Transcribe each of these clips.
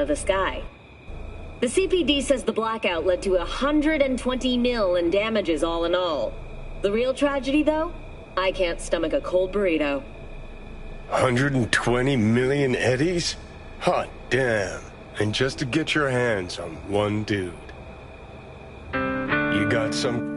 out of the sky. The CPD says the blackout led to 120 mil in damages all in all. The real tragedy, though? I can't stomach a cold burrito. 120 million eddies? Hot damn. And just to get your hands on one dude. You got some...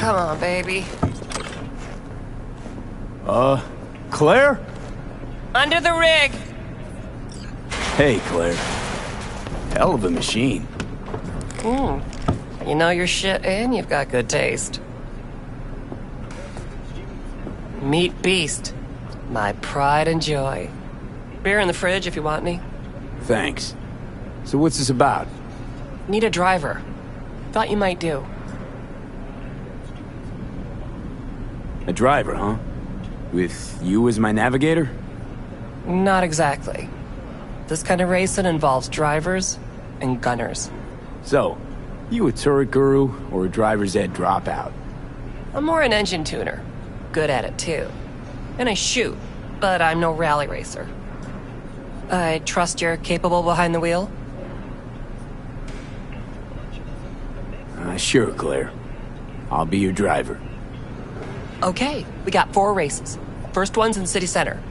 Come on, baby. Claire? Under the rig! Hey, Claire. Hell of a machine. You know your shit and you've got good taste. Meat Beast. My pride and joy. Beer in the fridge if you want any. Thanks. So what's this about? Need a driver. Thought you might do. A driver, huh? With you as my navigator? Not exactly. This kind of racing involves drivers and gunners. So, you a turret guru or a driver's ed dropout? I'm more an engine tuner. Good at it, too. And I shoot, but I'm no rally racer. I trust you're capable behind the wheel? Sure, Claire. I'll be your driver. Okay, we got 4 races. First one's in City Center.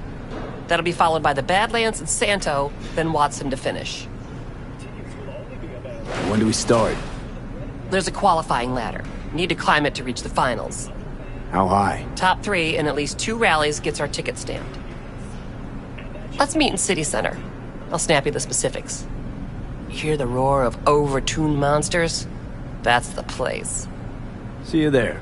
That'll be followed by the Badlands and Santo, then Watson to finish. When do we start? There's a qualifying ladder. Need to climb it to reach the finals. How high? Top 3 in at least 2 rallies gets our ticket stamped. Let's meet in City Center. I'll snap you the specifics. You hear the roar of overtuned monsters? That's the place. See you there.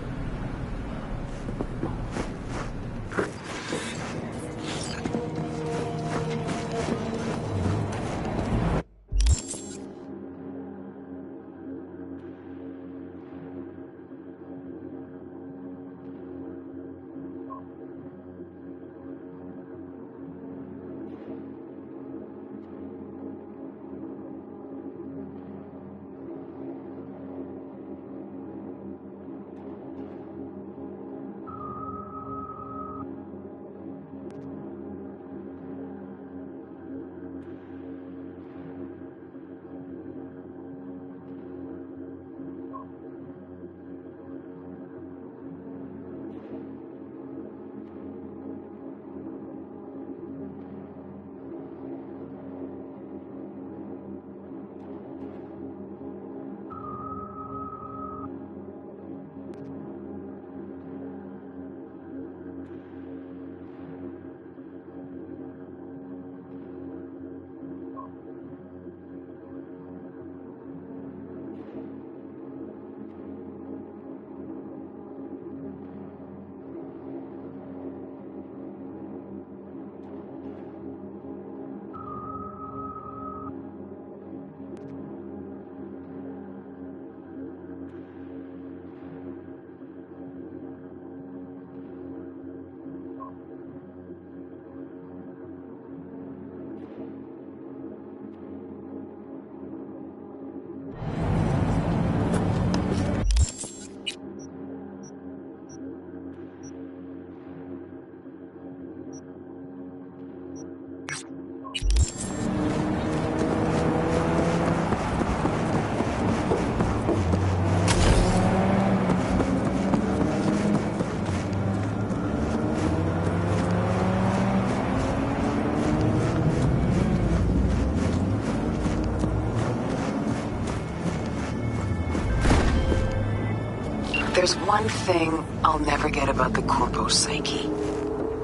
There's one thing I'll never get about the Corpo psyche.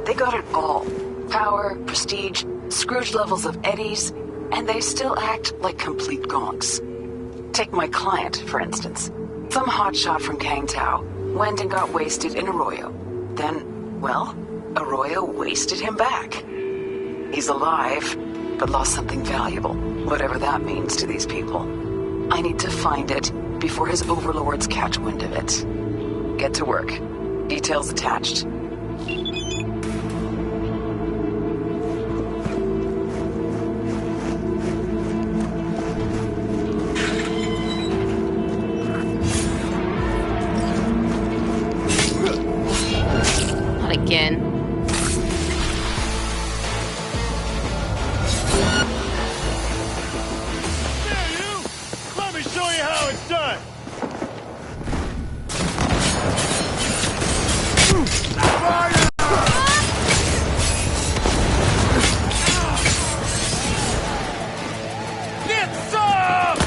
They got it all. Power, prestige, Scrooge levels of eddies, and they still act like complete gonks. Take my client, for instance. Some hotshot from Kang Tao went and got wasted in Arroyo. Then, well, Arroyo wasted him back. He's alive, but lost something valuable, whatever that means to these people. I need to find it before his overlords catch wind of it. Get to work. Details attached. Not again. Let me show you how it's done! Fire! Get some!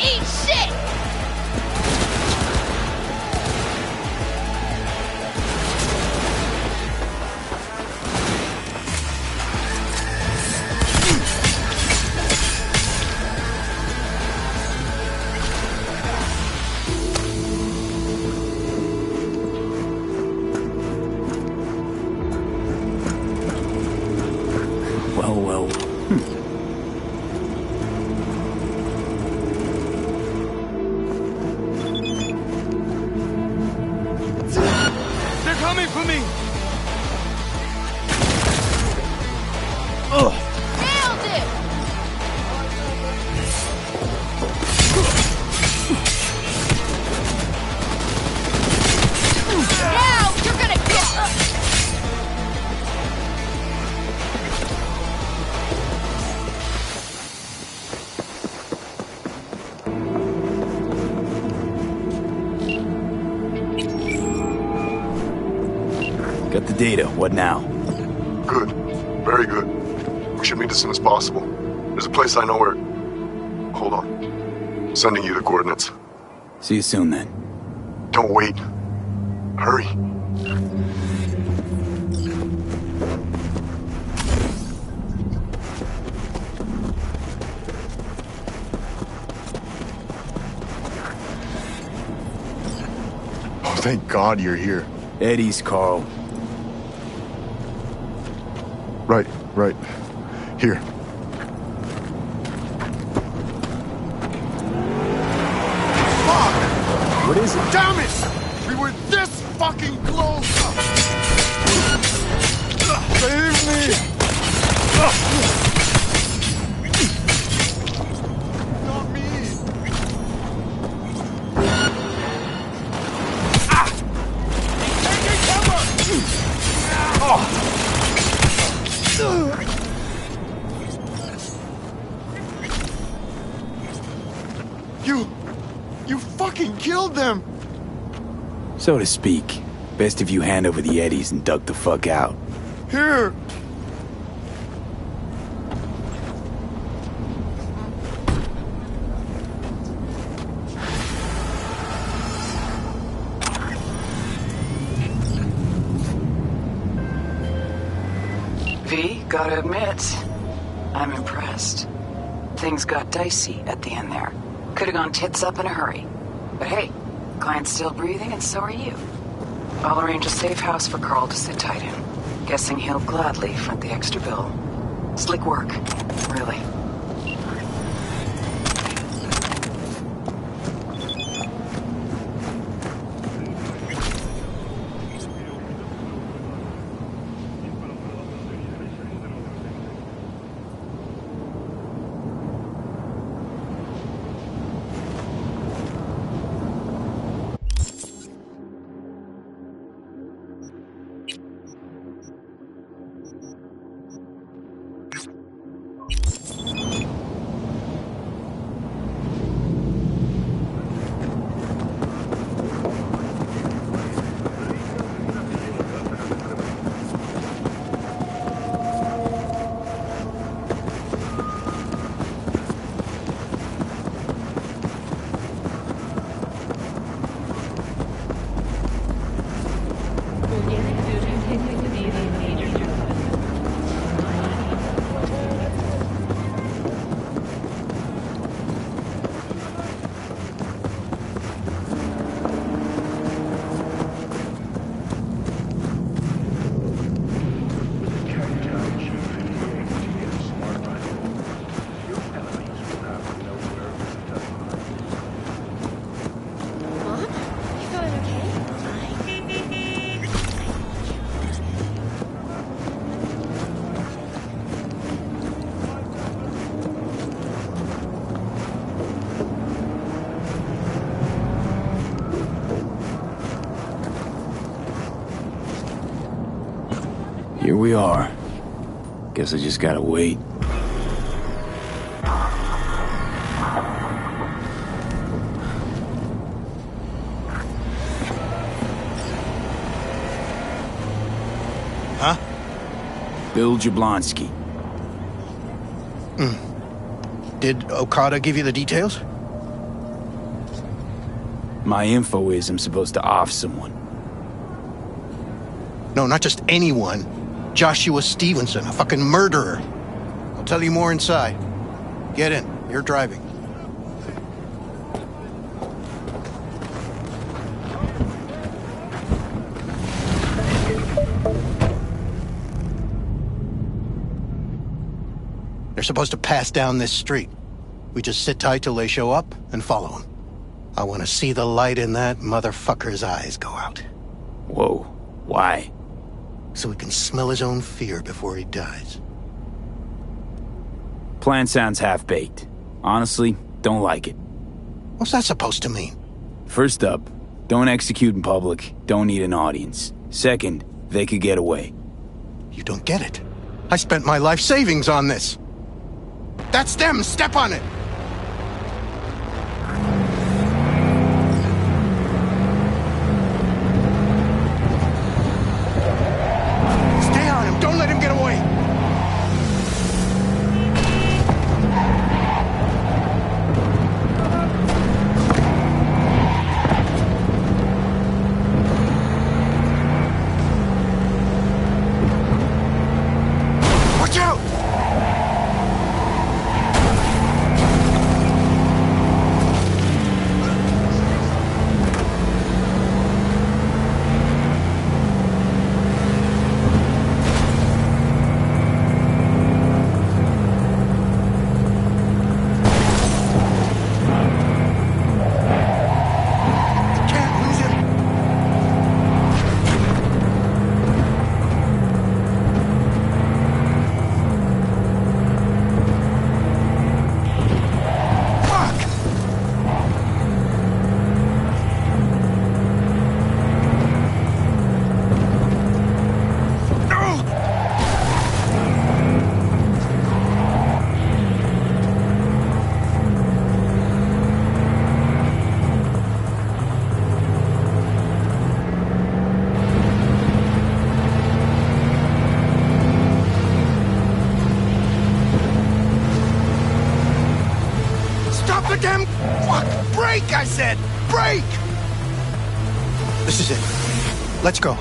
Eat shit! Well. They're coming for me! Nailed it! Now you're gonna get... Got the data. What now? Good. Very good. We should meet as soon as possible. There's a place I know where... Hold on. Sending you the coordinates. See you soon then. Don't wait. Hurry. Oh, thank God you're here. Eddie's, Carl. Right. Here. Fuck! What is it? Damn it! We were this fucking close! Save me! Not me! Taking cover! You fucking killed them! So to speak. Best if you hand over the Eddies and duck the fuck out. Here! V, gotta admit, I'm impressed. Things got dicey at the end there. Could've gone tits up in a hurry. But hey, client's still breathing and so are you. I'll arrange a safe house for Carl to sit tight in. Guessing he'll gladly front the extra bill. Slick work, really. Here we are. Guess I just gotta wait. Huh? Bill Jablonski. Did Okada give you the details? My info is I'm supposed to off someone. No, not just anyone. Joshua Stevenson, a fucking murderer. I'll tell you more inside. Get in. You're driving. They're supposed to pass down this street. We just sit tight till they show up and follow them. I want to see the light in that motherfucker's eyes go out. Whoa. Why? So he can smell his own fear before he dies. Plan sounds half-baked. Honestly, don't like it. What's that supposed to mean? First up, don't execute in public. Don't need an audience. Second, they could get away. You don't get it. I spent my life savings on this. That's them! Step on it! Stay on him! Don't let him get away! Watch out! Can't lose him! Fuck! No! Stop the damn... Fuck! Brake, I said! Brake! This is it. Let's go.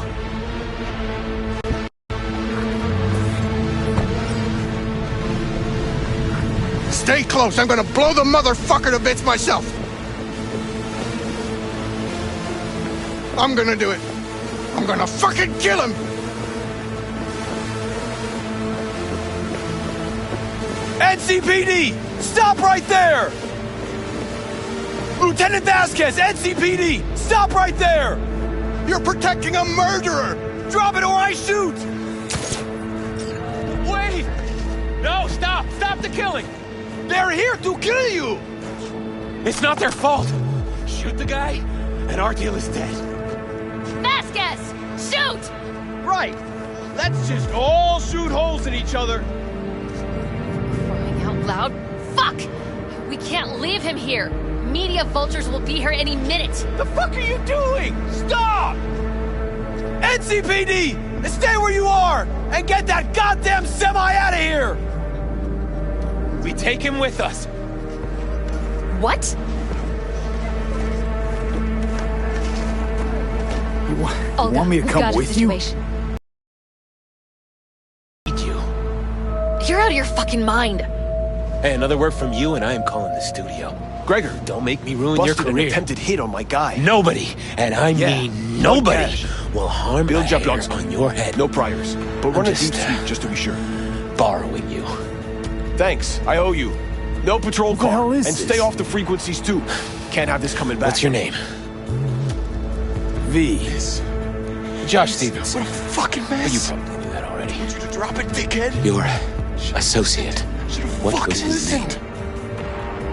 Stay close. I'm gonna blow the motherfucker to bits myself. I'm gonna do it. I'm gonna fucking kill him! NCPD! Stop right there! Lieutenant Vasquez, NCPD! Stop right there! You're protecting a murderer! Drop it or I shoot! Wait! No, stop! Stop the killing! They're here to kill you! It's not their fault. Shoot the guy, and our deal is dead. Vasquez! Shoot! Right! Let's just all shoot holes in each other. Crying out loud. Fuck! We can't leave him here. Media vultures will be here any minute. The fuck are you doing? Stop! NCPD! Stay where you are! And get that goddamn semi out of here! We take him with us. What? You want me to come with you? You're out of your fucking mind. Hey, another word from you and I am calling the studio. Gregor, don't make me ruin your career. An attempted hit on my guy. Nobody, and I mean nobody, will harm Bill a hair Jablonski. on your head. No priors, but run a deep just, sweep just to be sure. Borrowing you. Thanks, I owe you. No patrol What the car, hell and is this? stay off the frequencies too. Can't have this coming back. What's your name? V. Josh Stevenson. What a fucking Well, you mess. probably knew that already. I want you to drop it, dickhead. Your associate. Should've What fucking was his name? listened.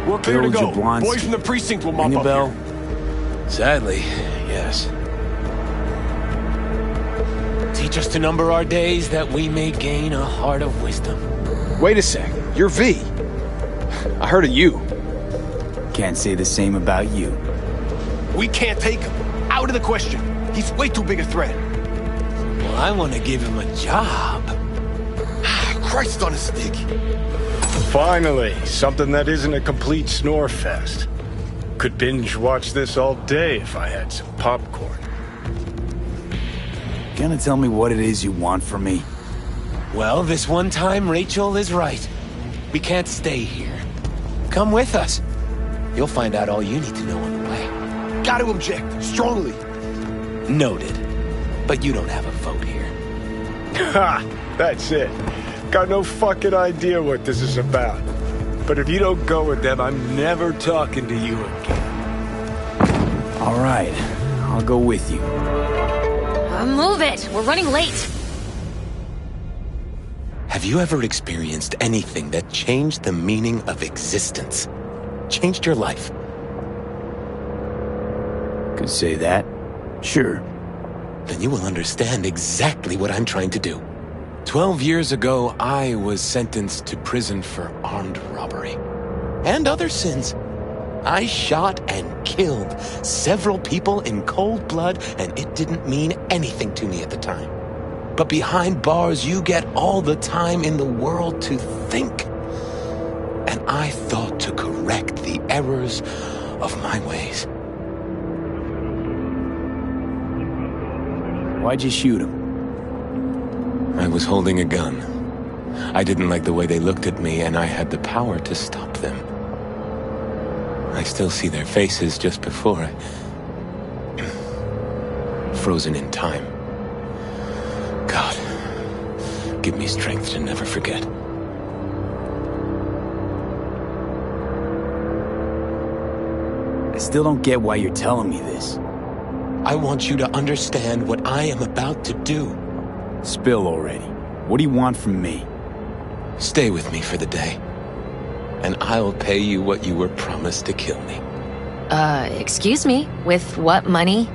We're clear to Bill go. Jablonski. Boys from the precinct will mop Ring a up bell? here. Sadly, yes. Teach us to number our days that we may gain a heart of wisdom. Wait a sec, you're V. I heard of you. Can't say the same about you. We can't take him. Out of the question. He's way too big a threat. Well, I want to give him a job. Christ on a stick. Finally, something that isn't a complete snore fest. Could binge watch this all day if I had some popcorn. Gonna tell me what it is you want from me? Well, this one time Rachel is right. We can't stay here. Come with us. You'll find out all you need to know on the way. Got to object, strongly. Noted. But you don't have a vote here. Ha! That's it. Got no fucking idea what this is about. But if you don't go with them, I'm never talking to you again. All right, I'll go with you. Move it! We're running late! Have you ever experienced anything that changed the meaning of existence? Changed your life? Could say that. Sure. Then you will understand exactly what I'm trying to do. 12 years ago, I was sentenced to prison for armed robbery. And other sins. I shot and killed several people in cold blood, and it didn't mean anything to me at the time. But behind bars, you get all the time in the world to think. And I thought to correct the errors of my ways. Why'd you shoot him? I was holding a gun. I didn't like the way they looked at me, and I had the power to stop them. I still see their faces just before I... frozen in time. God, give me strength to never forget. I still don't get why you're telling me this. I want you to understand what I am about to do. Spill already. What do you want from me? Stay with me for the day, and I'll pay you what you were promised to kill me. Excuse me? With what money?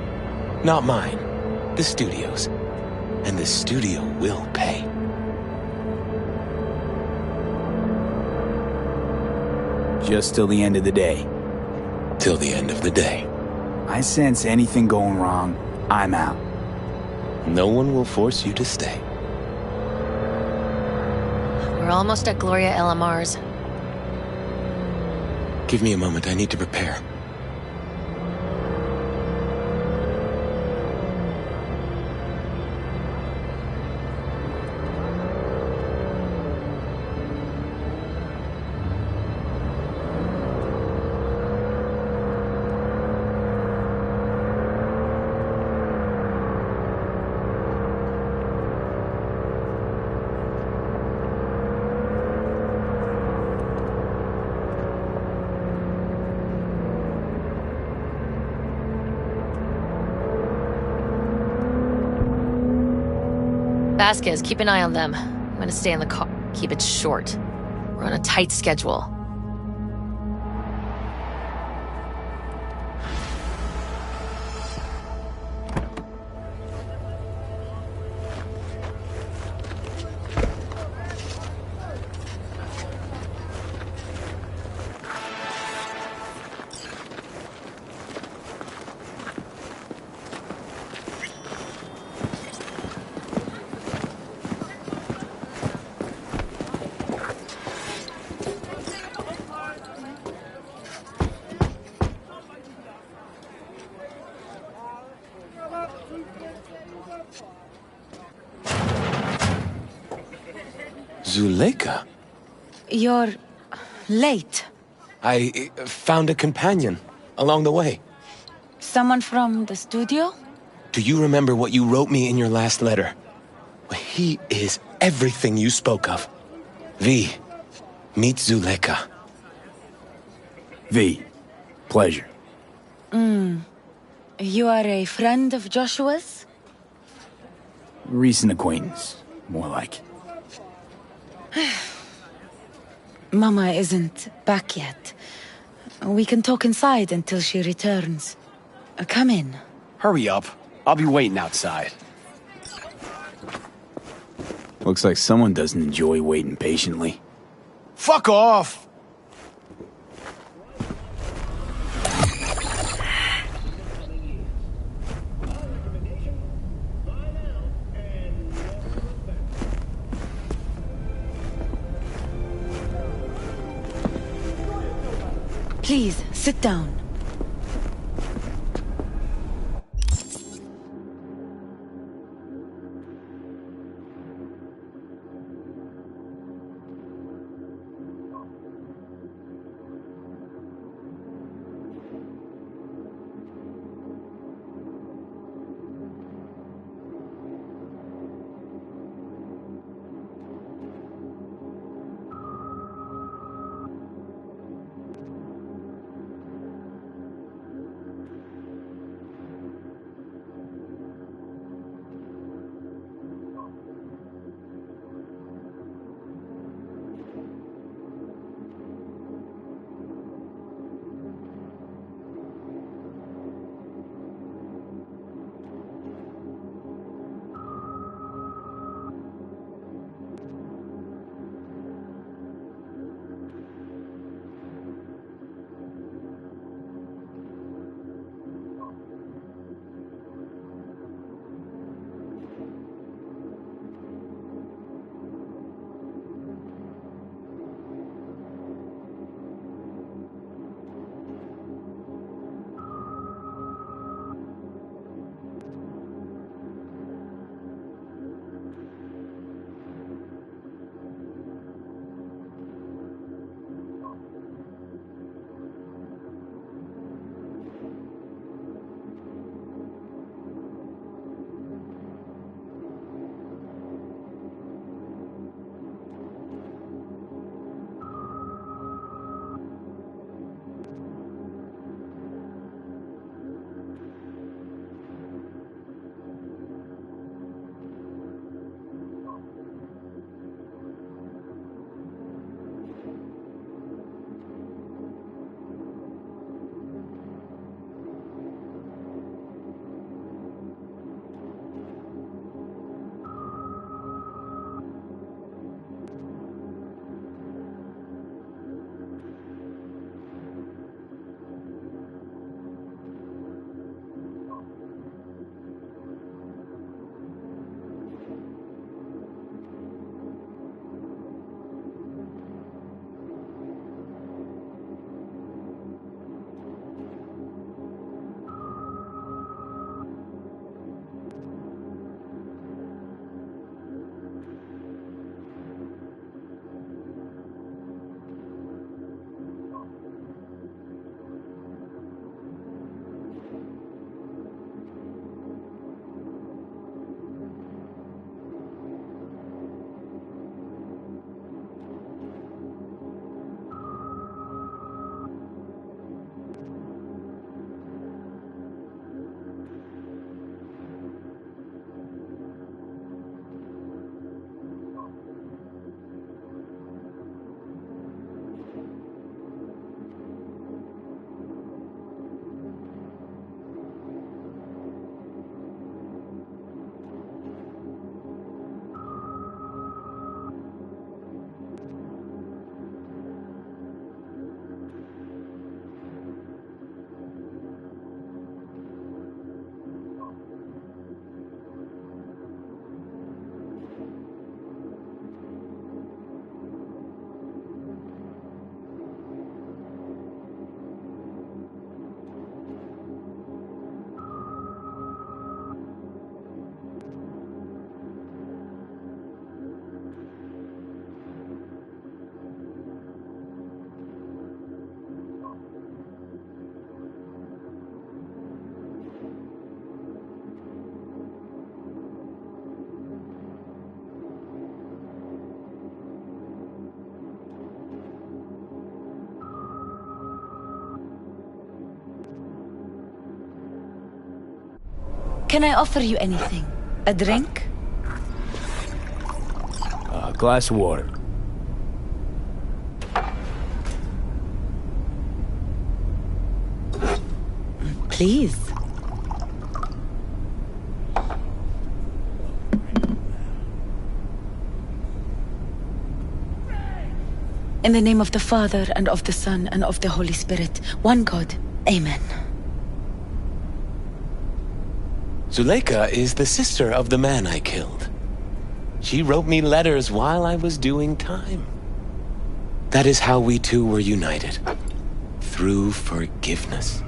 Not mine. The studio's. And the studio will pay. Just till the end of the day. Till the end of the day. I sense anything going wrong, I'm out. No one will force you to stay. We're almost at Gloria LMR's. Give me a moment, I need to prepare. Vasquez, keep an eye on them. I'm gonna stay in the car. Keep it short. We're on a tight schedule. Zuleika? You're late. I found a companion along the way. Someone from the studio? Do you remember what you wrote me in your last letter? He is everything you spoke of. V, meet Zuleika. V, pleasure. You are a friend of Joshua's? Recent acquaintance, more like. Mama isn't back yet. We can talk inside until she returns. Come in. Hurry up. I'll be waiting outside. Looks like someone doesn't enjoy waiting patiently. Fuck off! Please, sit down. Can I offer you anything? A drink? A glass of water. Please. In the name of the Father, and of the Son, and of the Holy Spirit, one God. Amen. Zuleika is the sister of the man I killed. She wrote me letters while I was doing time. That is how we two were united. Through forgiveness.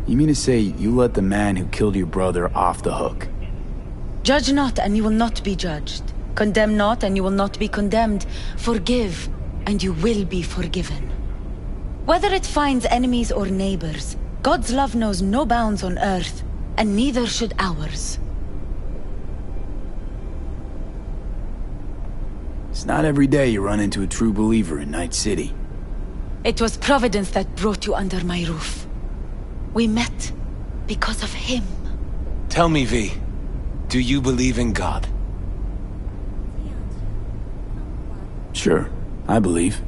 You mean to say you let the man who killed your brother off the hook? Judge not, and you will not be judged. Condemn not, and you will not be condemned. Forgive, and you will be forgiven. Whether it finds enemies or neighbors, God's love knows no bounds on earth, and neither should ours. It's not every day you run into a true believer in Night City. It was Providence that brought you under my roof. We met because of him. Tell me, V, do you believe in God? Sure, I believe.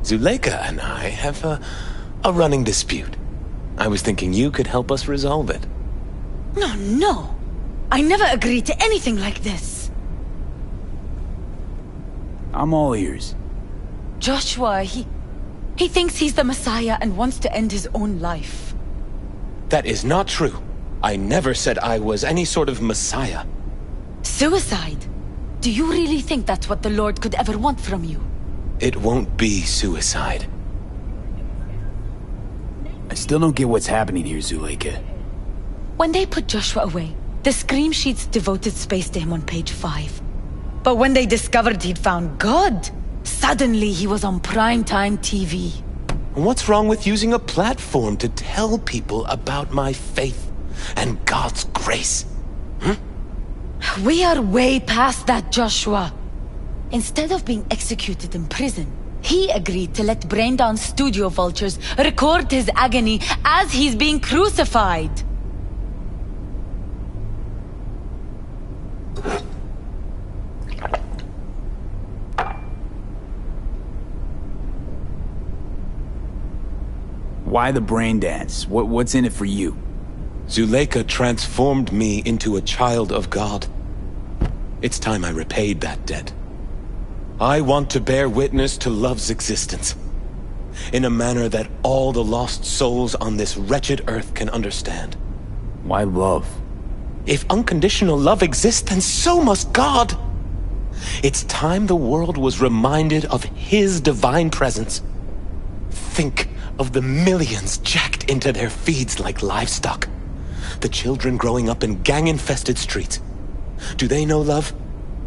Zuleika and I have a running dispute. I was thinking you could help us resolve it. No. I never agreed to anything like this. I'm all ears. Joshua, he thinks he's the Messiah and wants to end his own life. That is not true. I never said I was any sort of Messiah. Suicide? Do you really think that's what the Lord could ever want from you? It won't be suicide. I still don't get what's happening here, Zuleika. When they put Joshua away, the scream sheets devoted space to him on page 5. But when they discovered he'd found God, suddenly he was on primetime TV. What's wrong with using a platform to tell people about my faith and God's grace? We are way past that, Joshua. Instead of being executed in prison, he agreed to let brain-down studio vultures record his agony as he's being crucified. Why the brain dance? What's in it for you? Zuleika transformed me into a child of God. It's time I repaid that debt. I want to bear witness to love's existence, in a manner that all the lost souls on this wretched earth can understand. Why love? If unconditional love exists, then so must God. It's time the world was reminded of His divine presence. Think of the millions jacked into their feeds like livestock. The children growing up in gang-infested streets. Do they know love?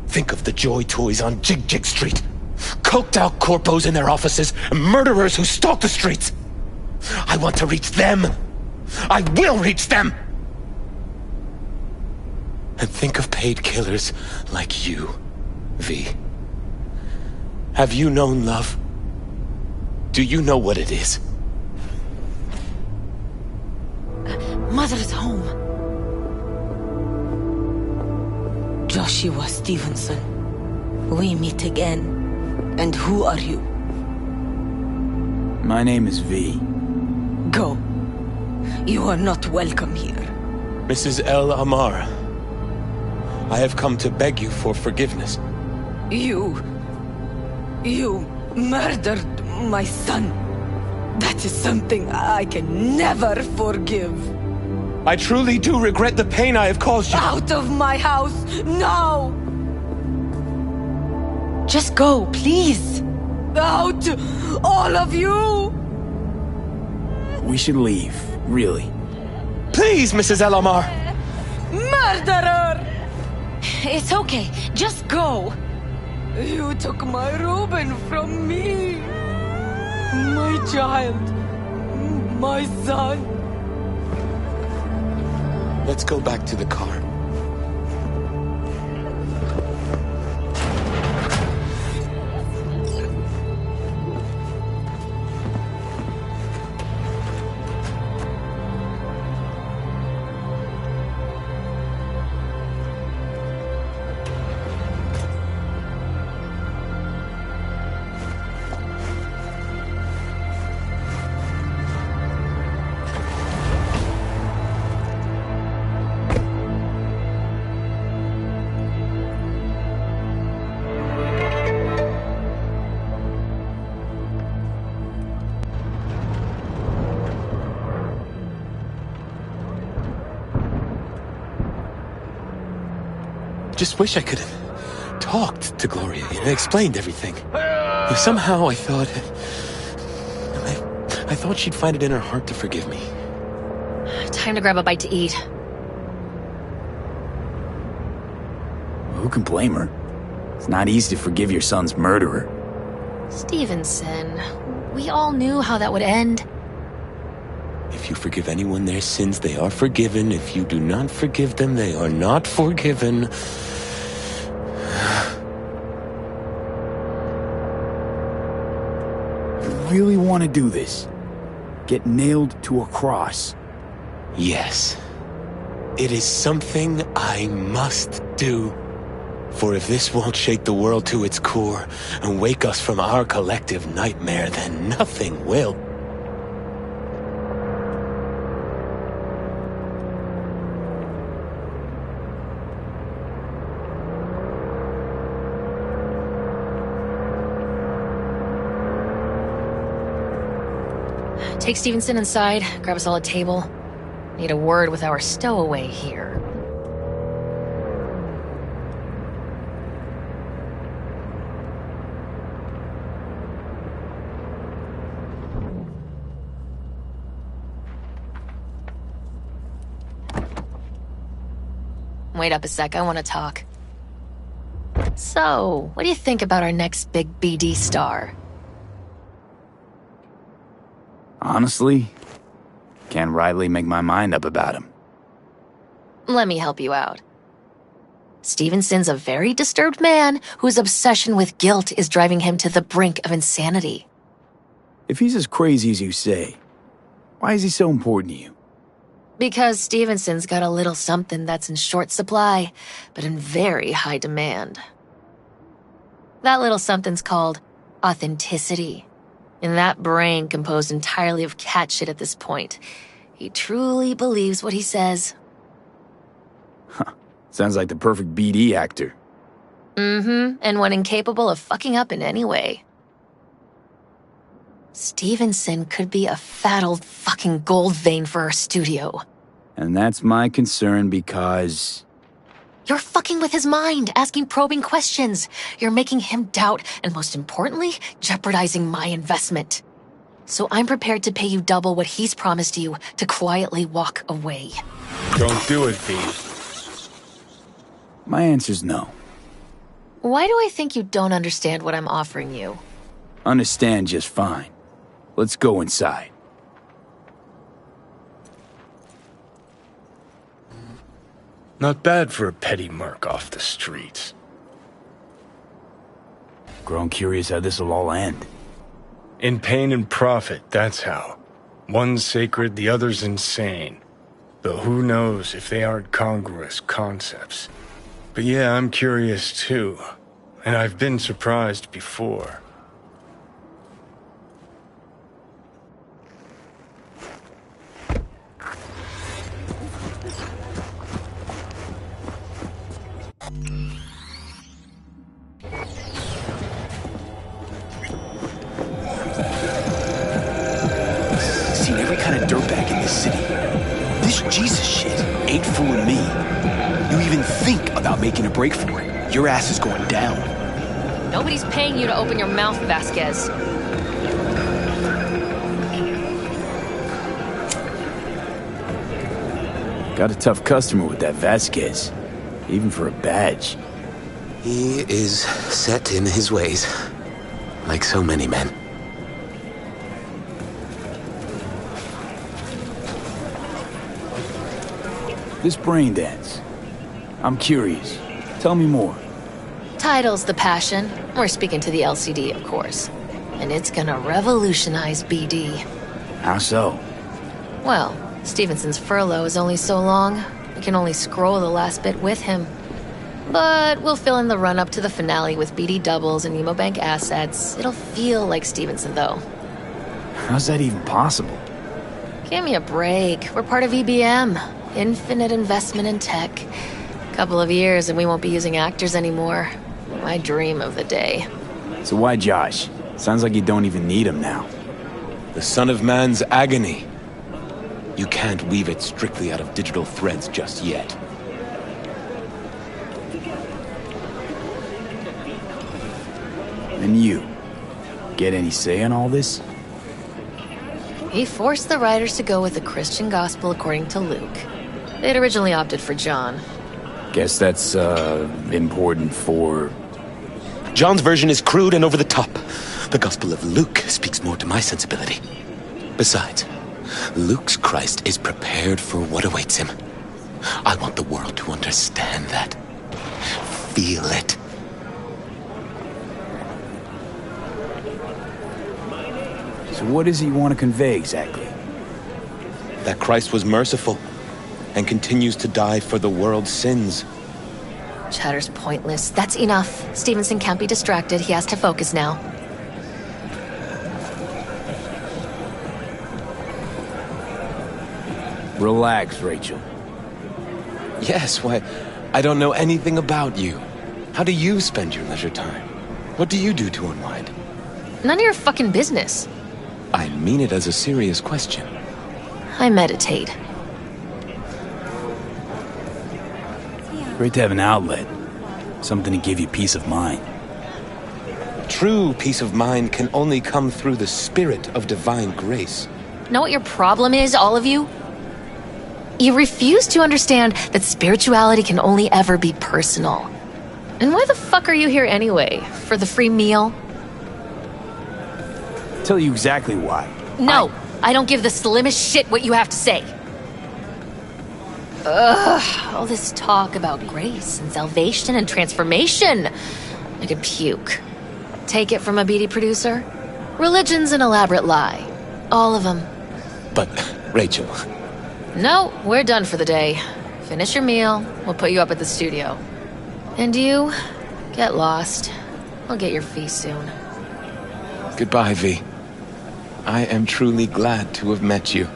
Think of the joy toys on Jig Jig Street. Coked-out corpos in their offices, and murderers who stalk the streets. I want to reach them. I will reach them! And think of paid killers like you, V. Have you known love? Do you know what it is? Mother's home. Joshua Stevenson, we meet again. And who are you? My name is V. Go. You are not welcome here. Mrs. El Amar, I have come to beg you for forgiveness. You murdered my son. That is something I can never forgive. I truly do regret the pain I have caused you. Out of my house, now! Just go, please. Out, all of you! We should leave, really. Please, Mrs. El Amar! Murderer! It's okay, just go. You took my Reuben from me. My child. My son. Let's go back to the car. just wish I could have talked to Gloria and explained everything. Somehow I thought... I thought she'd find it in her heart to forgive me. Time to grab a bite to eat. Who can blame her? It's not easy to forgive your son's murderer. Stevenson, we all knew how that would end. If you forgive anyone their sins, they are forgiven. If you do not forgive them, they are not forgiven. You really want to do this? Get nailed to a cross? Yes. It is something I must do. For if this won't shake the world to its core and wake us from our collective nightmare, then nothing will. Take Stevenson inside, grab us all a table. Need a word with our stowaway here. Wait up a sec, I want to talk. So, what do you think about our next big BD star? Honestly, can't rightly make my mind up about him. Let me help you out. Stevenson's a very disturbed man whose obsession with guilt is driving him to the brink of insanity. If he's as crazy as you say, why is he so important to you? Because Stevenson's got a little something that's in short supply, but in very high demand. That little something's called authenticity. In that brain composed entirely of cat shit at this point, he truly believes what he says. Huh. Sounds like the perfect BD actor. Mm-hmm, and one incapable of fucking up in any way. Stevenson could be a fat old fucking gold vein for our studio. And that's my concern because... You're fucking with his mind, asking probing questions. You're making him doubt, and most importantly, jeopardizing my investment. So I'm prepared to pay you double what he's promised you to quietly walk away. Don't do it, V. My answer's no. Why do I think you don't understand what I'm offering you? Understand just fine. Let's go inside. Not bad for a petty merc off the streets. Grown curious how this'll all end. In pain and profit, that's how. One's sacred, the other's insane. Though who knows if they aren't congruous concepts. But yeah, I'm curious too. And I've been surprised before. Seen every kind of dirtbag in this city. This Jesus shit ain't fooling me. You even think about making a break for it, your ass is going down. Nobody's paying you to open your mouth, Vasquez. Got a tough customer with that Vasquez, even for a badge. He is set in his ways, like so many men. This brain dance. I'm curious. Tell me more. Title's the passion. We're speaking to the LCD, of course. And it's gonna revolutionize BD. How so? Well, Stevenson's furlough is only so long. We can only scroll the last bit with him. But we'll fill in the run-up to the finale with BD doubles and Nemobank assets. It'll feel like Stevenson, though. How's that even possible? Give me a break. We're part of EBM. Infinite investment in tech. Couple of years and we won't be using actors anymore. My dream of the day. So why Josh? Sounds like you don't even need him now. The son of man's agony. You can't weave it strictly out of digital threads just yet. And you? Get any say in all this? He forced the writers to go with the Christian gospel according to Luke. They'd originally opted for John. Guess that's, important for... John's version is crude and over the top. The Gospel of Luke speaks more to my sensibility. Besides, Luke's Christ is prepared for what awaits him. I want the world to understand that. Feel it. So what does he want to convey exactly? That Christ was merciful and continues to die for the world's sins. Chatter's pointless. That's enough. Stevenson can't be distracted. He has to focus now. Relax, Rachel. Yes, why, I don't know anything about you. How do you spend your leisure time? What do you do to unwind? None of your fucking business. I mean it as a serious question. I meditate. Great to have an outlet. Something to give you peace of mind. True peace of mind can only come through the spirit of divine grace. Know what your problem is, all of you? You refuse to understand that spirituality can only ever be personal. And why the fuck are you here anyway? For the free meal? Tell you exactly why. No, I don't give the slimmest shit what you have to say. Ugh, all this talk about grace and salvation and transformation. I could puke. Take it from a beady producer? Religion's an elaborate lie. All of them. But, Rachel... No, we're done for the day. Finish your meal, we'll put you up at the studio. And you, get lost. I'll get your fee soon. Goodbye, V. I am truly glad to have met you.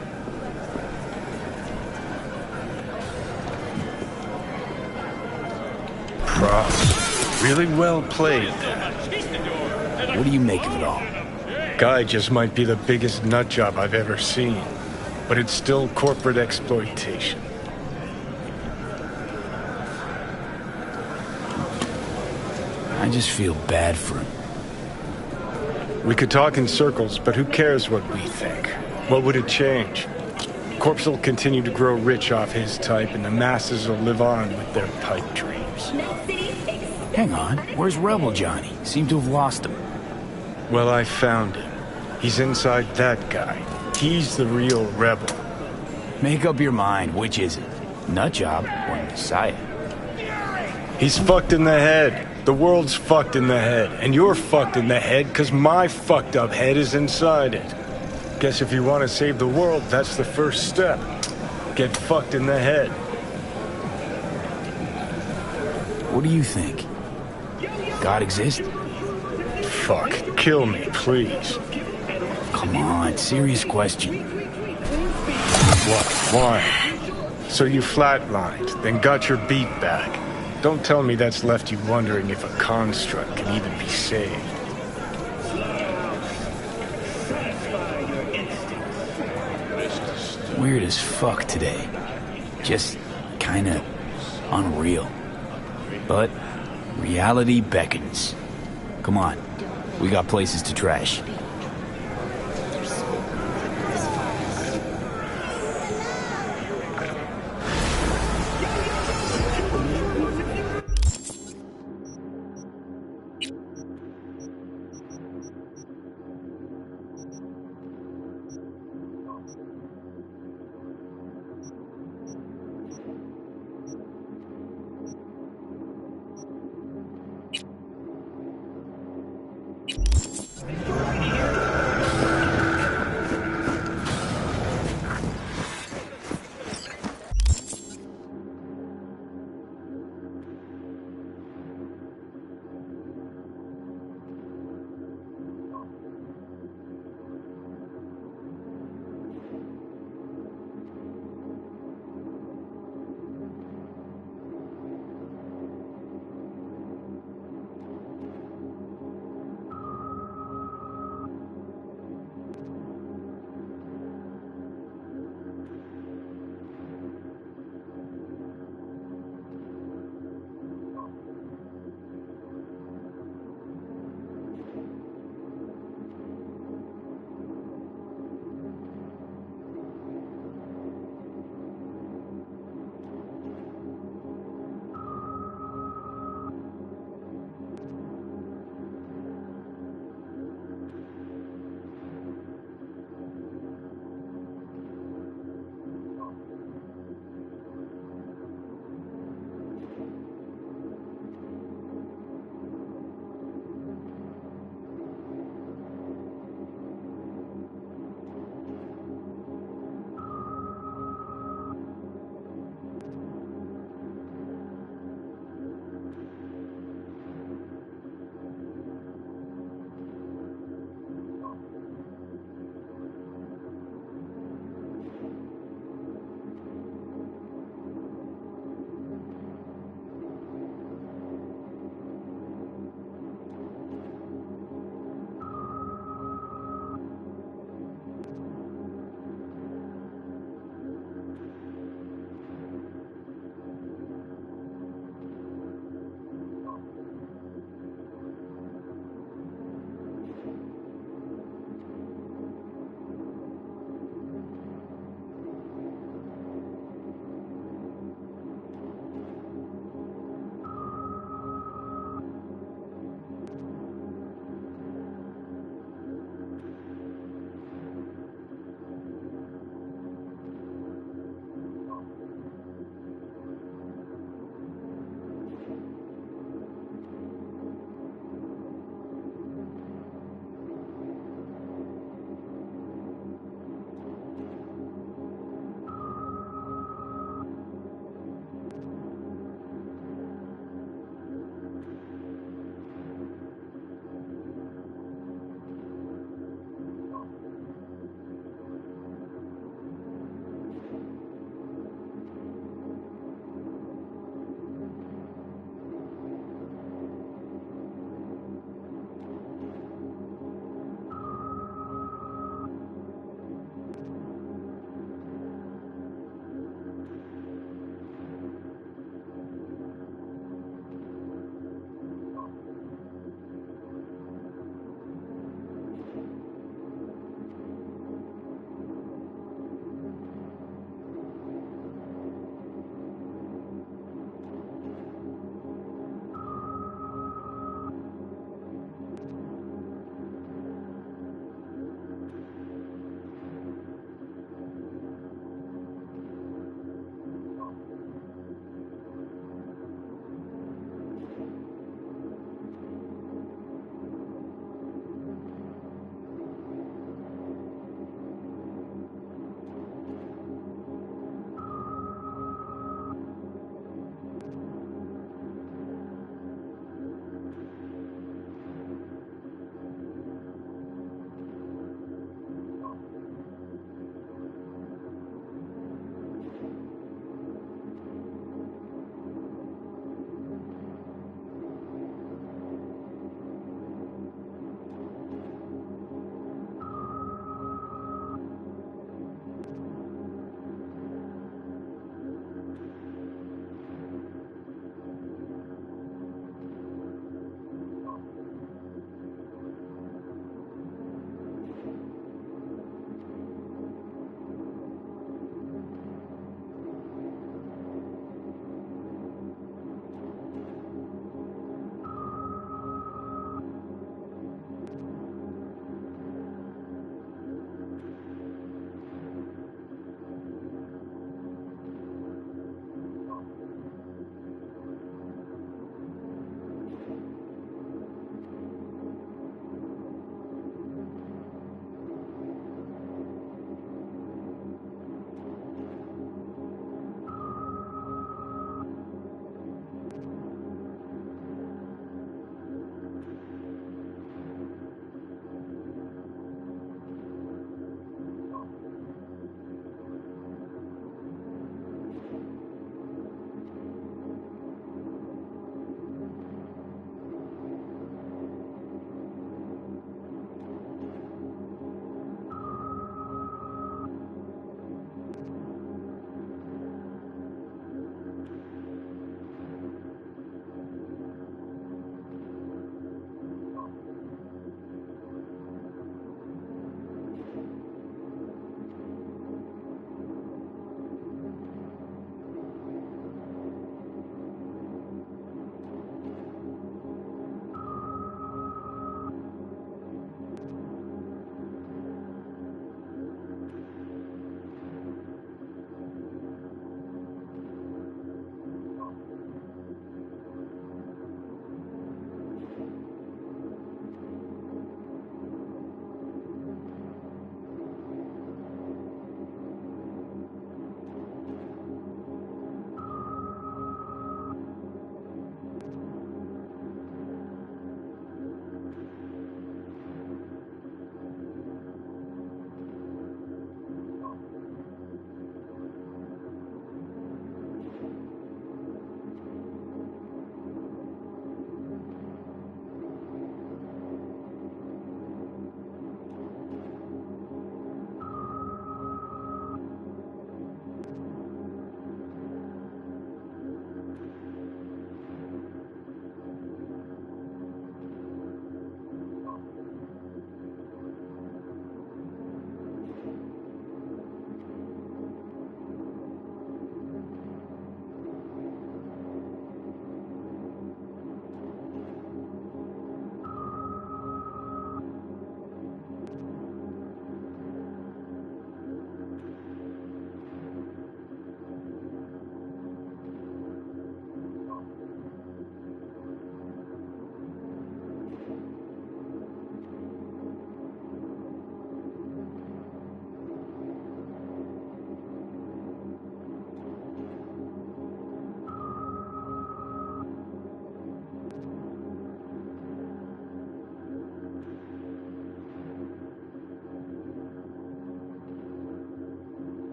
Props. Really well played. What do you make of it all? Guy just might be the biggest nutjob I've ever seen. But it's still corporate exploitation. I just feel bad for him. We could talk in circles, but who cares what we think? What would it change? Corpse will continue to grow rich off his type, and the masses will live on with their pipe dreams. Hang on, where's Rebel Johnny? Seem to have lost him. Well, I found him. He's inside that guy. He's the real rebel. Make up your mind, which is it? Nutjob or Messiah? He's fucked in the head. The world's fucked in the head. And you're fucked in the head because my fucked up head is inside it. Guess if you want to save the world, that's the first step. Get fucked in the head. What do you think? God exists? Fuck. Kill me, please. Come on, serious question. What? Why? So you flatlined, then got your beat back. Don't tell me that's left you wondering if a construct can even be saved. Weird as fuck today. Just kinda unreal. But reality beckons. Come on, we got places to trash.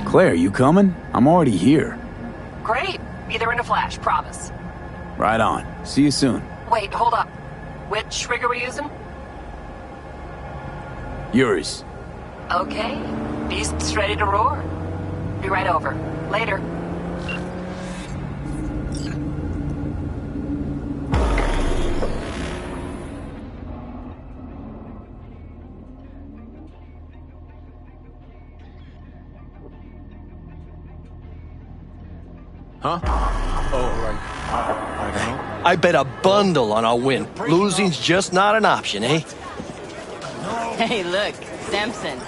Claire, you coming? I'm already here. Great. Be there in a flash, promise. Right on. See you soon. Wait, hold up. Which rig are we using? Yours. Okay. Beast's ready to roar. Be right over. Later. Huh? Oh, right. I bet a bundle on our win. Losing's just not an option, eh? Hey, look, Samson.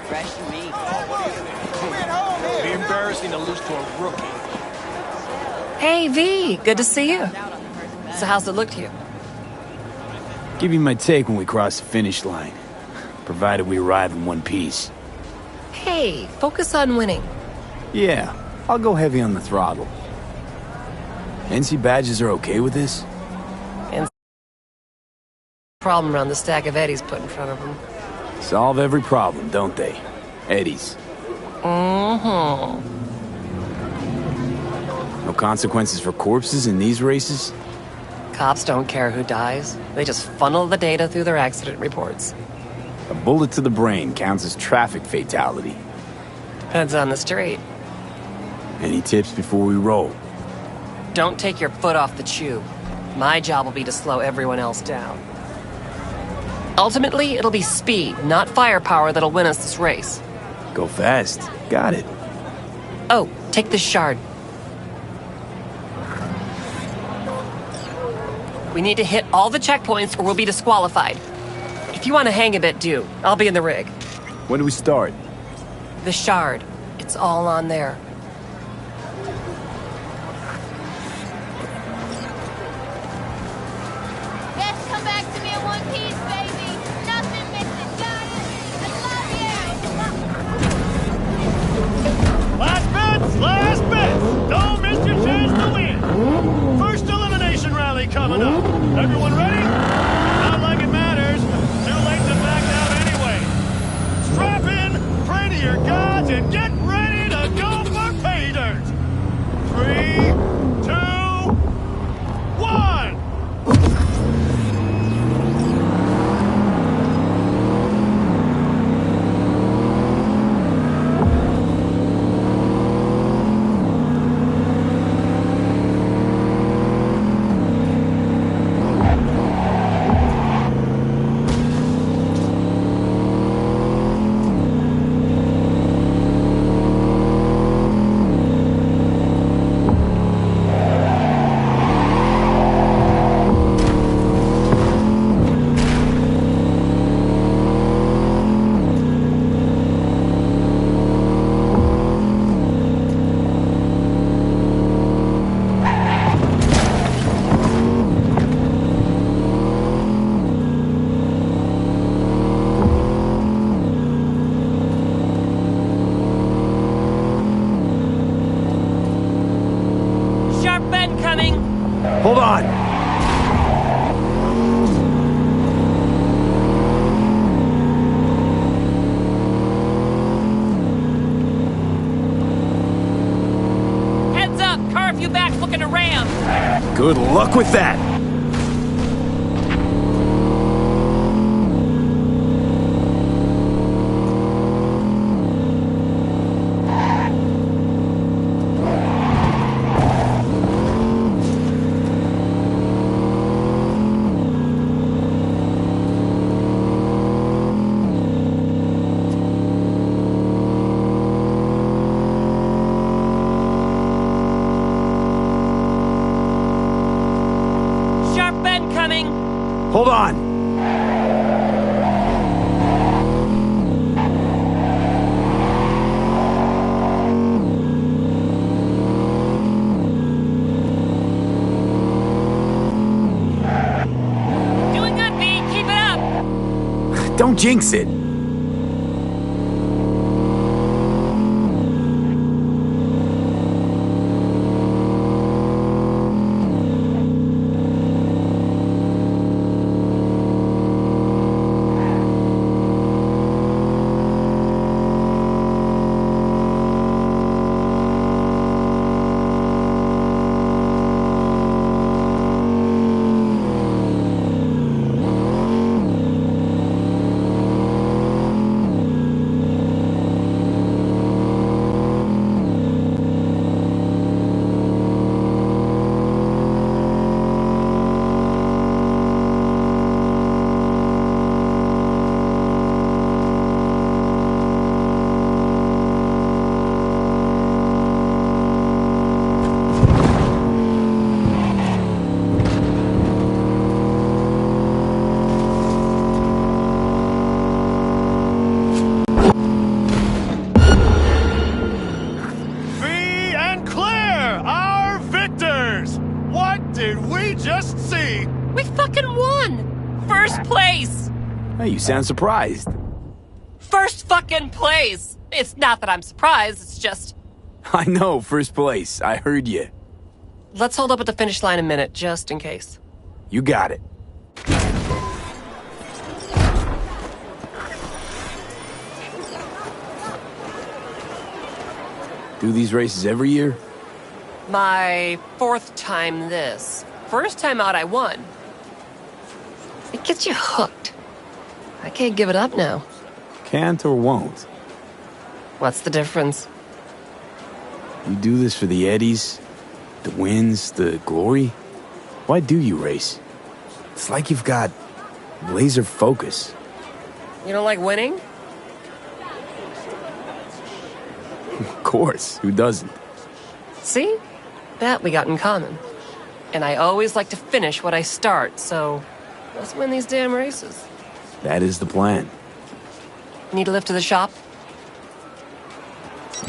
Fresh meat. It'd be embarrassing to lose to a rookie. Hey, V. Good to see you. So how's it look to you? Give you my take when we cross the finish line. Provided we arrive in one piece. Hey, focus on winning. Yeah, I'll go heavy on the throttle. NC badges are okay with this? And problem around the stack of eddies put in front of them. Solve every problem, don't they? Eddies. Mm-hmm. No consequences for corpses in these races? Cops don't care who dies. They just funnel the data through their accident reports. A bullet to the brain counts as traffic fatality. Depends on the street. Any tips before we roll? Don't take your foot off the tube. My job will be to slow everyone else down. Ultimately, it'll be speed, not firepower, that'll win us this race. Go fast. Got it. Oh, take this shard. We need to hit all the checkpoints or we'll be disqualified. If you want to hang a bit, do. I'll be in the rig. When do we start? The shard. It's all on there. Best come back to me in one piece, baby. Nothing missing, got it? I love you. Last bets! Don't miss your chance to win! First elimination rally coming up. Everyone ready? Not like it matters. Too late to back out anyway. Strap in, pray to your gods, and get ready to go for pay dirt. 3, 2, 1. Hold on! Heads up! Car a few back looking to ram! Good luck with that! Hold on! Doing good, B. Keep it up! Don't jinx it! Hey, you sound surprised. First fucking place! It's not that I'm surprised, it's just... I know, first place. I heard you. Let's hold up at the finish line a minute, just in case. You got it. Do these races every year? My 4th time this. First time out, I won. It gets you hooked. I can't give it up now. Can't or won't? What's the difference? You do this for the eddies, the wins, the glory? Why do you race? It's like you've got laser focus. You don't like winning? Of course, who doesn't? See? That we got in common. And I always like to finish what I start, so let's win these damn races. That is the plan. Need a lift to the shop?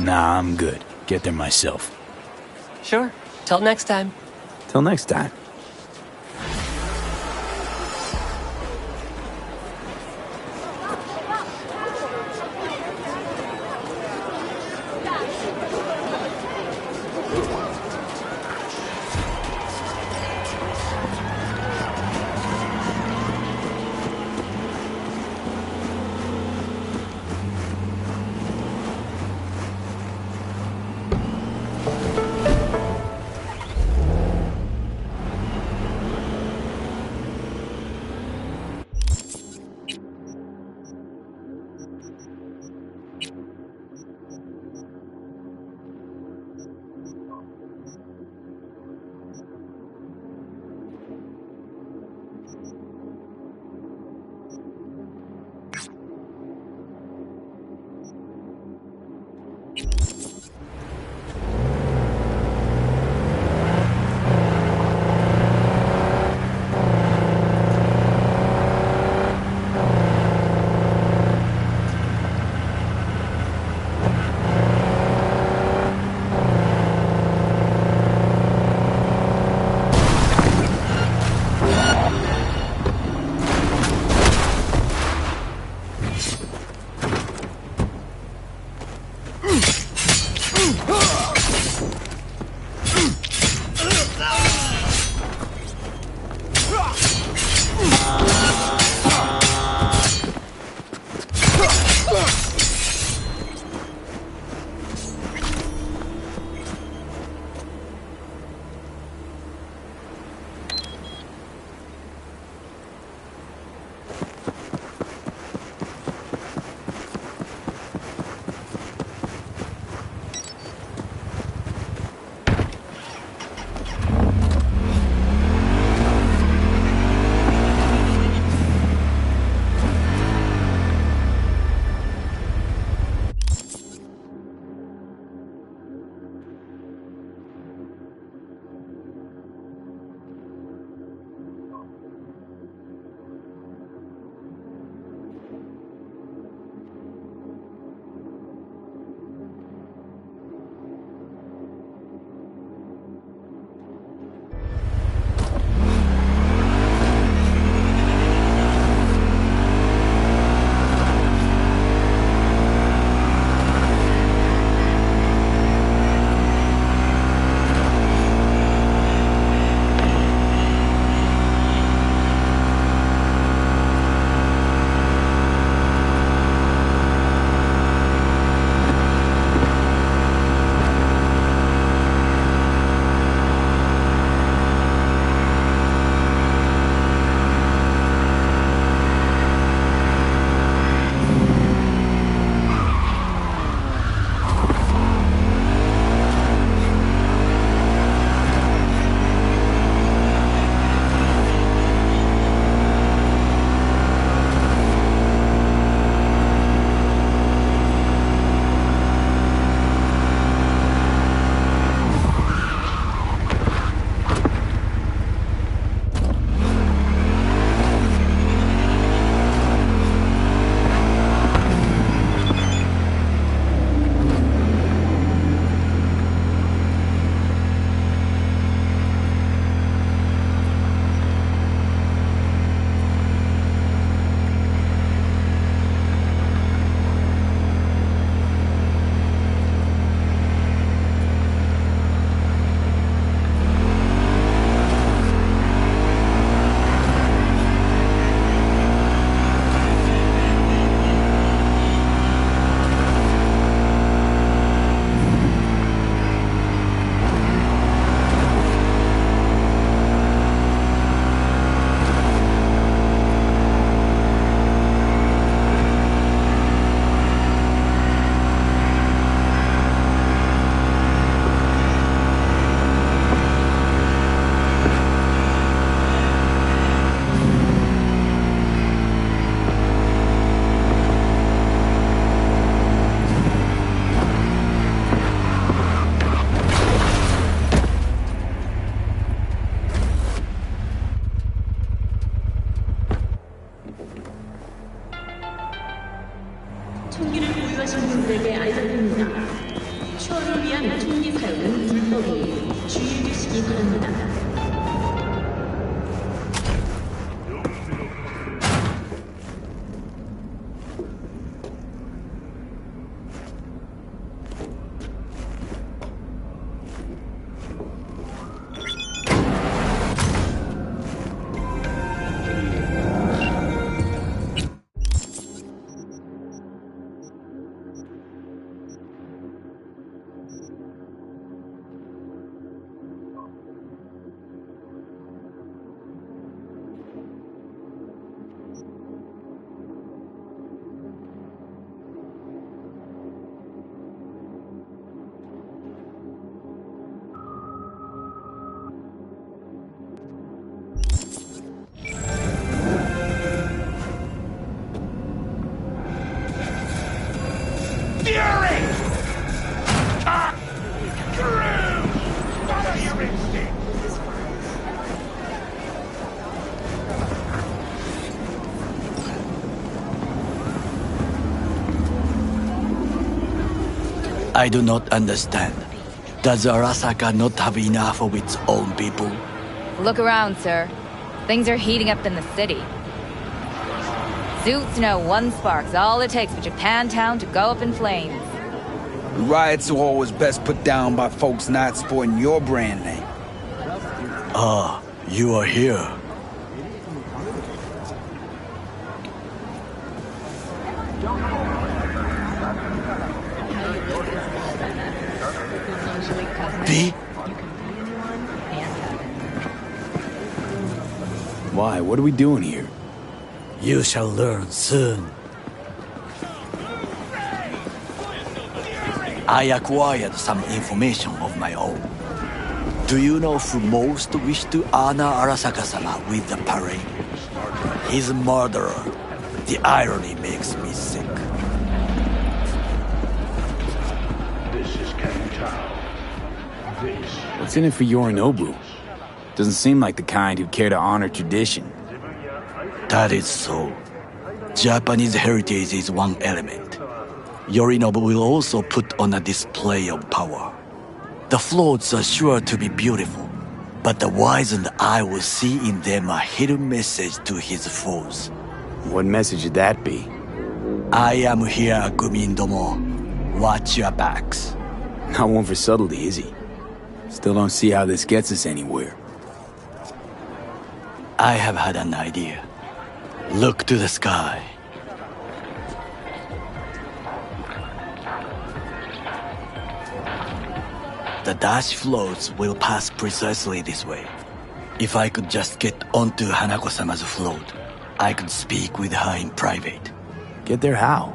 Nah, I'm good. Get there myself. Sure. Till next time. Till next time. 가신 분들에게 알려드립니다. 추월을 위한 총기 사용은 불법이니 주의해 주시기 바랍니다. I do not understand. Does Arasaka not have enough of its own people? Look around, sir. Things are heating up in the city. Zoots know one spark's all it takes for Japantown to go up in flames. Riots are always best put down by folks not sporting your brand name. Ah, you are here. V? Why? What are we doing here? You shall learn soon. I acquired some information of my own. Do you know who most wished to honor Arasaka-sama with the parade? His murderer. The irony makes me sick. What's in it for Yorinobu? Doesn't seem like the kind who care to honor tradition. That is so. Japanese heritage is one element. Yorinobu will also put on a display of power. The floats are sure to be beautiful, but the wizened eye will see in them a hidden message to his foes. What message would that be? I am here, Gumindomo. Watch your backs. Not one for subtlety, is he? Still don't see how this gets us anywhere. I have had an idea. Look to the sky. The dash floats will pass precisely this way. If I could just get onto Hanako-sama's float, I could speak with her in private. Get there how?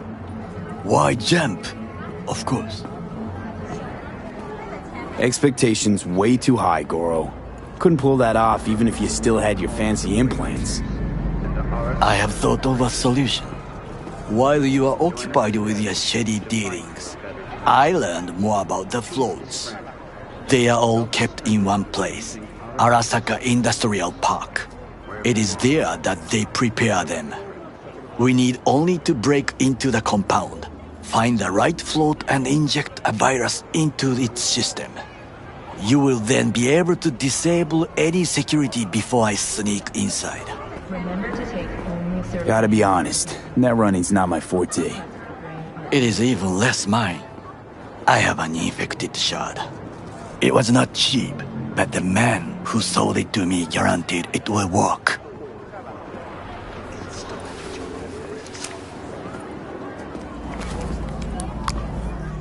Why jump? Of course. Expectations way too high, Goro. Couldn't pull that off even if you still had your fancy implants. I have thought of a solution. While you are occupied with your shady dealings, I learned more about the floats. They are all kept in one place, Arasaka Industrial Park. It is there that they prepare them. We need only to break into the compound, find the right float and inject a virus into its system. You will then be able to disable any security before I sneak inside. Remember to take only service. Gotta be honest, net running's not my forte. It is even less mine. I have an infected shard. It was not cheap, but the man who sold it to me guaranteed it will work.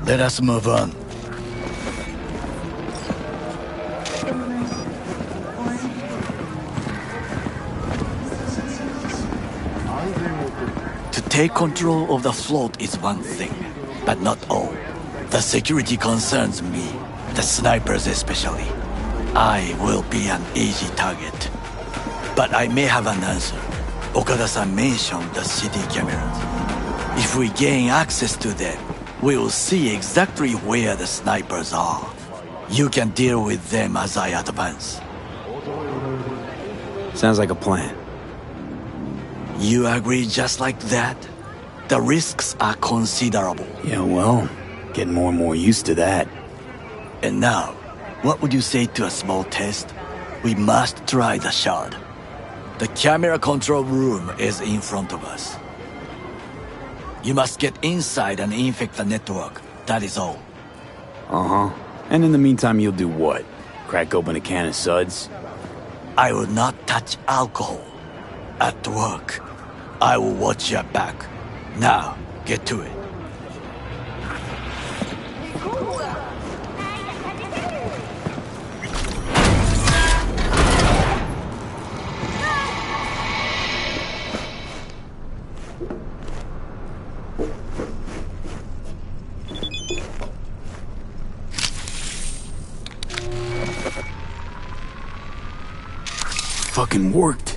Let us move on. To take control of the float is one thing, but not all. The security concerns me, the snipers especially. I will be an easy target. But I may have an answer. Okada-san mentioned the city cameras. If we gain access to them, we will see exactly where the snipers are. You can deal with them as I advance. Sounds like a plan. You agree just like that? the risks are considerable. Yeah, well, getting more and more used to that. And now, what would you say to a small test? We must try the shard. The camera control room is in front of us. You must get inside and infect the network. That is all. Uh-huh. And in the meantime, you'll do what? Crack open a can of suds? I will not touch alcohol. At work, I will watch your back. Now, get to it. Fucking worked.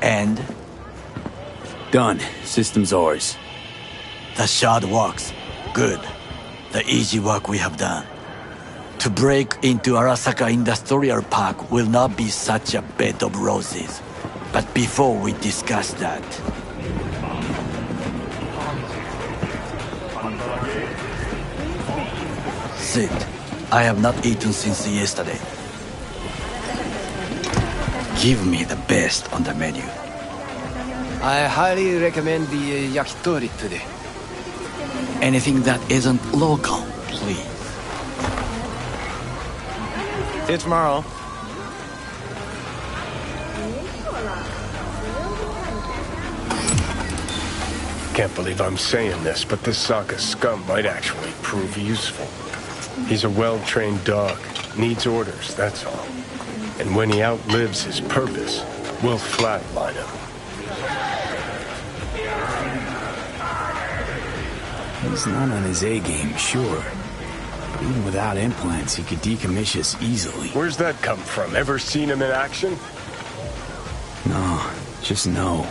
And? Done. System's ours. The shard works. Good. The easy work we have done. To break into Arasaka Industrial Park will not be such a bed of roses. But before we discuss that... Sit. I have not eaten since yesterday. Give me the best on the menu. I highly recommend the yakitori today. Anything that isn't local, please. See you tomorrow. Can't believe I'm saying this, but this Sokka scum might actually prove useful. He's a well-trained dog. Needs orders, that's all. And when he outlives his purpose, we'll flatline him. He's not on his A-game, sure. But even without implants, he could decommission us easily. Where's that come from? Ever seen him in action? No, just no.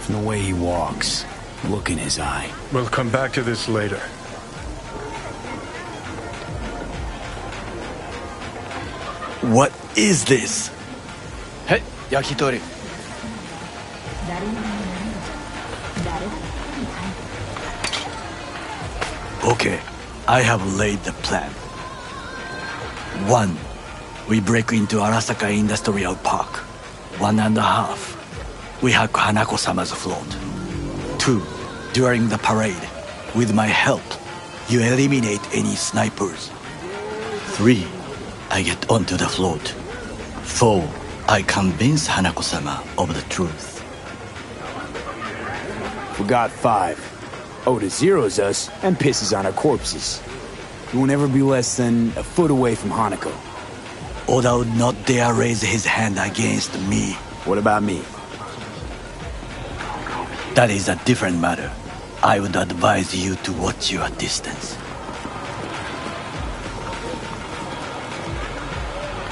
From the way he walks, look in his eye. We'll come back to this later. What is this? Hey, yakitori. Okay, I have laid the plan. 1. We break into Arasaka Industrial Park. 1.5. We hack Hanako-sama's float. 2. During the parade, with my help, you eliminate any snipers. 3. I get onto the float. 4. I convince Hanako-sama of the truth. Forgot 5. Oda zeros us and pisses on our corpses. He won't ever be less than a foot away from Hanako. Oda would not dare raise his hand against me. What about me? That is a different matter. I would advise you to watch your distance.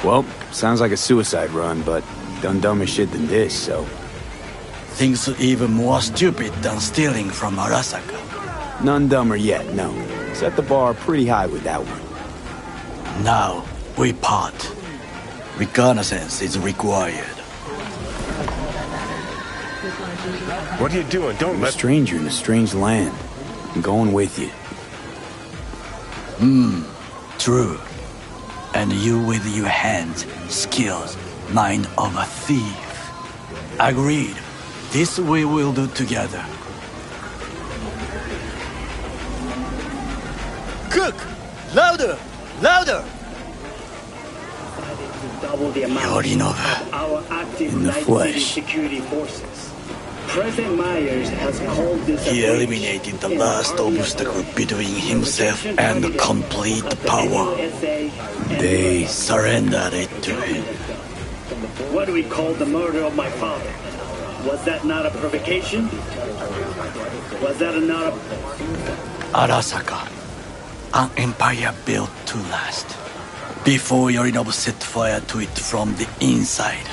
Well, sounds like a suicide run, but done dumber shit than this, so... Things even more stupid than stealing from Arasaka. None dumber yet, no. Set the bar pretty high with that one. Now, we part. Reconnaissance is required. What are you doing? Don't let... a stranger in a strange land. I'm going with you. True. And you with your hands, skills, mind of a thief. Agreed. This we will do together. Cook! Louder! Louder! In the flesh. President Myers has called this He eliminated the last obstacle between himself and complete power. They surrendered it to him. What do we call the murder of my father? Was that not a provocation? Was that not a... Arasaka, an empire built to last. Before Yorinobu set fire to it from the inside,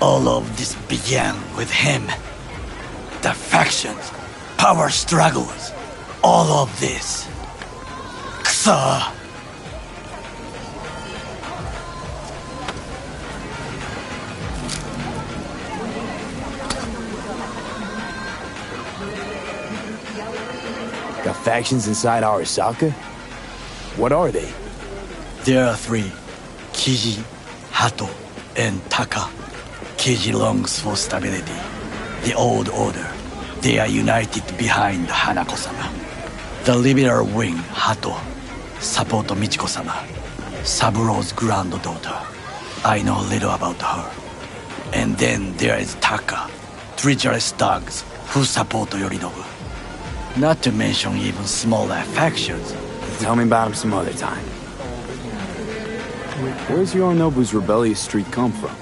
all of this began with him. The factions, power struggles, all of this. Kusa! Got factions inside Arasaka? What are they? There are three: Kiji, Hato, and Taka. Kiji longs for stability. The old order. They are united behind Hanako-sama. The liberal wing, Hato, support Michiko-sama, Saburo's granddaughter. I know little about her. And then there is Taka, treacherous thugs who support Yorinobu. Not to mention even smaller factions. Tell me about him some other time. Where's Yorinobu's rebellious streak come from?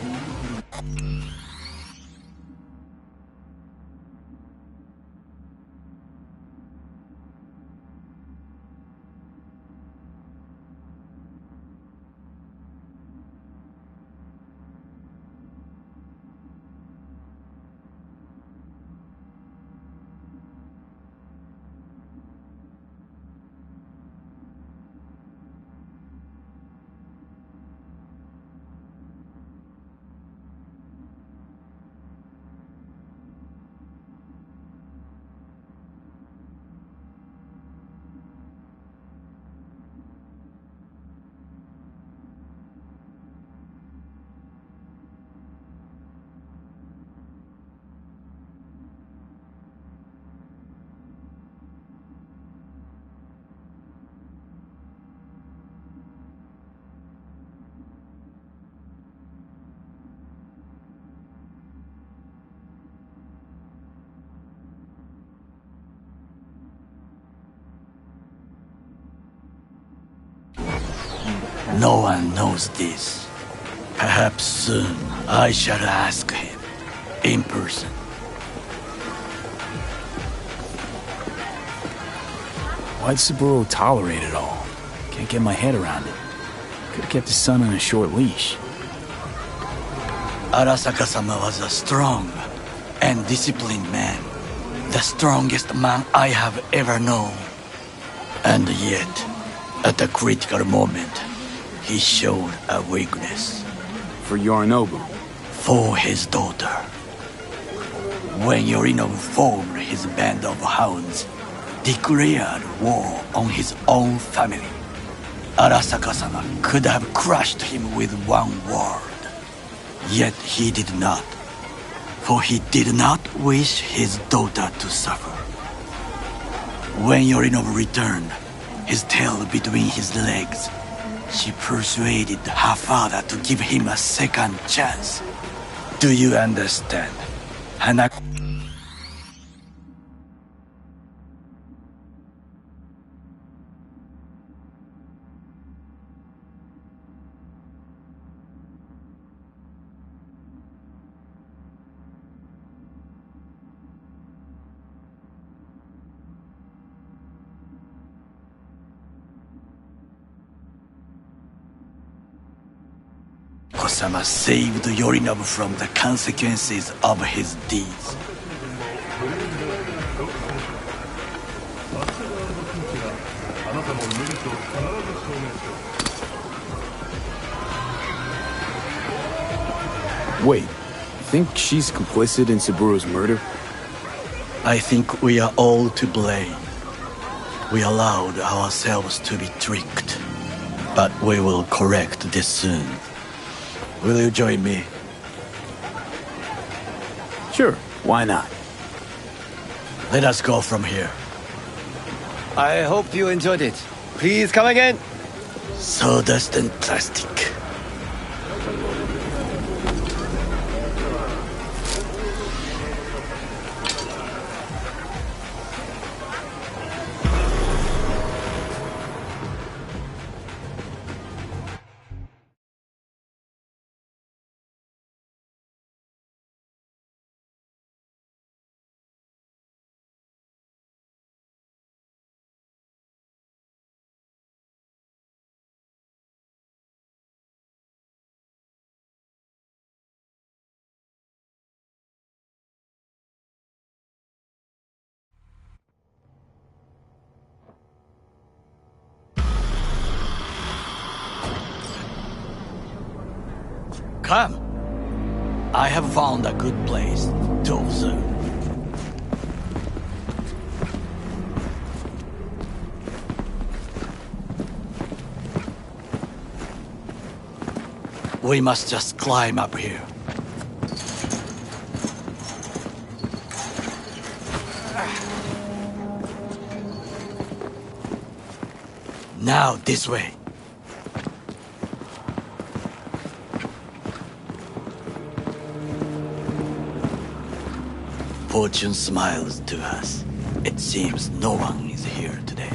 No one knows this. Perhaps soon I shall ask him in person. Why'd Saburo tolerate it all? Can't get my head around it. Could've kept his son on a short leash. Arasaka-sama was a strong and disciplined man. The strongest man I have ever known. And yet, at a critical moment, he showed a weakness. For Yorinobu? For his daughter. When Yorinobu formed his band of hounds, declared war on his own family, Arasaka-sama could have crushed him with one word. Yet he did not. For he did not wish his daughter to suffer. When Yorinobu returned, his tail between his legs, she persuaded her father to give him a second chance. Do you understand, Hanako? Hanako-sama saved Yorinobu from the consequences of his deeds. Wait, you think she's complicit in Saburo's murder? I think we are all to blame. We allowed ourselves to be tricked. But we will correct this soon. Will you join me? Sure, why not? Let us go from here. I hope you enjoyed it. Please come again. Sawdust and plastic. Come. I have found a good place to observe. We must just climb up here. Now this way. Fortune smiles to us. It seems no one is here today.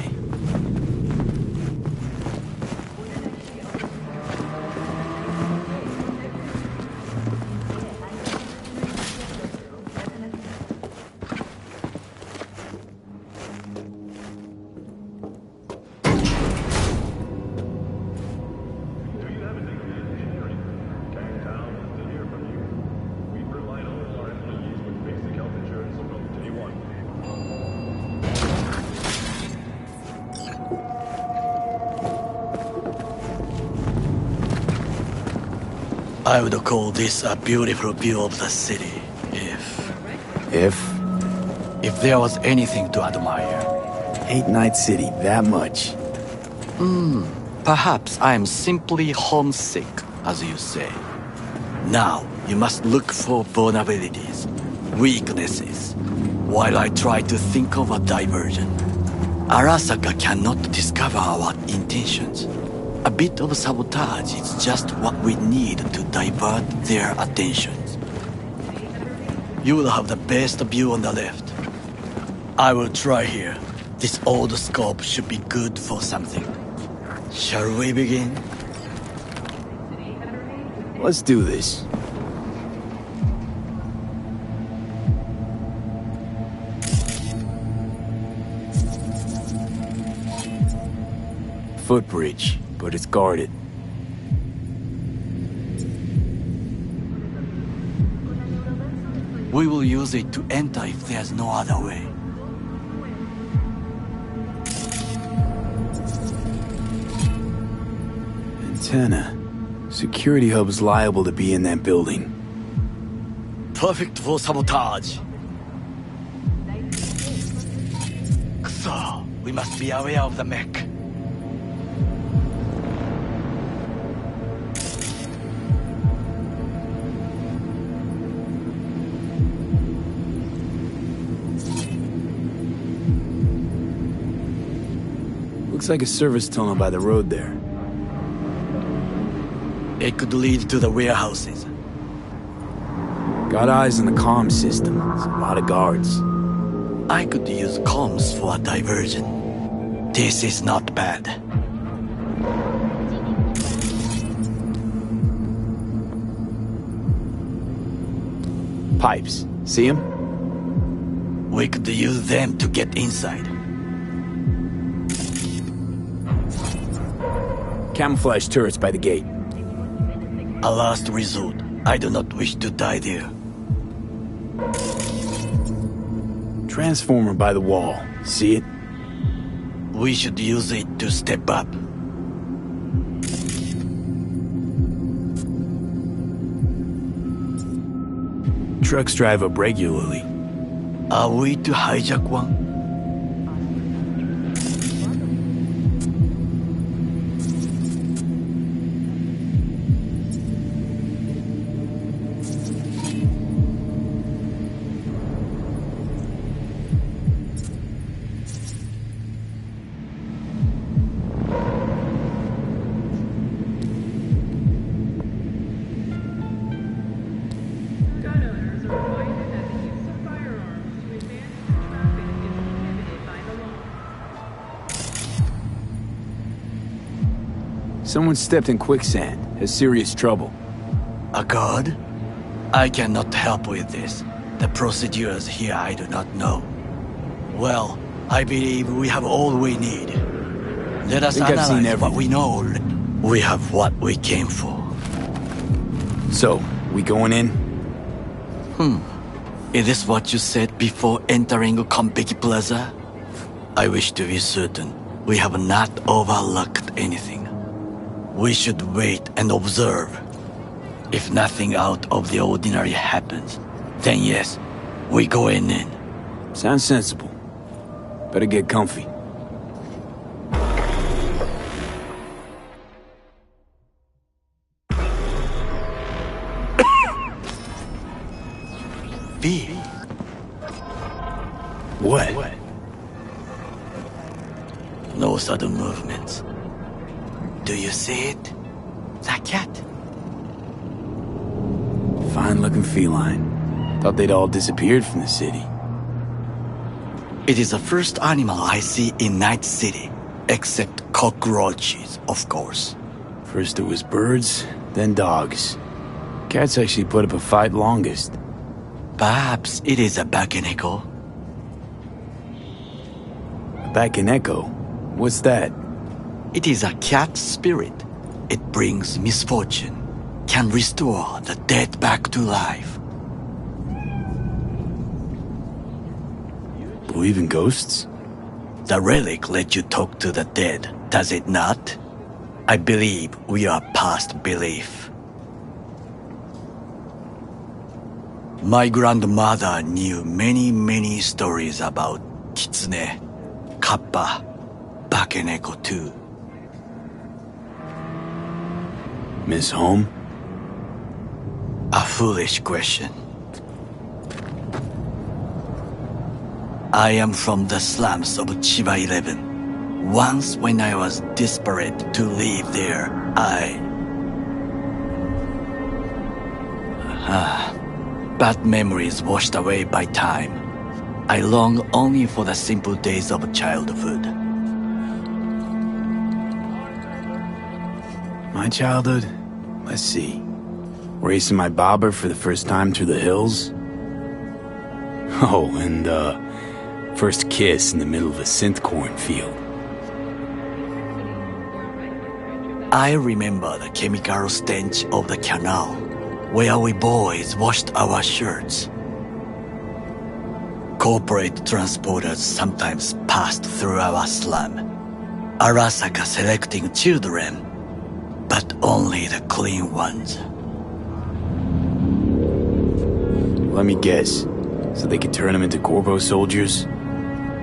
I would call this a beautiful view of the city, if there was anything to admire. Hate Night City that much. Perhaps I am simply homesick, as you say. Now, you must look for vulnerabilities, weaknesses, while I try to think of a diversion. Arasaka cannot discover our intentions. A bit of sabotage is just what we need to divert their attentions. You will have the best view on the left. I will try here. This old scope should be good for something. Shall we begin? Let's do this. Footbridge, but it's guarded. We will use it to enter if there's no other way. Antenna. Security hub's liable to be in that building. Perfect for sabotage. So, we must be aware of the mech. Looks like a service tunnel by the road there. It could lead to the warehouses. Got eyes on the comm system. There's a lot of guards. I could use comms for a diversion. This is not bad. Pipes. See them? We could use them to get inside. Camouflage turrets by the gate. A last resort. I do not wish to die there. Transformer by the wall. See it? We should use it to step up. Trucks drive up regularly. Are we to hijack one? Someone stepped in quicksand. Has serious trouble. A guard? I cannot help with this. The procedures here I do not know. Well, I believe we have all we need. Let us analyze what we know. We have what we came for. So, we going in? Is this what you said before entering Konpeki Plaza? I wish to be certain we have not overlooked anything. We should wait and observe. If nothing out of the ordinary happens, then yes, we going in. Sounds sensible. Better get comfy. V. What? No sudden movements. Do you see it? That cat. Fine-looking feline. Thought they'd all disappeared from the city. It is the first animal I see in Night City, except cockroaches, of course. First it was birds, then dogs. Cats actually put up a fight longest. Perhaps it is a Bakeneko. A Bakeneko? What's that? It is a cat spirit. It brings misfortune, can restore the dead back to life. Believe in ghosts? The relic lets you talk to the dead, does it not? I believe we are past belief. My grandmother knew many stories about Kitsune, Kappa, Bakeneko too. Miss Home? A foolish question. I am from the slums of Chiba 11. Once when I was desperate to live there, bad memories washed away by time. I long only for the simple days of childhood. My childhood? Let's see. Racing my bobber for the first time through the hills? Oh, and, first kiss in the middle of a synth cornfield. I remember the chemical stench of the canal, where we boys washed our shirts. Corporate transporters sometimes passed through our slum. Arasaka selecting children, but only the clean ones. Let me guess. So they could turn them into Corpo soldiers?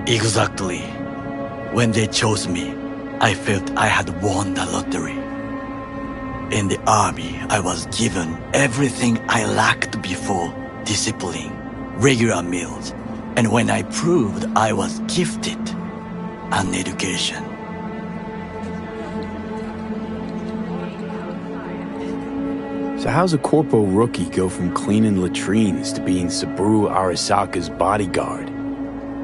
Exactly. When they chose me, I felt I had won the lottery. In the army, I was given everything I lacked before: discipline, regular meals, and when I proved I was gifted, an education. So how's a Corpo rookie go from cleaning latrines to being Saburo Arasaka's bodyguard?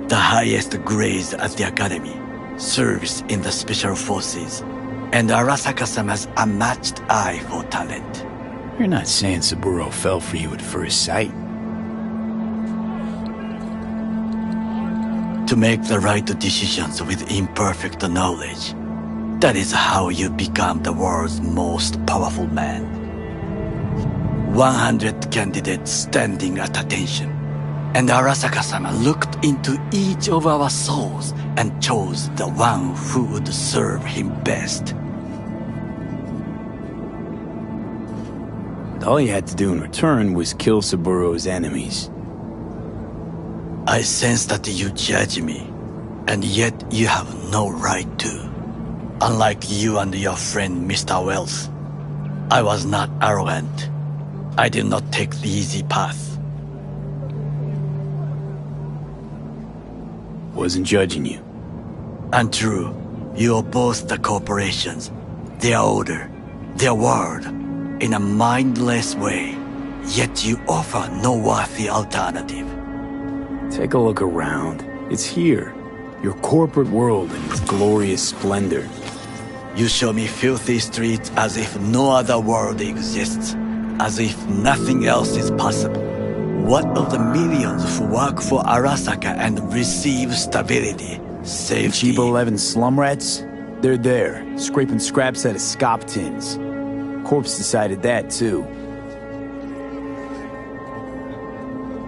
The highest grades at the academy, service in the special forces, and Arasaka-sama's unmatched eye for talent. You're not saying Saburo fell for you at first sight. To make the right decisions with imperfect knowledge, that is how you become the world's most powerful man. 100 candidates standing at attention, and Arasaka-sama looked into each of our souls and chose the one who would serve him best. All you had to do in return was kill Saburo's enemies. I sense that you judge me, and yet you have no right to. Unlike you and your friend Mr. Wells, I was not arrogant. I did not take the easy path. Wasn't judging you. Untrue. You oppose the corporations, their order, their word, in a mindless way, yet you offer no worthy alternative. Take a look around. It's here. Your corporate world in its glorious splendor. You show me filthy streets as if no other world exists, as if nothing else is possible. What of the millions who work for Arasaka and receive stability, safety? Chiba 11 slum rats? They're there, scraping scraps out of scop tins. Corpse decided that, too.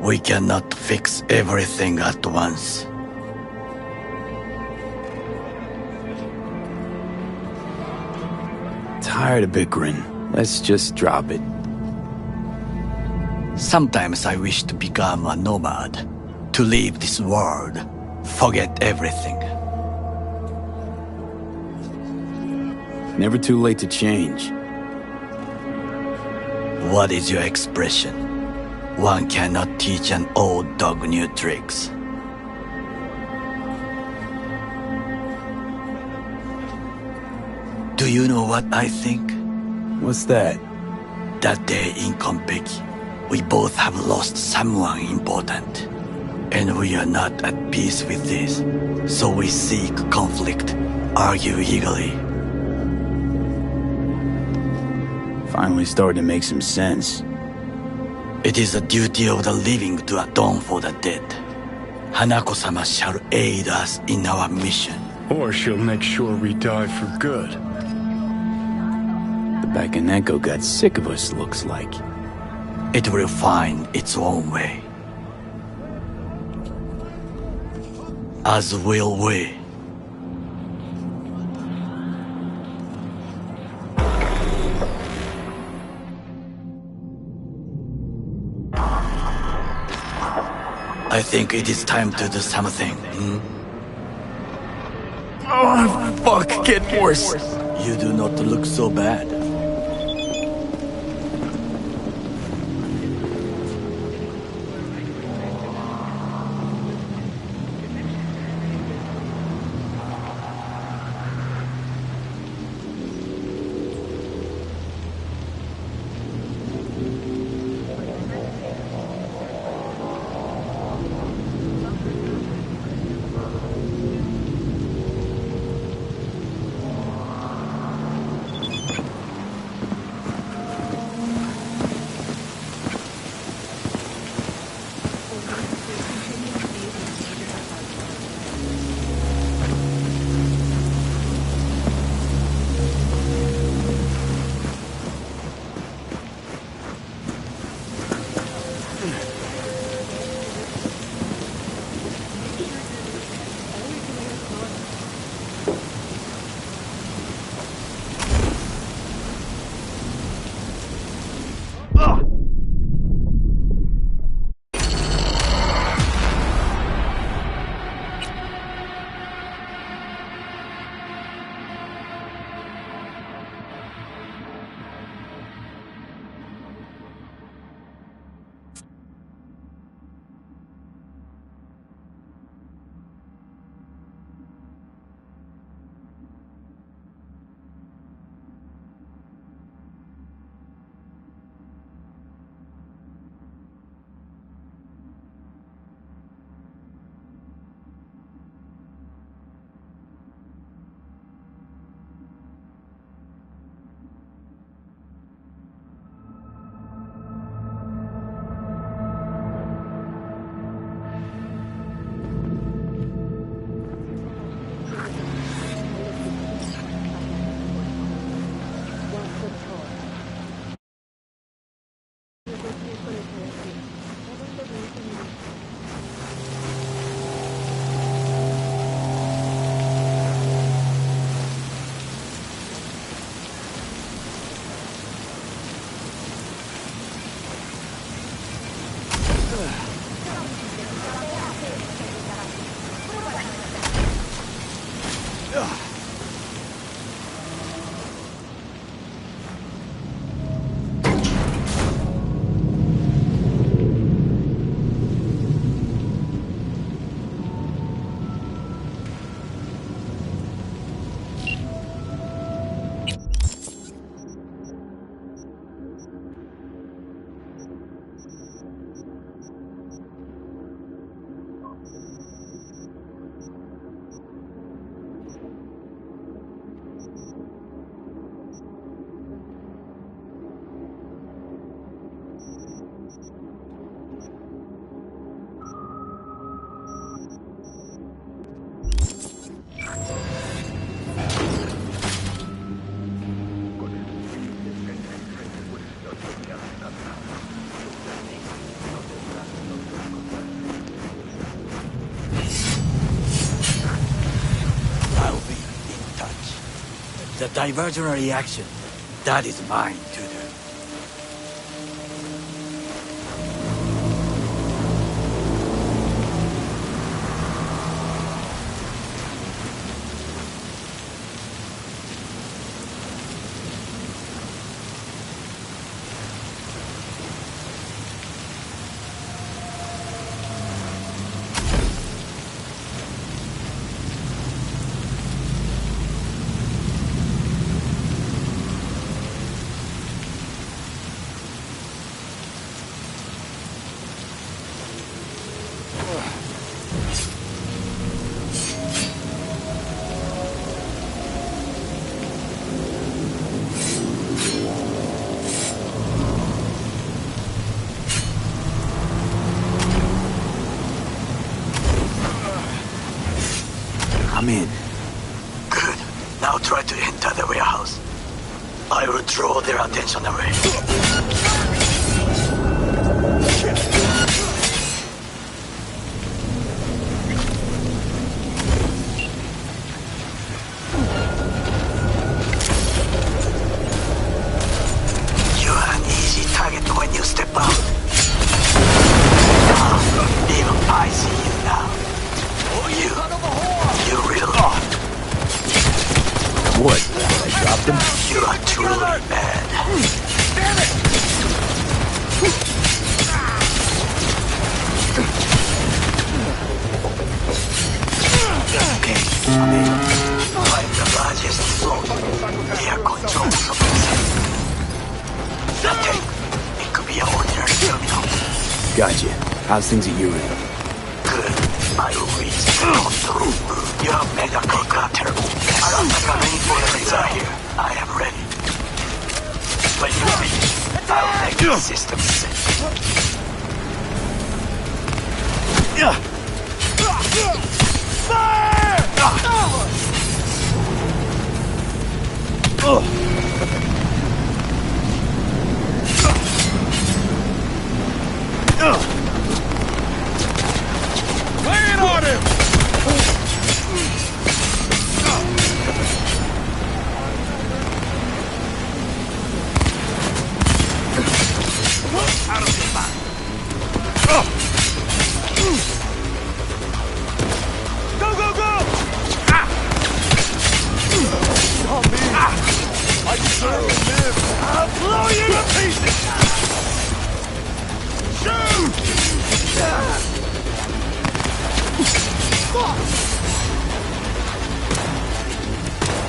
We cannot fix everything at once. Tired of bickering. Let's just drop it. Sometimes I wish to become a nomad, to leave this world, forget everything. Never too late to change. What is your expression? One cannot teach an old dog new tricks. Do you know what I think? What's that? That day in Konpeki, we both have lost someone important. And we are not at peace with this. So we seek conflict, argue eagerly. Finally starting to make some sense. It is the duty of the living to atone for the dead. Hanako-sama shall aid us in our mission. Or she'll make sure we die for good. The Bakaneko got sick of us, looks like. It will find its own way. As will we. I think it is time to do something. Oh, fuck, get worse. You do not look so bad. The diversionary action, that is mine to do. try to enter the warehouse, I will draw their attention away. You are an easy target when you step out. Even I see you now. You really are. What? I dropped him? You are truly bad. Damn it! Okay, find the largest float. They are controlled from inside. That tape, it could be an ordinary terminal. Gotcha. How's things at your end? Good. I will reach the control room. Your mega got terrible. Arasaka reinforcements are here. I am ready. When you finish, I will make the system set. Fire! Lay it on him! Out of your mind. Go, go, go! Ah! Oh, me. Ah! I deserve to live. I'll blow you to pieces! Shoot!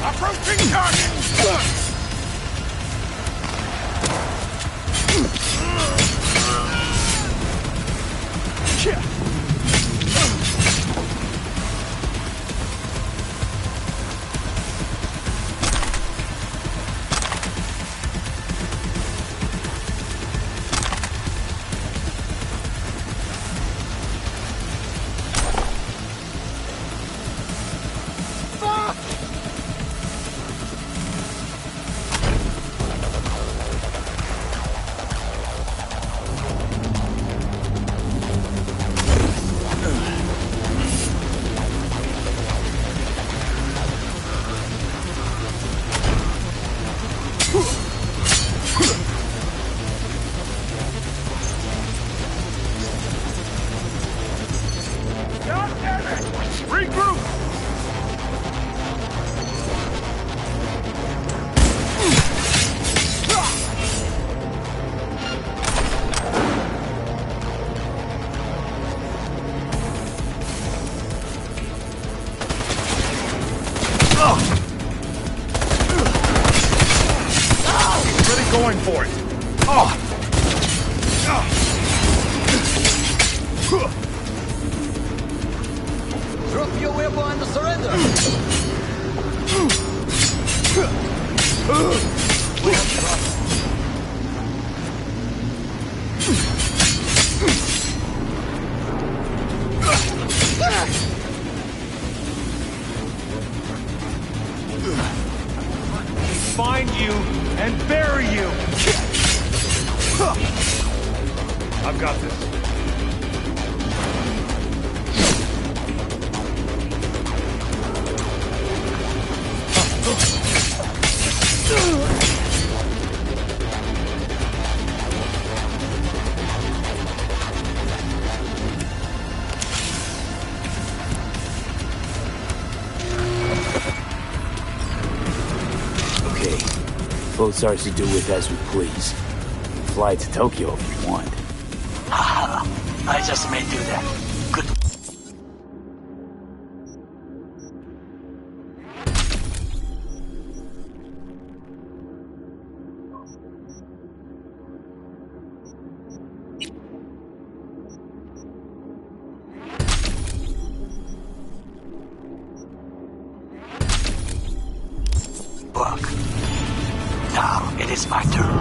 Approaching target! Regroup! Really going for it. Drop your weapon and surrender! Find you and bury you. I've got this. Okay. Both ours to do with as we please. Fly to Tokyo if you want. Haha, I just may do that. Good. Look. Now it is my turn.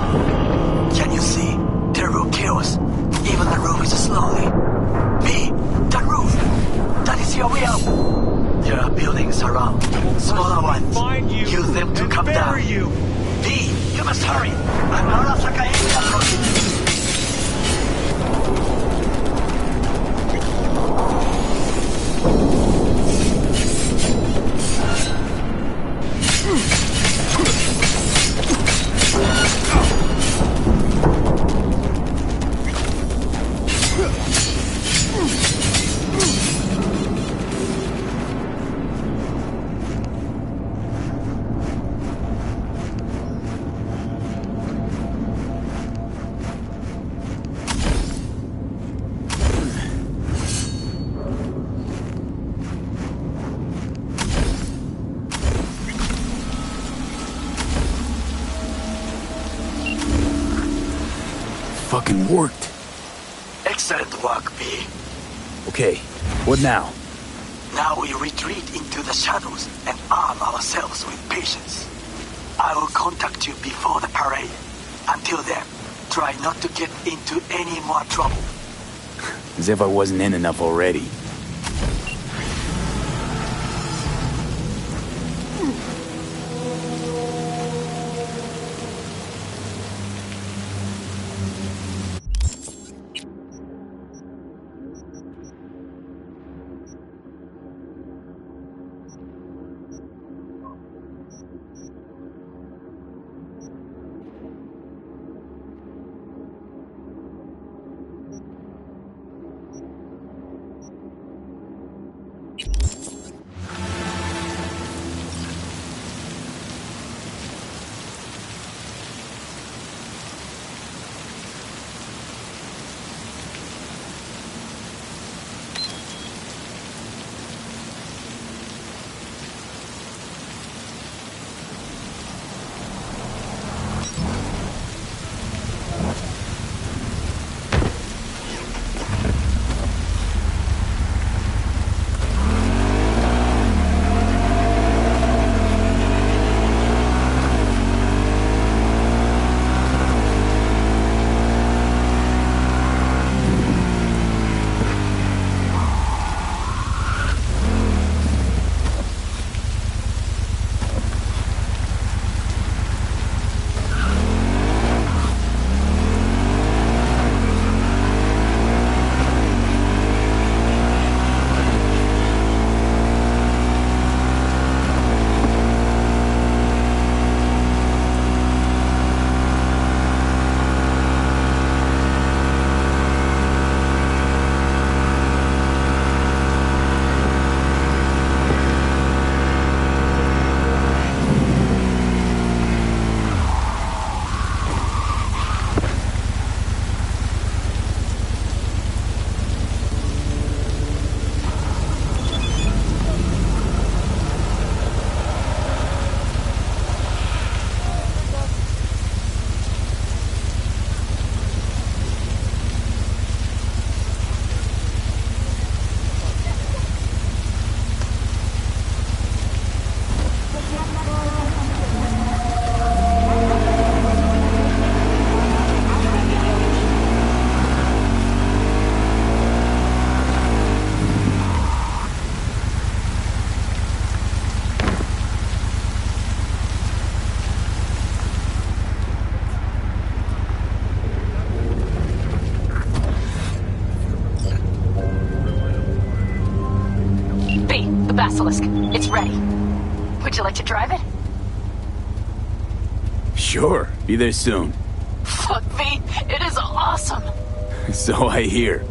Can you see? Terrible chaos. Even the roof is slowly. B, that roof. That is your way out. There are buildings around. Smaller ones. Use them to come down. V, you must hurry. I'm Arasaka area approaching. Fucking worked. Excellent work, V. Okay, what now? Now we retreat into the shadows and arm ourselves with patience. I will contact you before the parade. Until then, try not to get into any more trouble. As if I wasn't in enough already. Basilisk. It's ready. Would you like to drive it? Sure, be there soon. Fuck me, it is awesome! So I hear.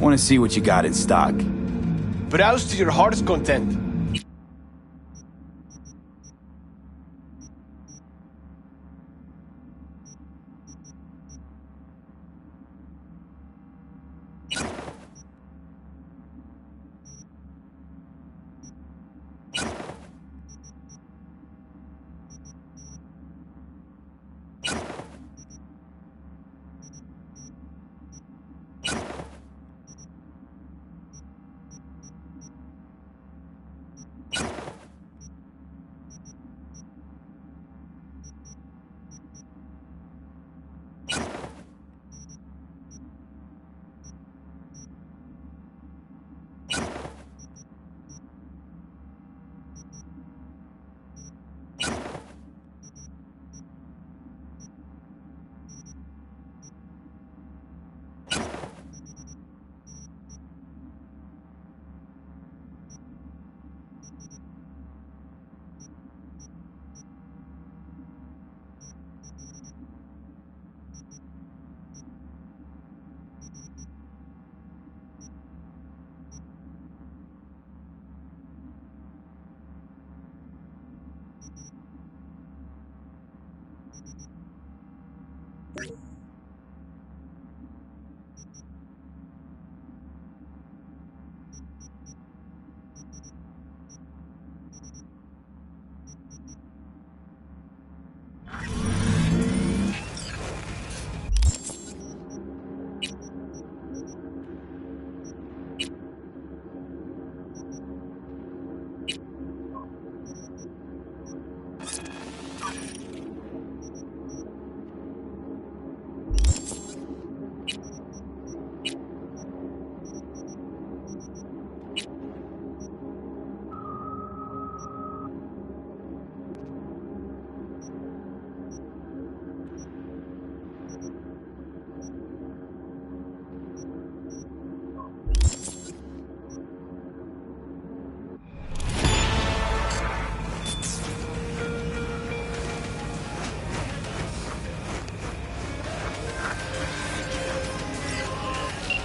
Want to see what you got in stock. Browse to your heart's content.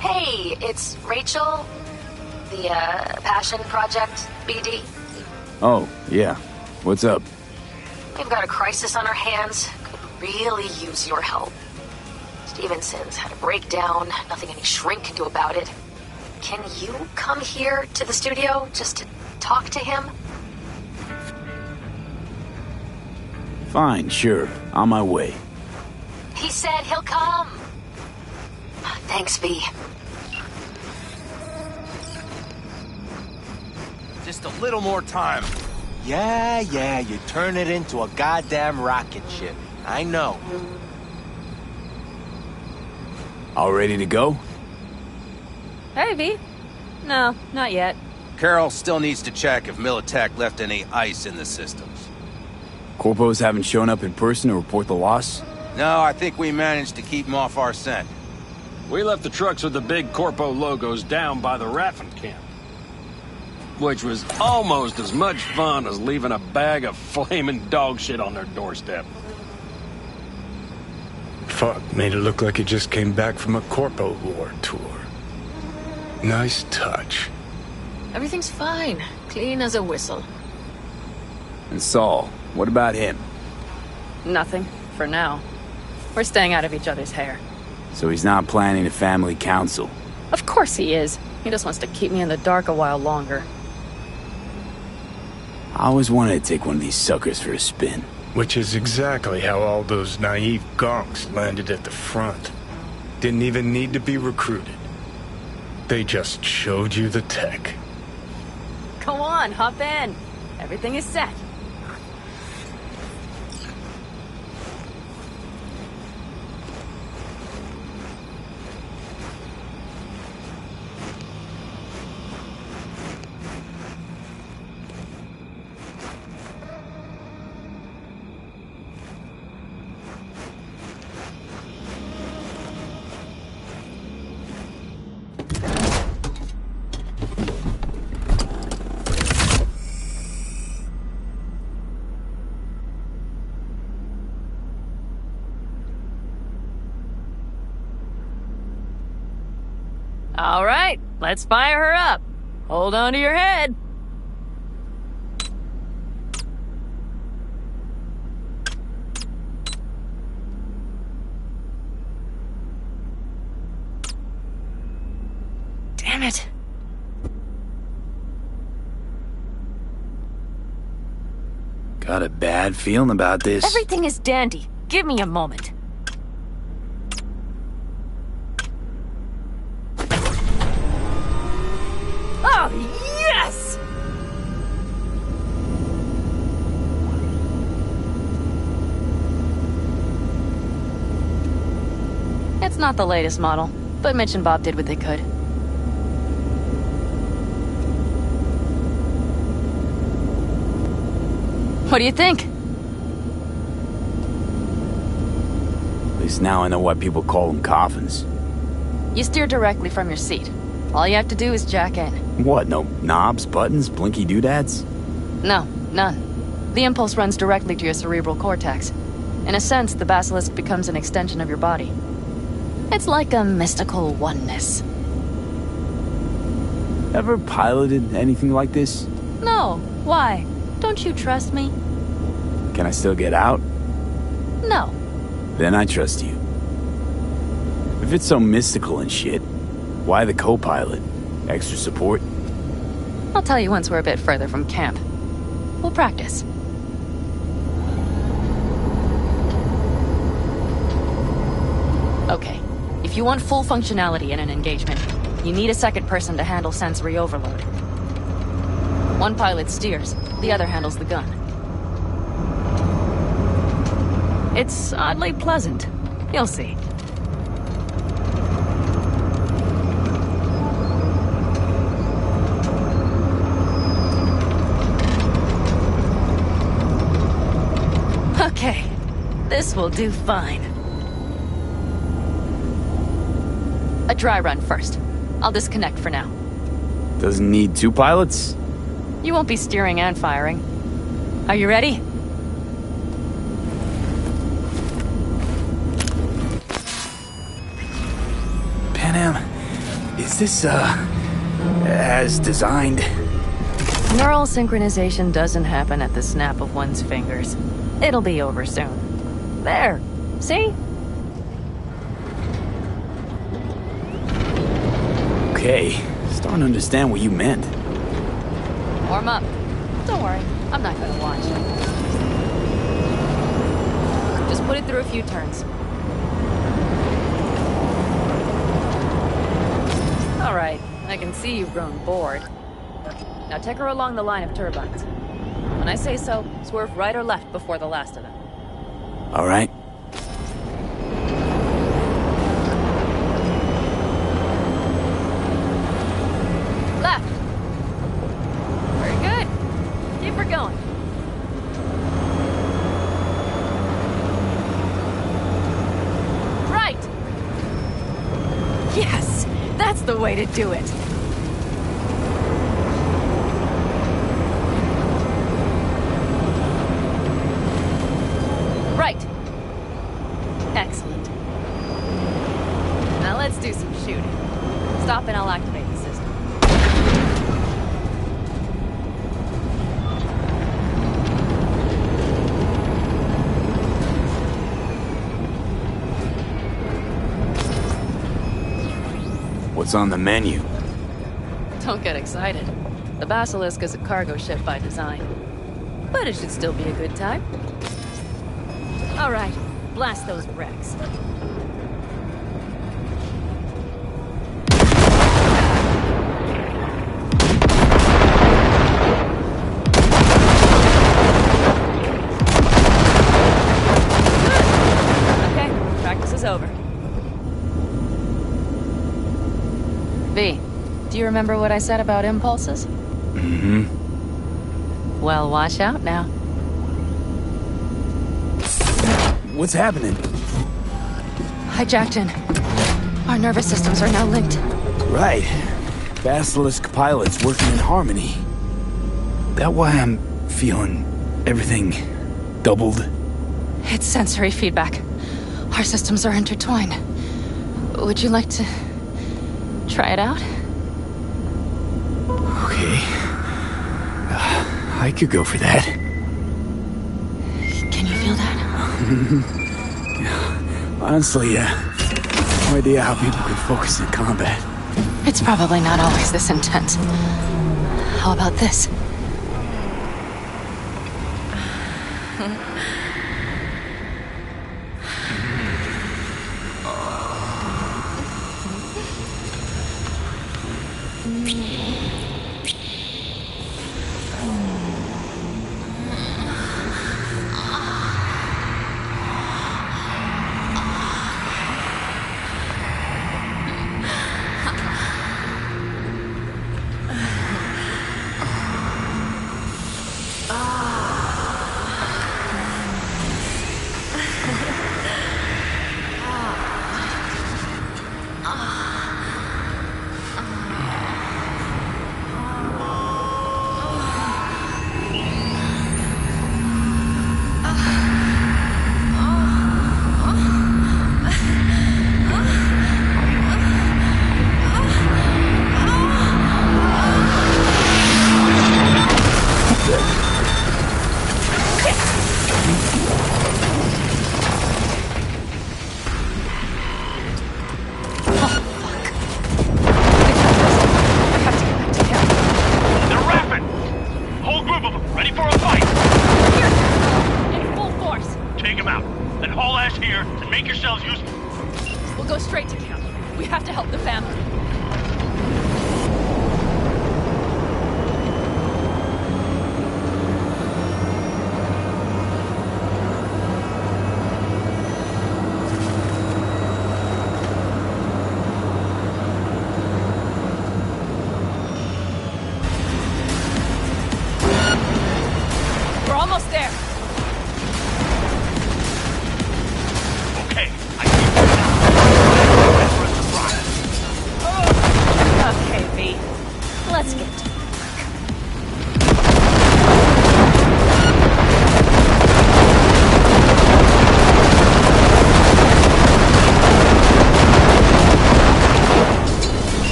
Hey, it's Rachel. The, Passion Project, BD. Oh, yeah. What's up? We've got a crisis on our hands. Could really use your help. Stevenson's had a breakdown. Nothing any shrink can do about it. Can you come here to the studio just to talk to him? Fine, sure. On my way. He said he'll come. Thanks, V. Just a little more time. Yeah, you turn it into a goddamn rocket ship. I know. All ready to go? Hey, V. No, not yet. Carol still needs to check if Militech left any ice in the systems. Corpos haven't shown up in person to report the loss? No, I think we managed to keep them off our scent. We left the trucks with the big Corpo logos down by the Raffin camp. Which was almost as much fun as leaving a bag of flaming dog shit on their doorstep. Fuck, made it look like it just came back from a Corpo War tour. Nice touch. Everything's fine. Clean as a whistle. And Saul, what about him? Nothing, for now. We're staying out of each other's hair. So he's not planning a family council? Of course he is. He just wants to keep me in the dark a while longer. I always wanted to take one of these suckers for a spin. Which is exactly how all those naive gonks landed at the front. Didn't even need to be recruited. They just showed you the tech. Come on, hop in. Everything is set. All right, let's fire her up. Hold on to your head. Damn it. Got a bad feeling about this. Everything is dandy. Give me a moment. Oh, yes! It's not the latest model, but Mitch and Bob did what they could. What do you think? At least now I know why people call them coffins. You steer directly from your seat. All you have to do is jack in. What, no knobs, buttons, blinky doodads? No, none. The impulse runs directly to your cerebral cortex. In a sense, the basilisk becomes an extension of your body. It's like a mystical oneness. Ever piloted anything like this? No, why? Don't you trust me? Can I still get out? No. Then I trust you. If it's so mystical and shit, why the co-pilot? Extra support? I'll tell you once we're a bit further from camp. We'll practice. Okay, if you want full functionality in an engagement, you need a second person to handle sensory overload. One pilot steers, the other handles the gun. It's oddly pleasant. You'll see. Okay, this will do fine. A dry run first. I'll disconnect for now. Doesn't need two pilots? You won't be steering and firing. Are you ready? Panam, is this, as designed? Neural synchronization doesn't happen at the snap of one's fingers. It'll be over soon. There. See? Okay, starting to understand what you meant. Warm up. Don't worry, I'm not gonna watch. Just put it through a few turns. All right, I can see you've grown bored. Now take her along the line of turbines. When I say so, swerve right or left before the last of them. All right. Left. Very good. Keep her going. Right. Yes, that's the way to do it. Right. Excellent. Now let's do some shooting. Stop and I'll activate the system. What's on the menu? Don't get excited. The Basilisk is a cargo ship by design. But it should still be a good time. All right, blast those wrecks. Okay, practice is over. V, do you remember what I said about impulses? Mm-hmm. Well, watch out now. What's happening? I jacked in. Our nervous systems are now linked. Right. Basilisk pilots working in harmony. That why I'm feeling everything doubled? It's sensory feedback. Our systems are intertwined. Would you like to Try it out? Okay. I could go for that. Can you feel that? Honestly, no idea how people could focus in combat. It's probably not always this intense. How about this?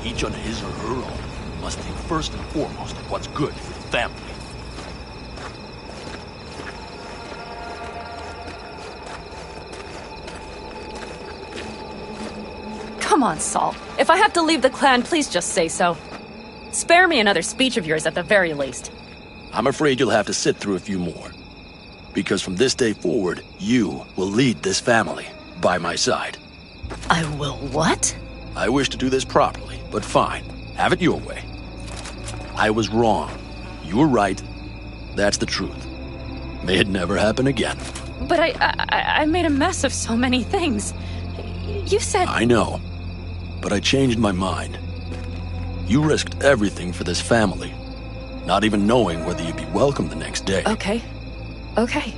Each on his or her own must think first and foremost of what's good for the family. Come on, Saul. If I have to leave the clan, please just say so. Spare me another speech of yours at the very least. I'm afraid you'll have to sit through a few more. Because from this day forward, you will lead this family by my side. I will what? I wish to do this properly, but fine. Have it your way. I was wrong. You were right. That's the truth. May it never happen again. But I made a mess of so many things. You said... I know. But I changed my mind. You risked everything for this family, not even knowing whether you'd be welcome the next day. Okay. Okay.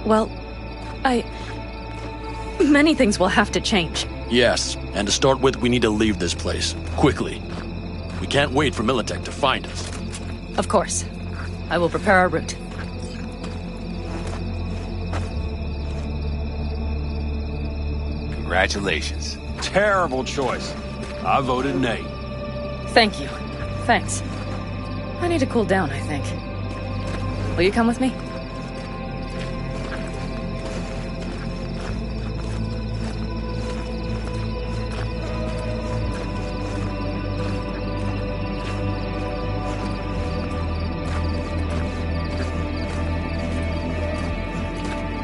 Well, many things will have to change. Yes, and to start with, we need to leave this place. Quickly. We can't wait for Militech to find us. Of course. I will prepare our route. Congratulations. Terrible choice. I voted nay. Thank you. Thanks. I need to cool down, I think. Will you come with me?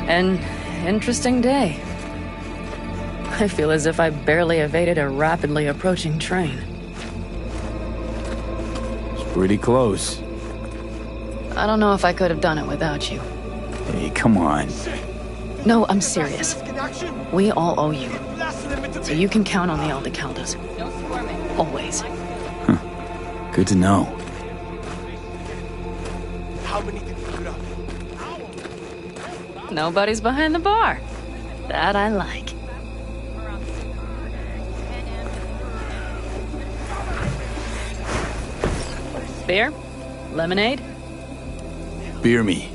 An interesting day. I feel as if I barely evaded a rapidly approaching train. It's pretty close. I don't know if I could have done it without you. Hey, come on. No, I'm serious. We all owe you. So you can count on the Aldecaldos. Always. Good to know. How many did you put up? Nobody's behind the bar. That I like. Beer? Lemonade? Beer me.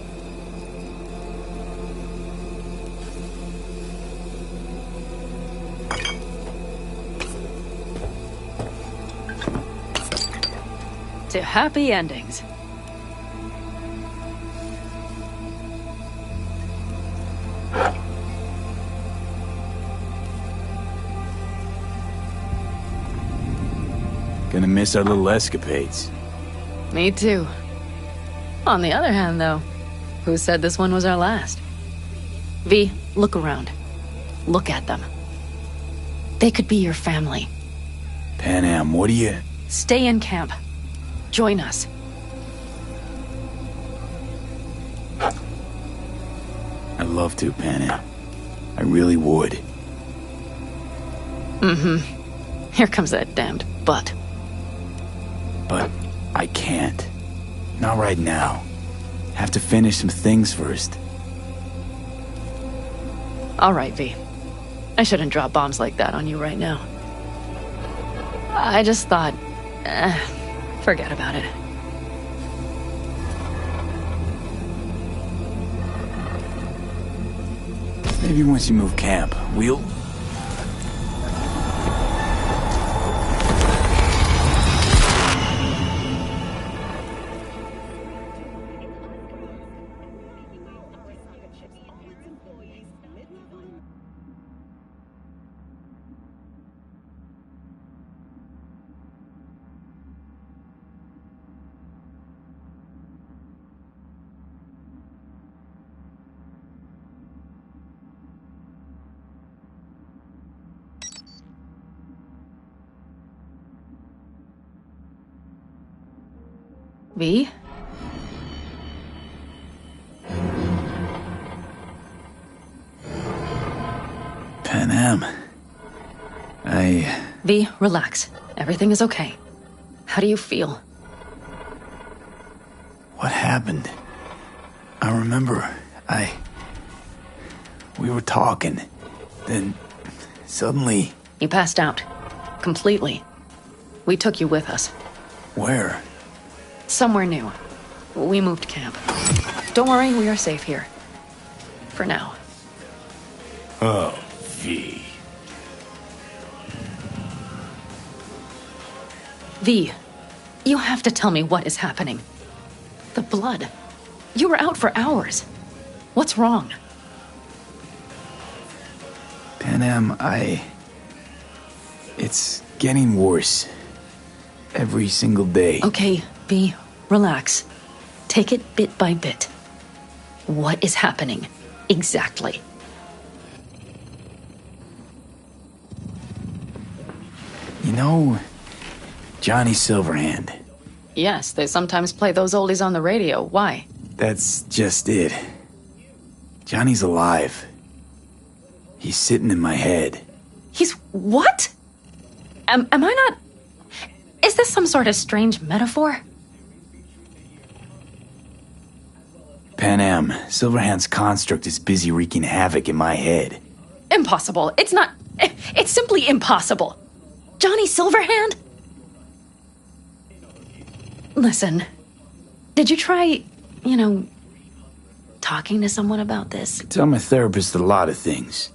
To happy endings. Gonna miss our little escapades. Me too. On the other hand, though, who said this one was our last? V, look around. Look at them. They could be your family. Panam, what do you... Stay in camp. Join us. I'd love to, Panam. I really would. Mm-hmm. Here comes that damned butt. But I can't. Not right now. Have to finish some things first. All right, V. I shouldn't drop bombs like that on you right now. I just thought... forget about it. Maybe once you move camp, we'll... V? Panam. V, relax. Everything is okay. How do you feel? What happened? I remember, we were talking. Then, suddenly... You passed out. Completely. We took you with us. Where? Somewhere new. We moved camp. Don't worry, we are safe here. For now. Oh, V. V, you have to tell me what is happening. The blood. You were out for hours. What's wrong? Panam, it's getting worse. Every single day. Okay, V, relax. Take it bit by bit. What is happening? Exactly. You know, Johnny Silverhand. Yes, they sometimes play those oldies on the radio. Why? That's just it. Johnny's alive. He's sitting in my head. He's what? Am I not... Is this some sort of strange metaphor? Panam, Silverhand's construct is busy wreaking havoc in my head. Impossible. It's not... It's simply impossible. Johnny Silverhand? Listen, did you try, talking to someone about this? I tell my therapist a lot of things,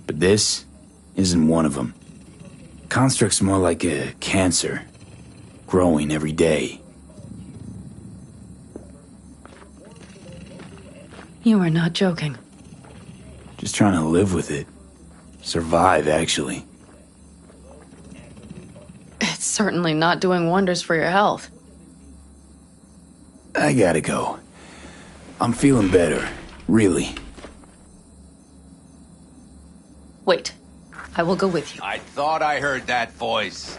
but this isn't one of them. Construct's more like a cancer, growing every day. You are not joking. Just trying to live with it. Survive, actually. It's certainly not doing wonders for your health. I gotta go. I'm feeling better, really. Wait. I will go with you. I thought I heard that voice.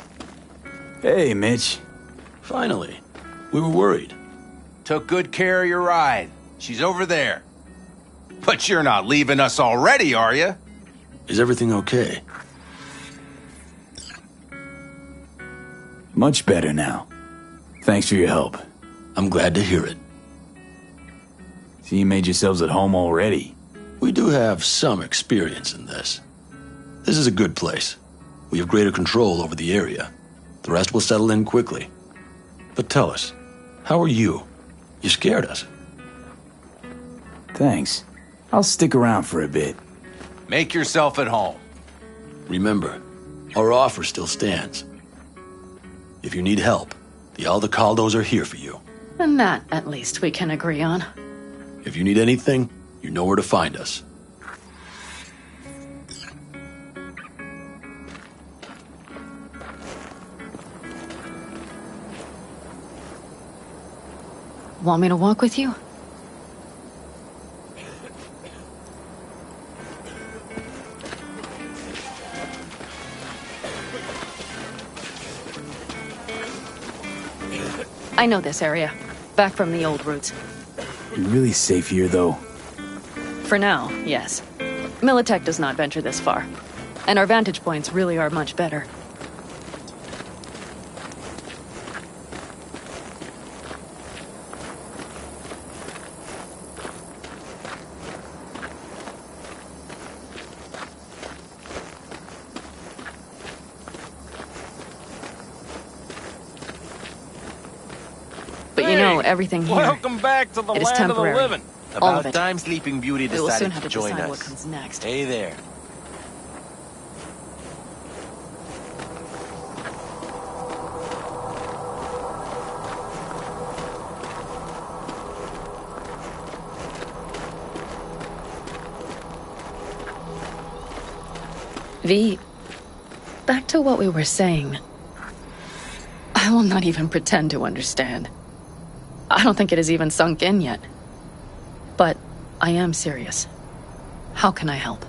Hey, Mitch. Finally. We were worried. Took good care of your ride. She's over there. But you're not leaving us already, are you? Is everything okay? Much better now. Thanks for your help. I'm glad to hear it. So you made yourselves at home already? We do have some experience in this. This is a good place. We have greater control over the area. The rest will settle in quickly. But tell us, how are you? You scared us. Thanks. I'll stick around for a bit. Make yourself at home. Remember, our offer still stands. If you need help, the Aldecaldos are here for you. And that, at least, we can agree on. If you need anything, you know where to find us. Want me to walk with you? I know this area. Back from the old routes. You're really safe here, though. For now, yes. Militech does not venture this far. And our vantage points really are much better. But you know, everything here, Welcome back to the it is land of the temporary. living. All About of it. time Sleeping Beauty We will soon decided have to to join decide us. what comes next. Hey there. V, back to what we were saying. I will not even pretend to understand. I don't think it has even sunk in yet. But I am serious. How can I help?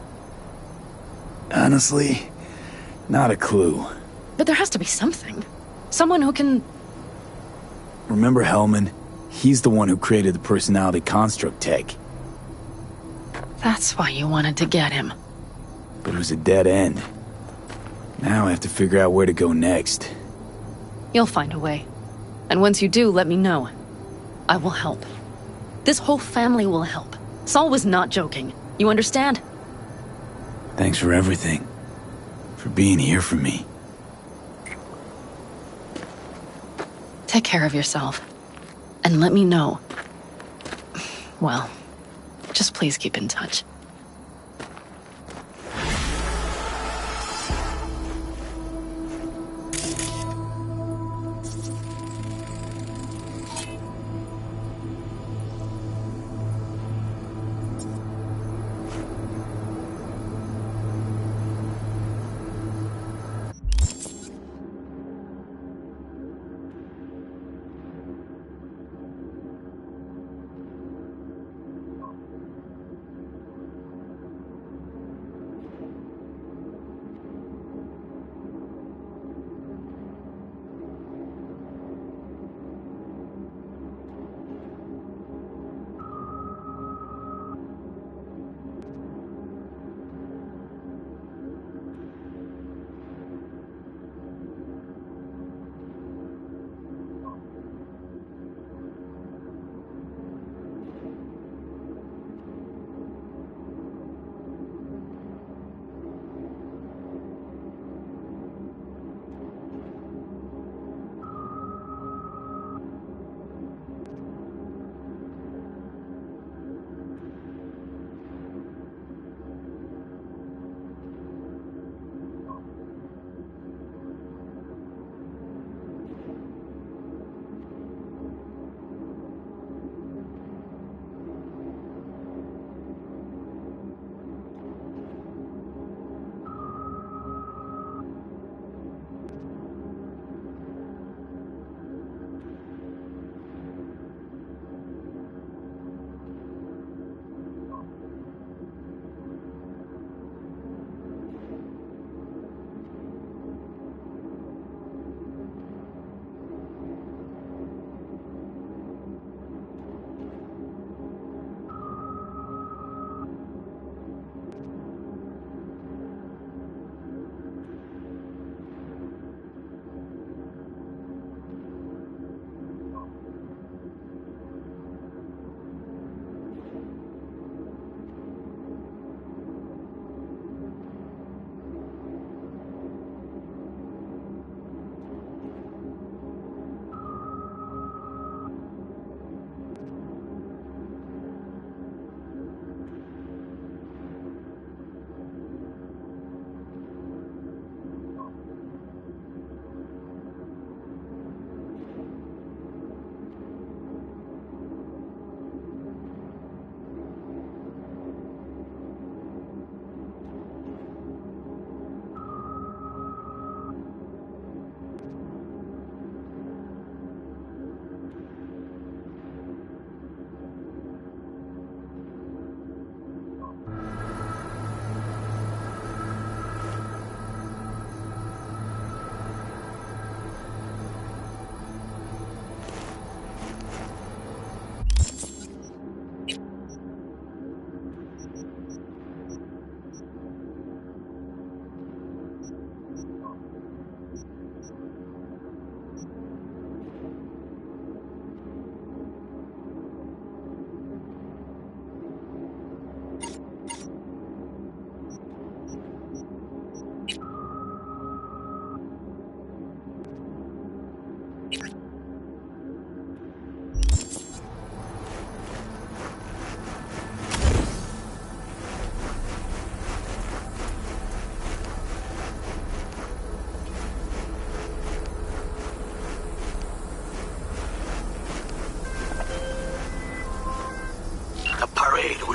Honestly, not a clue. But there has to be something. Someone who can... Remember Hellman? He's the one who created the personality construct tech. That's why you wanted to get him. But it was a dead end. Now I have to figure out where to go next. You'll find a way. And once you do, let me know. I will help. This whole family will help. Saul was not joking. You understand? Thanks for everything. For being here for me. Take care of yourself. And let me know. Well, just please keep in touch.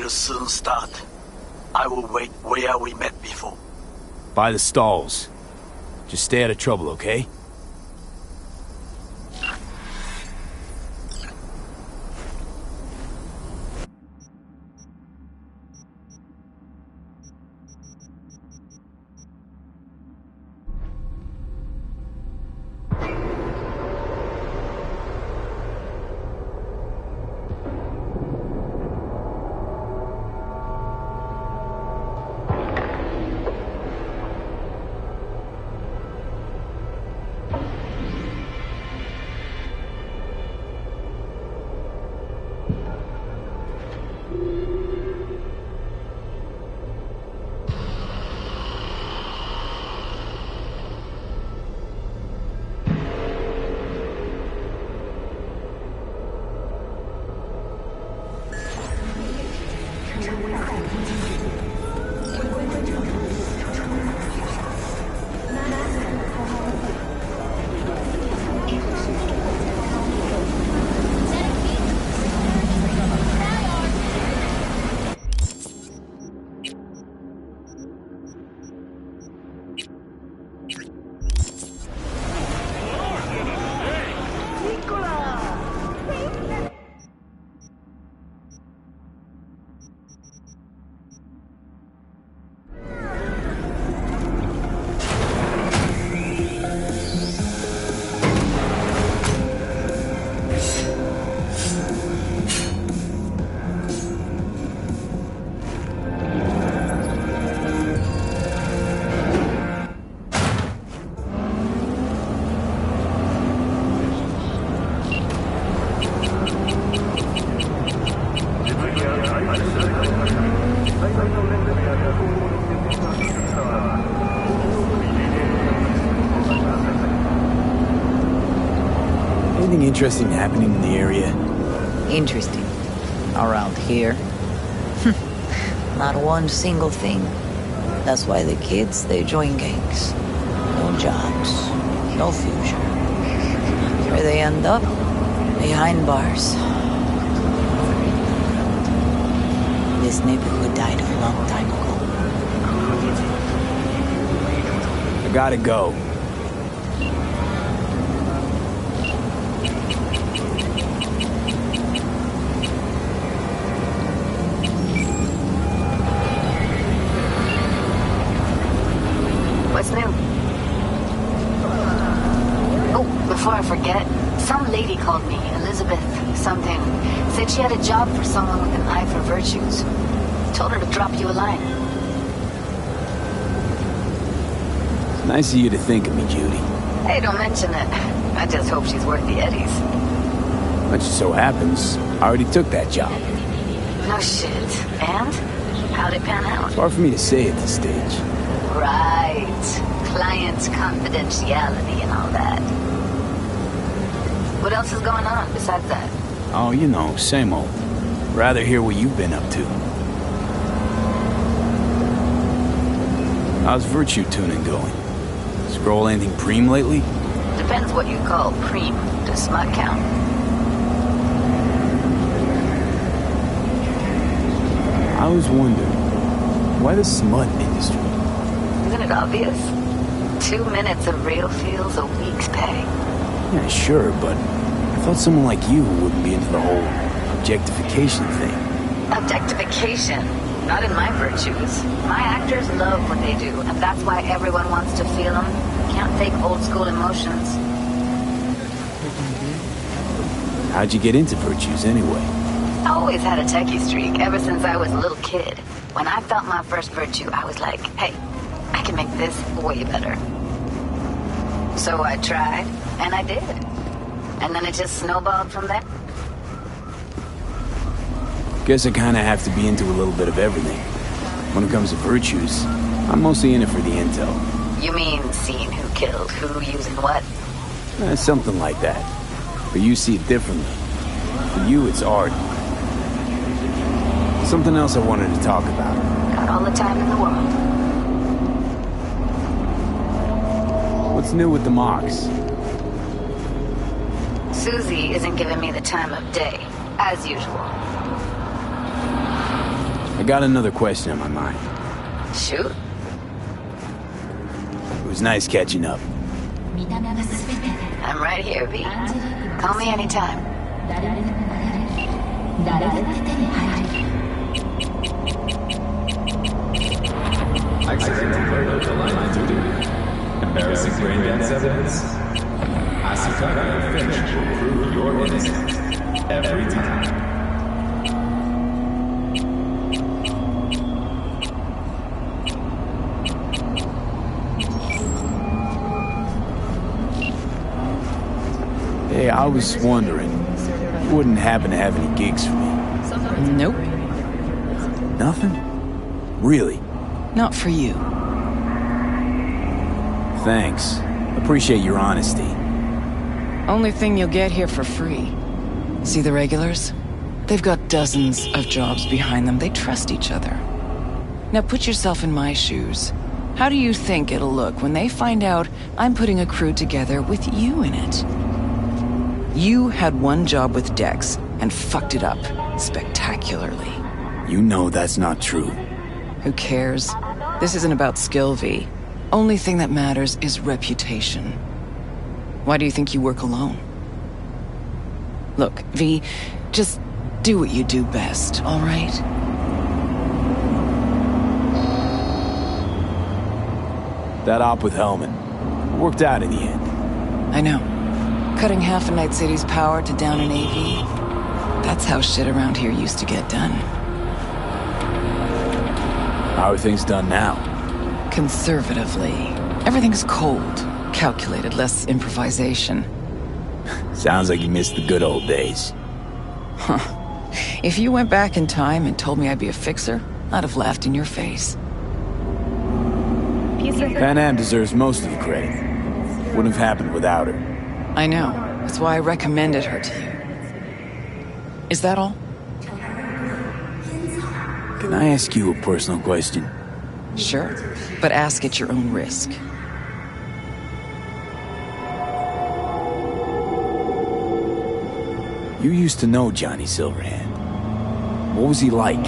will soon start. I will wait where we met before. By the stalls. Just stay out of trouble, okay? Anything interesting happening in the area? Interesting. Around here? Not one single thing. That's why the kids, they join gangs. No jobs, no future. Where they end up? Behind bars. This neighborhood died a long time ago. I gotta go. What's new? Oh, before I forget, some lady called me, Elizabeth something. Said she had a job for someone with an eye for virtues. Told her to drop you a line. It's nice of you to think of me, Judy. Hey, don't mention it. I just hope she's worth the eddies. Much as so happens, I already took that job. No shit. And? How'd it pan out? It's hard for me to say at this stage. Right. Client confidentiality and all that. What else is going on besides that? Oh, you know, same old. Rather hear what you've been up to. How's virtue tuning going? Scroll anything preem lately? Depends what you call preem. Does smut count? I always wondered, why the smut industry? Isn't it obvious? 2 minutes of real feels a week's pay. Yeah, sure, but I thought someone like you wouldn't be into the whole objectification thing. Objectification? Not in my virtues. My actors love what they do, and that's why everyone wants to feel them. Can't fake old school emotions. How'd you get into virtues anyway? I always had a techie streak ever since I was a little kid. When I felt my first virtue, I was like, hey, I can make this way better. So I tried, and I did. And then it just snowballed from there. Guess I kinda have to be into a little bit of everything. When it comes to virtues, I'm mostly in it for the intel. You mean seeing who killed who, using what? Something like that. But you see it differently. For you, it's art. Something else I wanted to talk about. Got all the time in the world. What's new with the mocks? Susie isn't giving me the time of day, as usual. got another question on my mind. Shoot. It was nice catching up. I'm right here, V. Call me anytime. Accidental murder to line of duty. Embarrassing brain dance evidence. Asukara and Finch will prove your innocence. Every time. Hey, I was wondering, you wouldn't happen to have any gigs for me? Nope. Nothing? Really? Not for you. Thanks. Appreciate your honesty. Only thing you'll get here for free. See the regulars? They've got dozens of jobs behind them. They trust each other. Now put yourself in my shoes. How do you think it'll look when they find out I'm putting a crew together with you in it? You had one job with Dex and fucked it up spectacularly. You know that's not true. Who cares? This isn't about skill, V. Only thing that matters is reputation. Why do you think you work alone? Look, V, just do what you do best, all right? That op with Hellman worked out in the end. I know. Cutting half a Night City's power to down an AV. That's how shit around here used to get done. How are things done now? Conservatively. Everything's cold, calculated, less improvisation. Sounds like you missed the good old days. Huh. If you went back in time and told me I'd be a fixer, I'd have laughed in your face. Pan Am deserves most of the credit. Wouldn't have happened without her. I know. That's why I recommended her to you. Is that all? Can I ask you a personal question? Sure, but ask at your own risk. You used to know Johnny Silverhand. What was he like?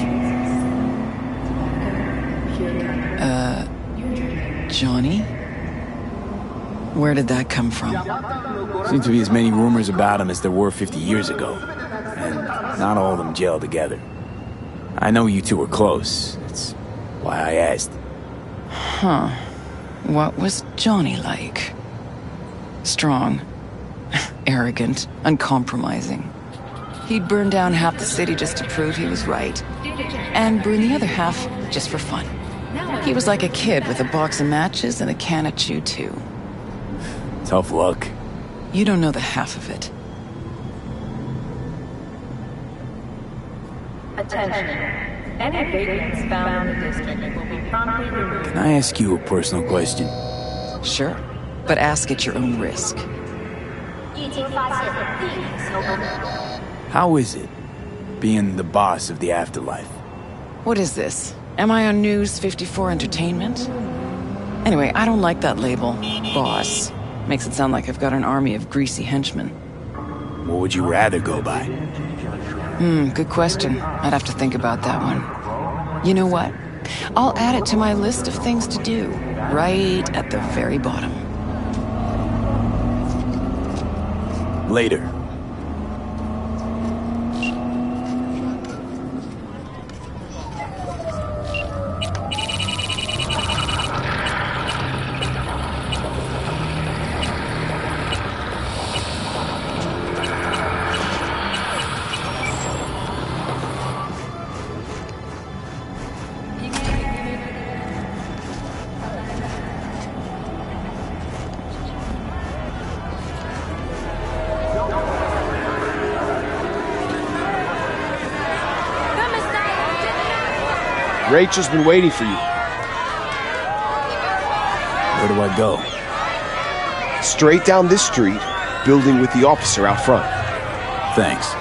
Johnny? Where did that come from? Seems to be as many rumors about him as there were 50 years ago. And not all of them gel together. I know you two were close. That's why I asked. Huh. What was Johnny like? Strong. Arrogant. Uncompromising. He'd burn down half the city just to prove he was right. And burn the other half just for fun. He was like a kid with a box of matches and a can of chew-too. Tough luck. You don't know the half of it. Attention. Any vagrants found in the district will be promptly removed. Can I ask you a personal question? Sure, but ask at your own risk. How is it, being the boss of the afterlife? What is this? Am I on News 54 Entertainment? Anyway, I don't like that label, boss. Makes it sound like I've got an army of greasy henchmen. What would you rather go by? Good question. I'd have to think about that one. You know what? I'll add it to my list of things to do, right at the very bottom. Later. Rachel's been waiting for you. Where do I go? Straight down this street, building with the officer out front. Thanks.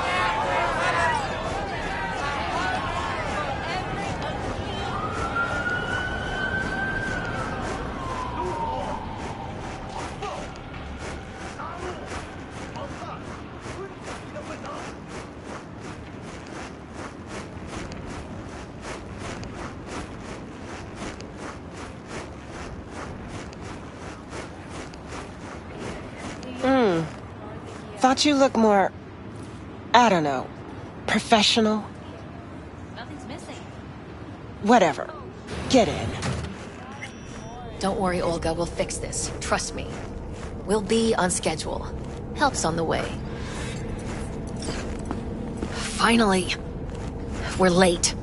Thought you looked more, I don't know, professional? Nothing's missing. Whatever. Get in. Don't worry, Olga, we'll fix this. Trust me. We'll be on schedule. Help's on the way. Finally. We're late.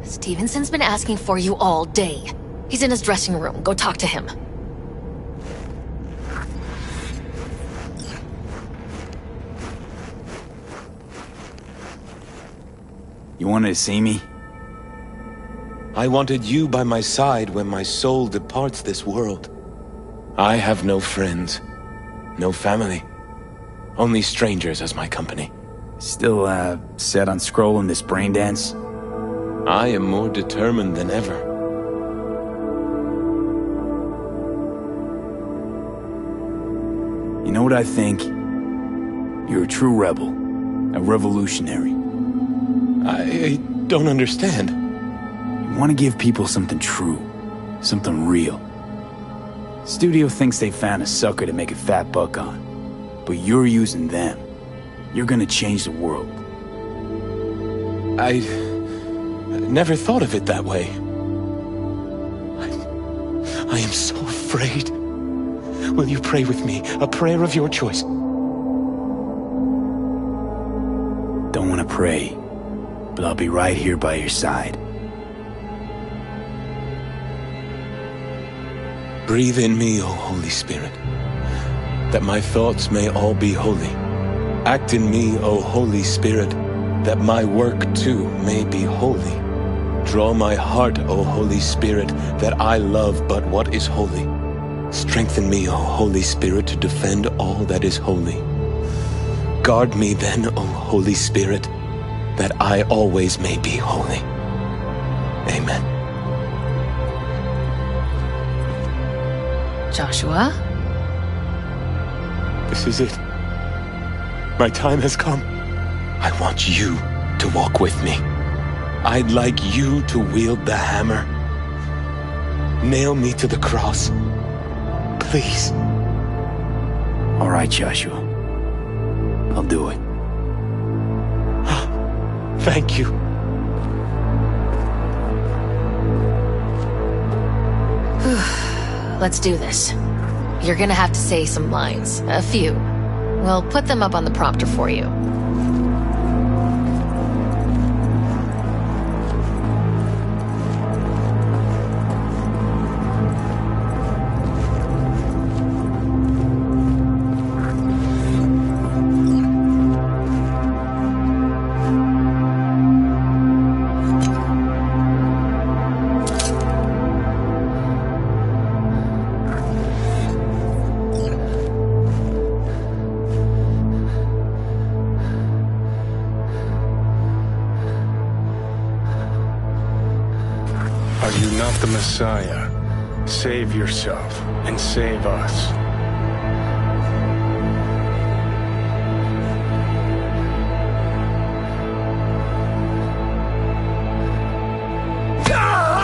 Stevenson's been asking for you all day. He's in his dressing room. Go talk to him. You wanted to see me? I wanted you by my side when my soul departs this world. I have no friends, no family, only strangers as my company. Still, set on scrolling this brain dance? I am more determined than ever. You know what I think? You're a true rebel. A revolutionary. I don't understand. You want to give people something true. Something real. Studio thinks they found a sucker to make a fat buck on. But you're using them. You're gonna change the world. I never thought of it that way. I am so afraid. Will you pray with me? A prayer of your choice. Don't want to pray, but I'll be right here by your side. Breathe in me, O Holy Spirit, that my thoughts may all be holy. Act in me, O Holy Spirit, that my work too may be holy. Draw my heart, O Holy Spirit, that I love but what is holy. Strengthen me, O Holy Spirit, to defend all that is holy. Guard me then, O Holy Spirit, that I always may be holy. Amen. Joshua? This is it. My time has come. I want you to walk with me. I'd like you to wield the hammer. Nail me to the cross. Please. All right, Joshua. I'll do it. Thank you. Let's do this. You're gonna have to say some lines. A few. We'll put them up on the prompter for you. Are you not the Messiah? Save yourself and save us.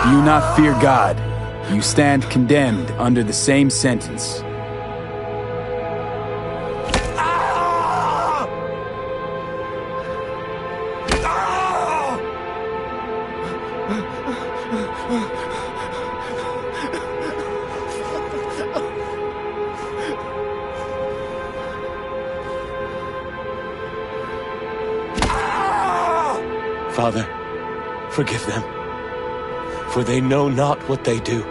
Do you not fear God? You stand condemned under the same sentence. Father, forgive them, for they know not what they do.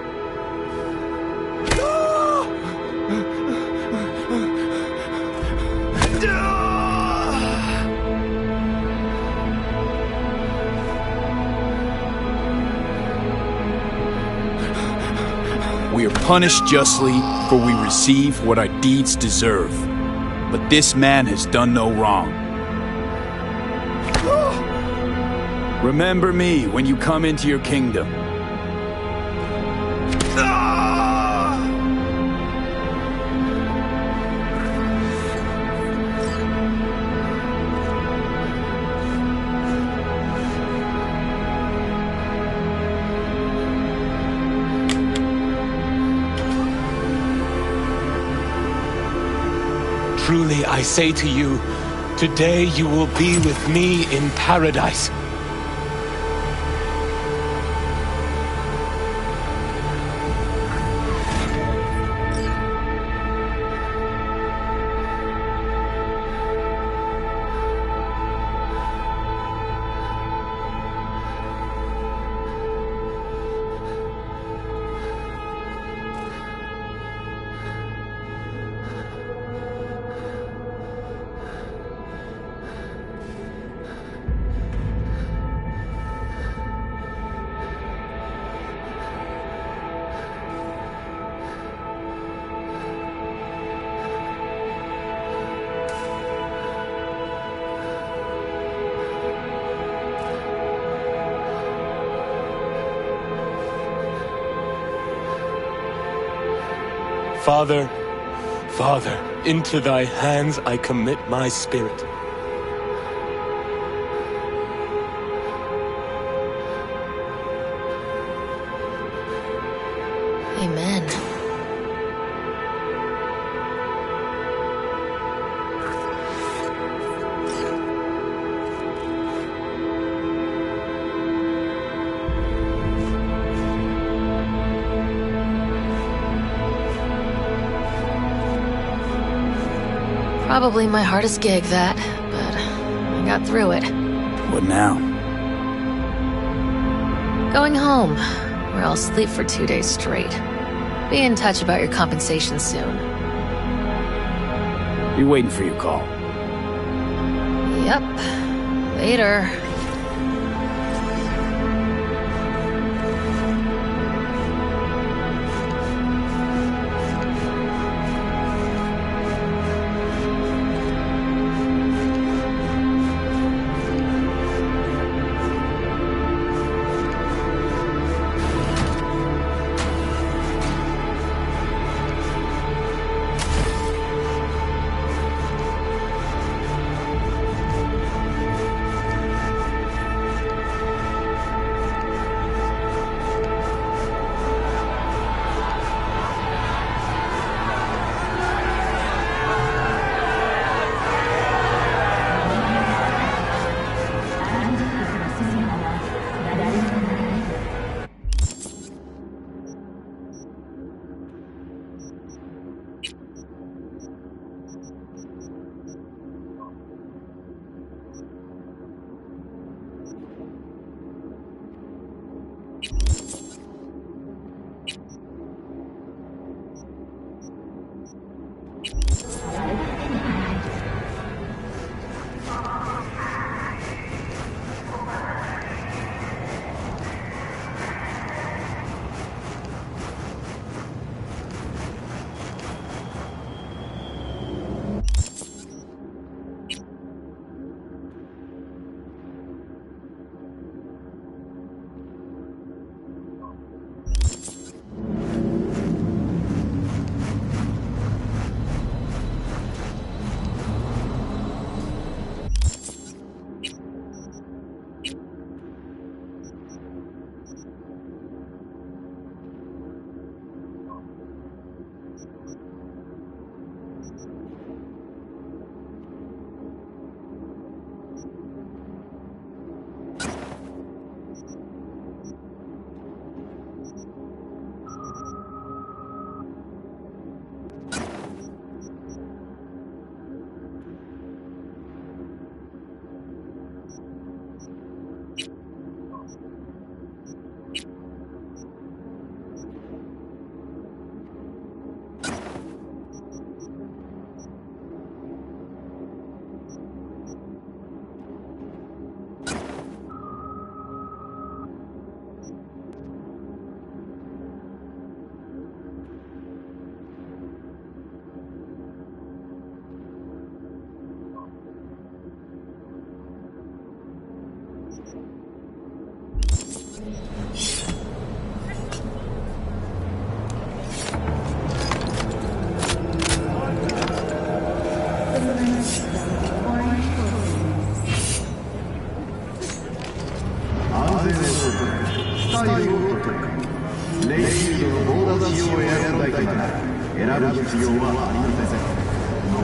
We are punished justly, for we receive what our deeds deserve. But this man has done no wrong. Remember me when you come into your kingdom. Truly, I say to you, today you will be with me in paradise. Father, Father, into thy hands I commit my spirit. Amen. Probably my hardest gig, that, but I got through it. What now? Going home, where I'll sleep for 2 days straight. Be in touch about your compensation soon. Be waiting for your call. Yep. Later. The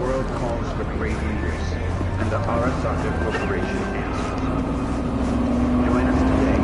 world calls for great leaders, and the Arasaka Corporation answers. Join us today.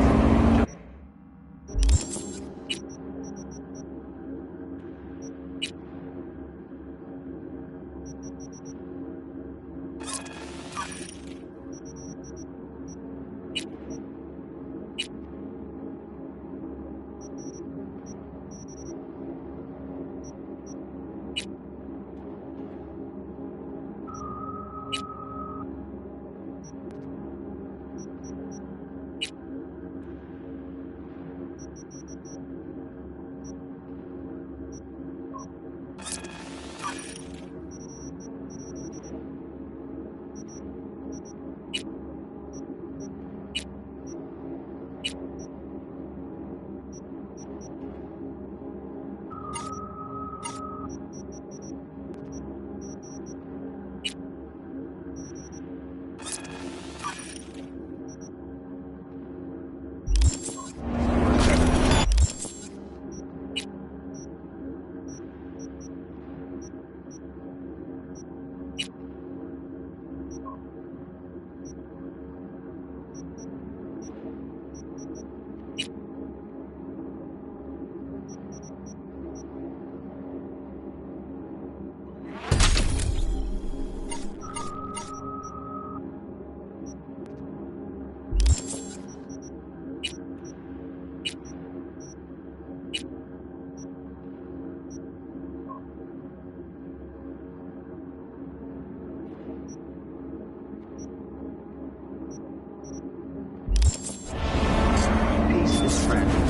Peace is fragile.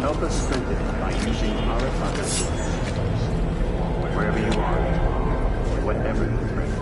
Help us strengthen it by using Arasaka tools. Wherever you are, whatever you bring.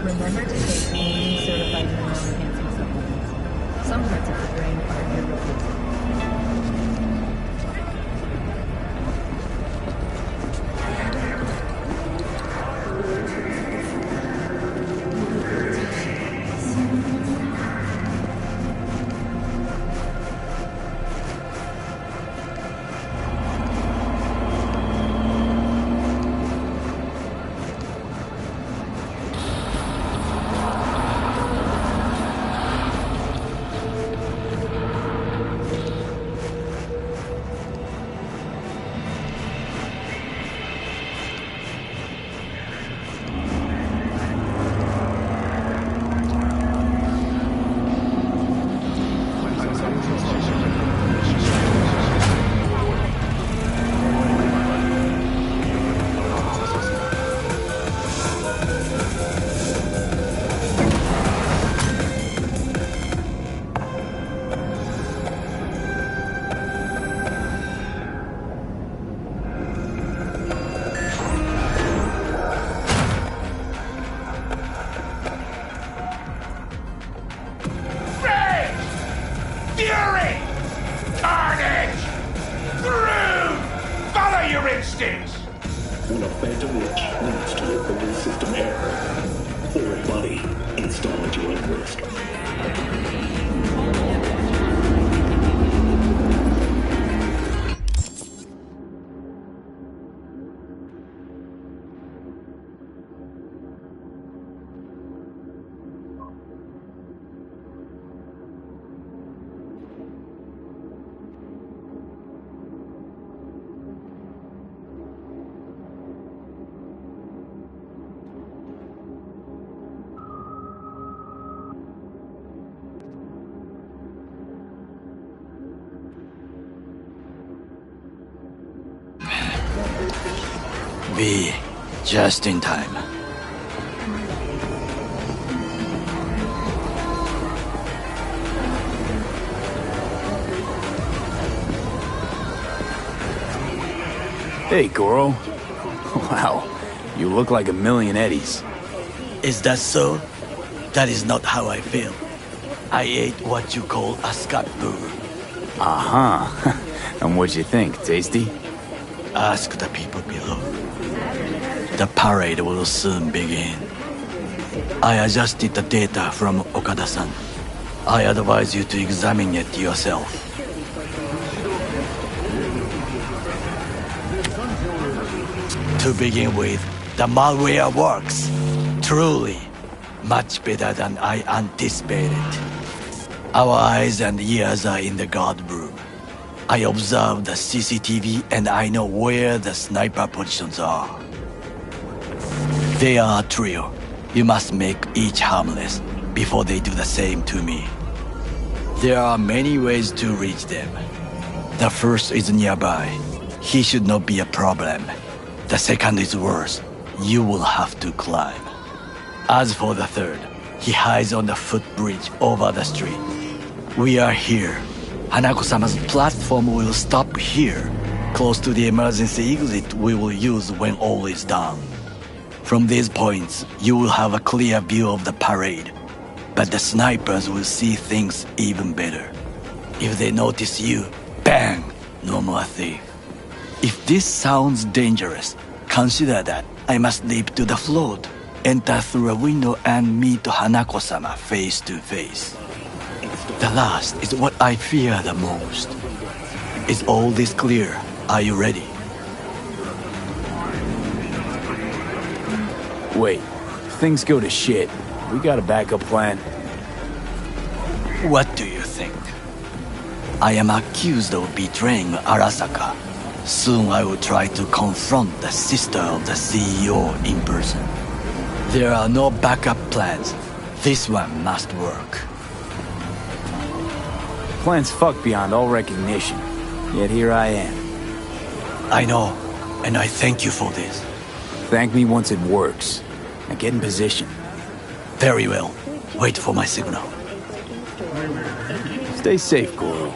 Remember to take only certified mineral-enhancing supplements. Some parts of the brain are irreplaceable. Fury! Carnage! Groove! Follow your instincts! When a phantom witch leads to a belief system error, or a body installed at your own risk. V, just in time. Hey, Goro. Wow, you look like a million eddies. Is that so? That is not how I feel. I ate what you call a scat burger. Uh-huh. And what'd you think? Tasty? Ask the people below. The parade will soon begin. I adjusted the data from Okada-san. I advise you to examine it yourself. To begin with, the malware works. Truly, much better than I anticipated. Our eyes and ears are in the guard room. I observe the CCTV and I know where the sniper positions are. They are a trio. You must make each harmless before they do the same to me. There are many ways to reach them. The first is nearby. He should not be a problem. The second is worse. You will have to climb. As for the third, he hides on the footbridge over the street. We are here. Hanako-sama's platform will stop here, close to the emergency exit we will use when all is done. From these points, you will have a clear view of the parade, but the snipers will see things even better. If they notice you, bang! No more thief. If this sounds dangerous, consider that I must leap to the float, enter through a window and meet Hanako-sama face to face. The last is what I fear the most. Is all this clear? Are you ready? Wait, if things go to shit, we got a backup plan. What do you think? I am accused of betraying Arasaka. Soon I will try to confront the sister of the CEO in person. There are no backup plans. This one must work. Plan's fucked beyond all recognition. Yet here I am. I know, and I thank you for this. Thank me once it works. Now get in position. Very well. Wait for my signal. Stay safe, Goro.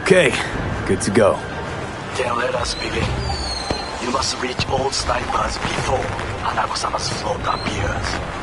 Okay, good to go. Then let us begin. You must reach all snipers before Hanako-sama's float appears.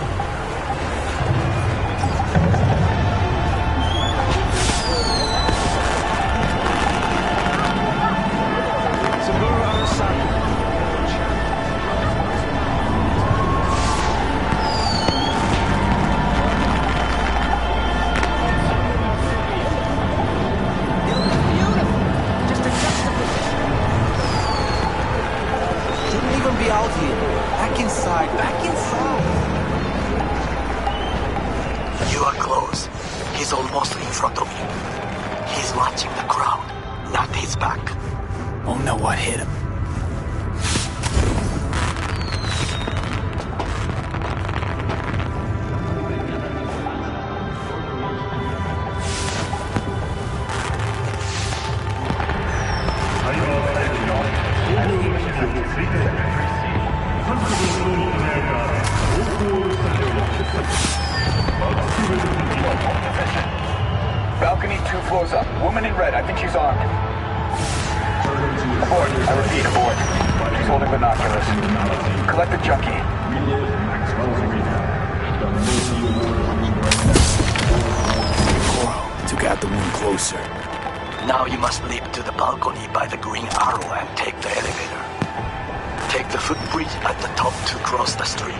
Balcony 2 floors up. Woman in red. I think she's armed. Aboard. I repeat, aboard. She's holding binoculars. Collect the junkie. Goro took out the one closer. Now you must leap to the balcony by the green arrow and take the elevator. Take the footbridge at the top to cross the street.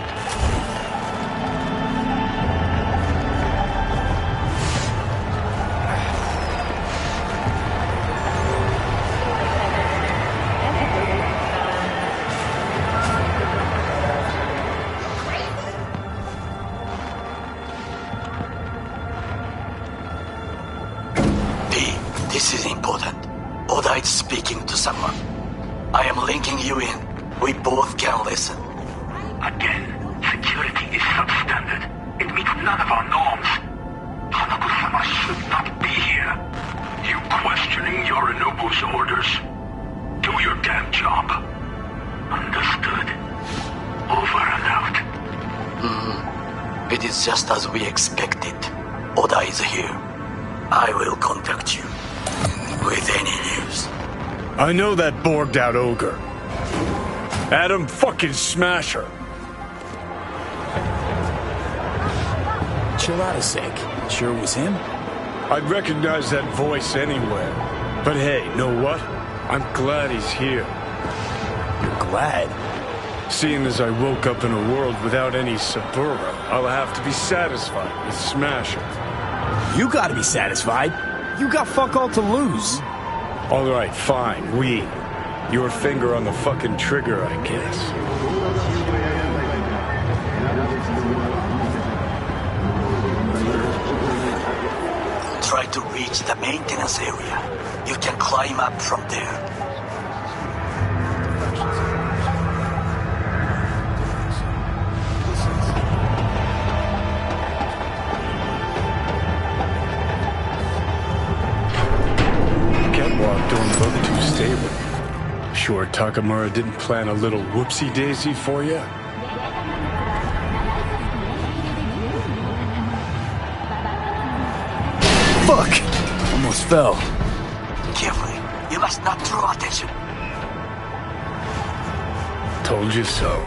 This is important. Oda is speaking to someone. I am linking you in. We both can listen. Again, security is substandard. It meets none of our norms. Hanako-sama should not be here. You questioning Yorinobu's orders? Do your damn job. Understood. Over and out. It is just as we expected. Oda is here. I will contact you with any news. I know that borged out ogre. Adam fucking Smasher. Chill out a sec. Sure it was him? I'd recognize that voice anywhere. But hey, know what? I'm glad he's here. You're glad? Seeing as I woke up in a world without any Saburo, I'll have to be satisfied with Smasher. You gotta be satisfied. You got fuck all to lose. All right, fine, your finger on the fucking trigger, I guess. Try to reach the maintenance area. You can climb up from there. Don't look too stable. Sure Takamura didn't plan a little whoopsie-daisy for you? Fuck! Almost fell. Carefully. You must not draw attention. Told you so.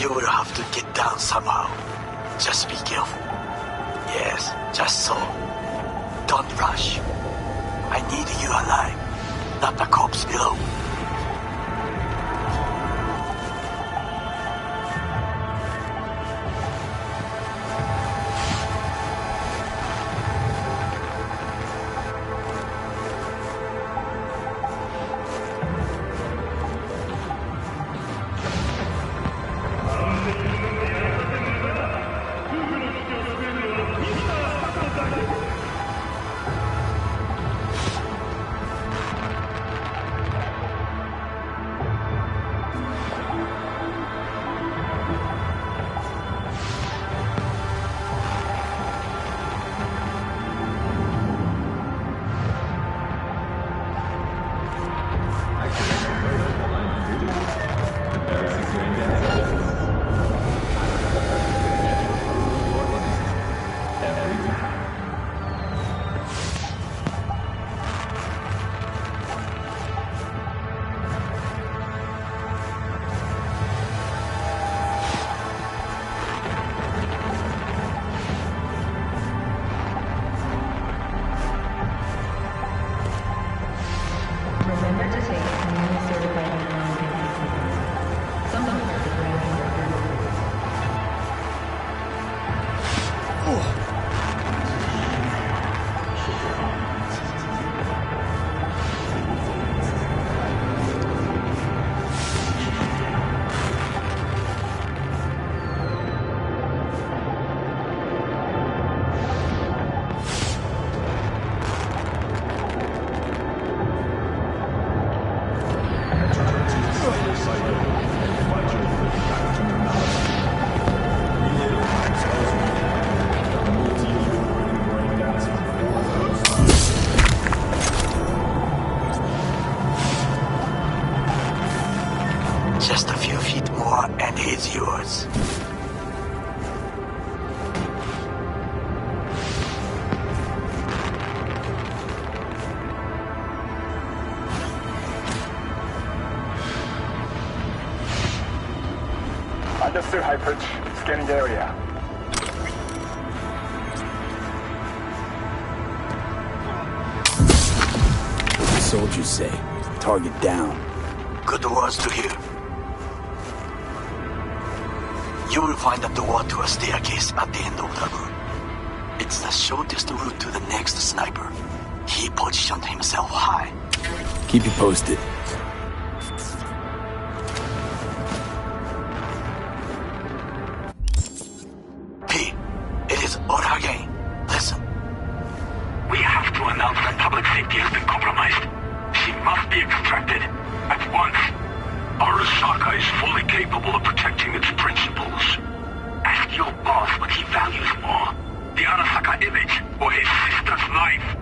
You will have to get down somehow. Just be careful. Yes, just so. Don't rush. I need you alive, not the corpse below. Just a few feet more and he's yours. Understood, High Bridge. Scanning the area. What do the soldiers say? Target down. Good words to hear. You will find a door to a staircase at the end of the room. It's the shortest route to the next sniper. He positioned himself high. Keep you posted. P, it is Oda again. Listen. We have to announce that public safety has been compromised. She must be extracted. At once. Arasaka is fully capable of protecting its principles. Ask your boss what he values more. The Arasaka image or his sister's life.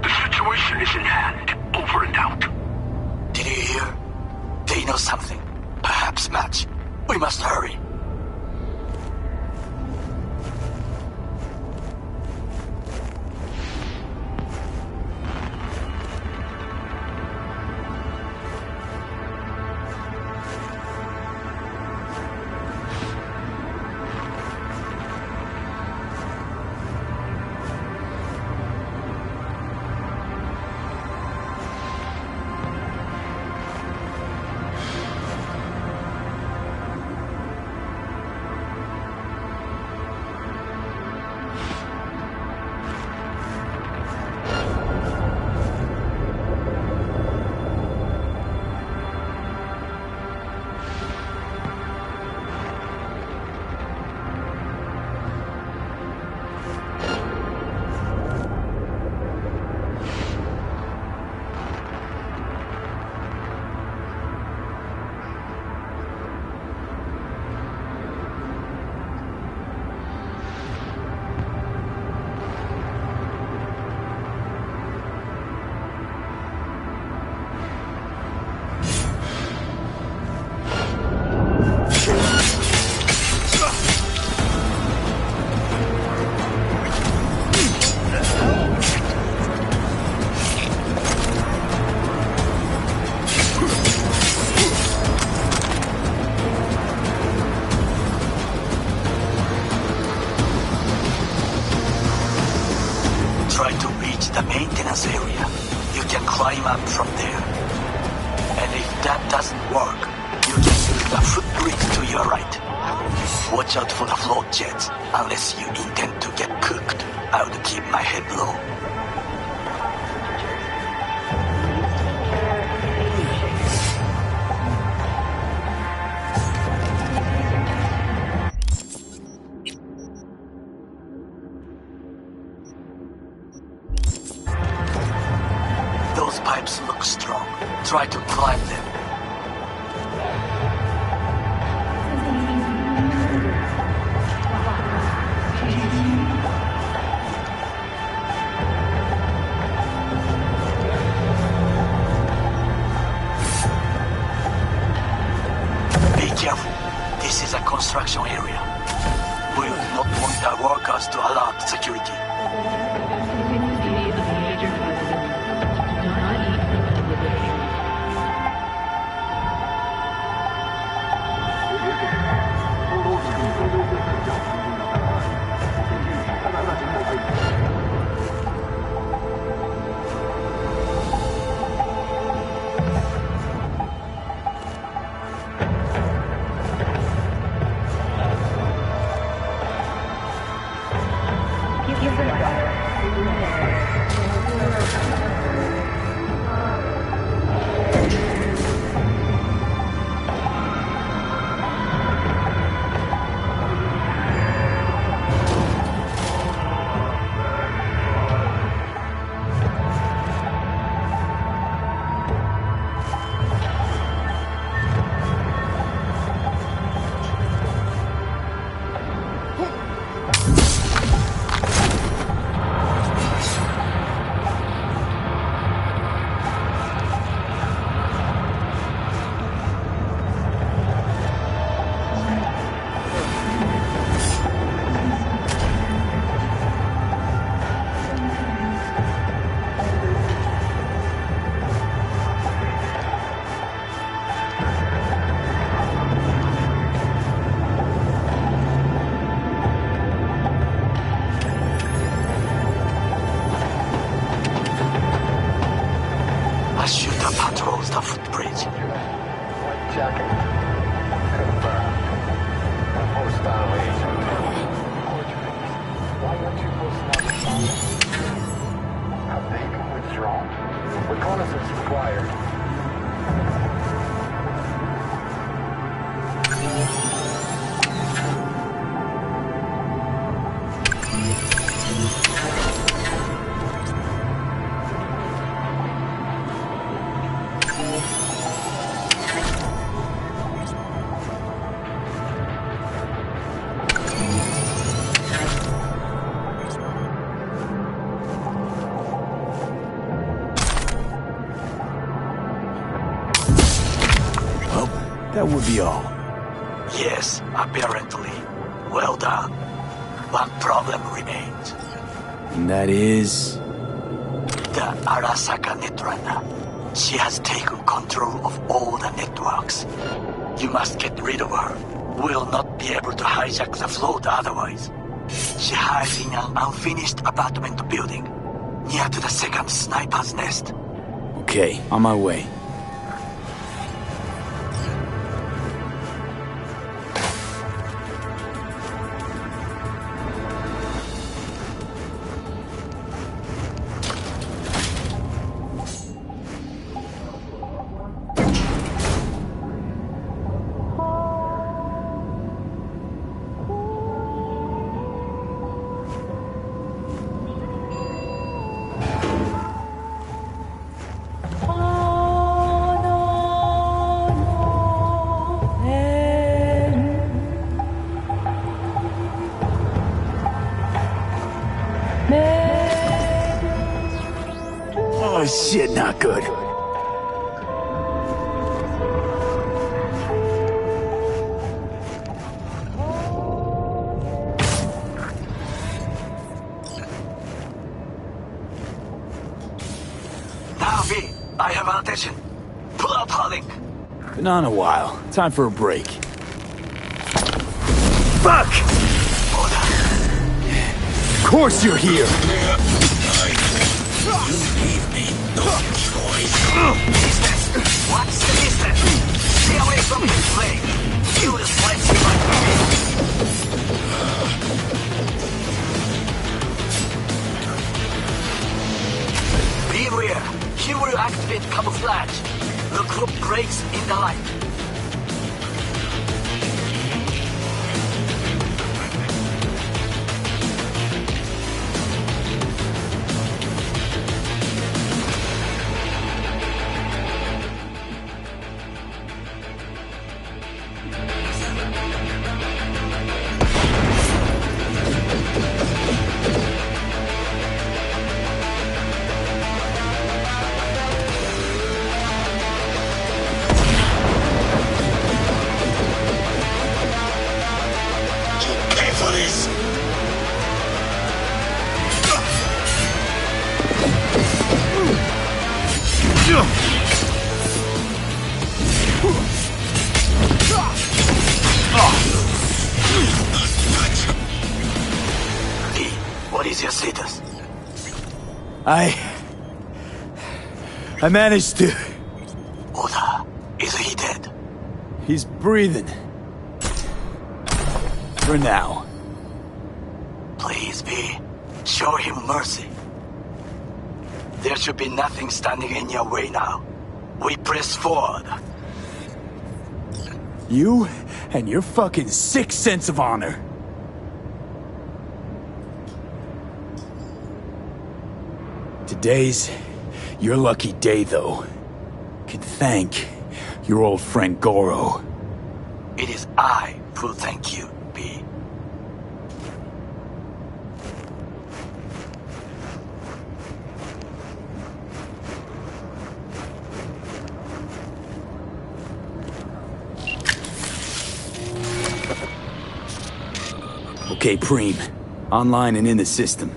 The situation is in hand. Over and out. Did you hear? They know something. Perhaps much. We must hurry. Try to reach the maintenance area. You can climb up from there. And if that doesn't work, you can use the footbridge to your right. Watch out for the float jets. Unless you intend to get cooked, I would keep my head low. Those pipes look strong. Try to climb them. Be careful. This is a construction area. We will not want our workers to alert security. A shooter patrols the footbridge. Have they Reconnaissance required. That would be all. Yes, apparently. Well done. One problem remains. And that is... The Arasaka Netrunner. She has taken control of all the networks. You must get rid of her. We'll not be able to hijack the float otherwise. She hides in an unfinished apartment building, near to the second sniper's nest. Okay, on my way. Oh shit, not good. Now, V, I have our attention. Pull up, Harling. Been on a while. Time for a break. Fuck! Of course you're here! What's the distance? Stay away from his flame. He will slice you like a beware. He will activate camouflage. Look for breaks in the light. What is your status? I managed to... Oda, is he dead? He's breathing. For now. Please, V, show him mercy. There should be nothing standing in your way now. We press forward. You and your fucking sick sense of honor. Today's your lucky day, though. Can thank your old friend Goro. It is I who thank you, B. Okay, Preem. Online and in the system.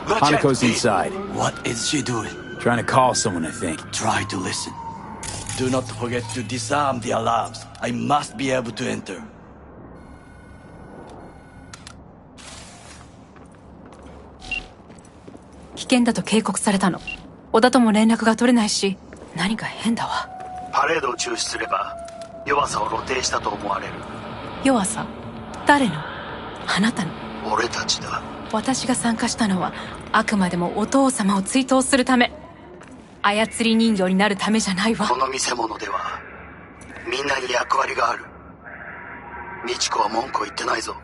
Hanako's inside. What is she doing? Trying to call someone, I think. Try to listen. Do not forget to disarm the alarms. I must be able to enter. 危険だと警告されたの。小田とも連絡が取れないし、何か変だわ。パレードを中止すれば、弱さを露呈したと思われる。弱さ？誰の？あなたの？俺たちだ。私が参加したのはあくまでもお父様を追悼するため。操り人形になるためじゃないわ。この見せ物ではみんなに役割がある。美智子は文句を言ってないぞ。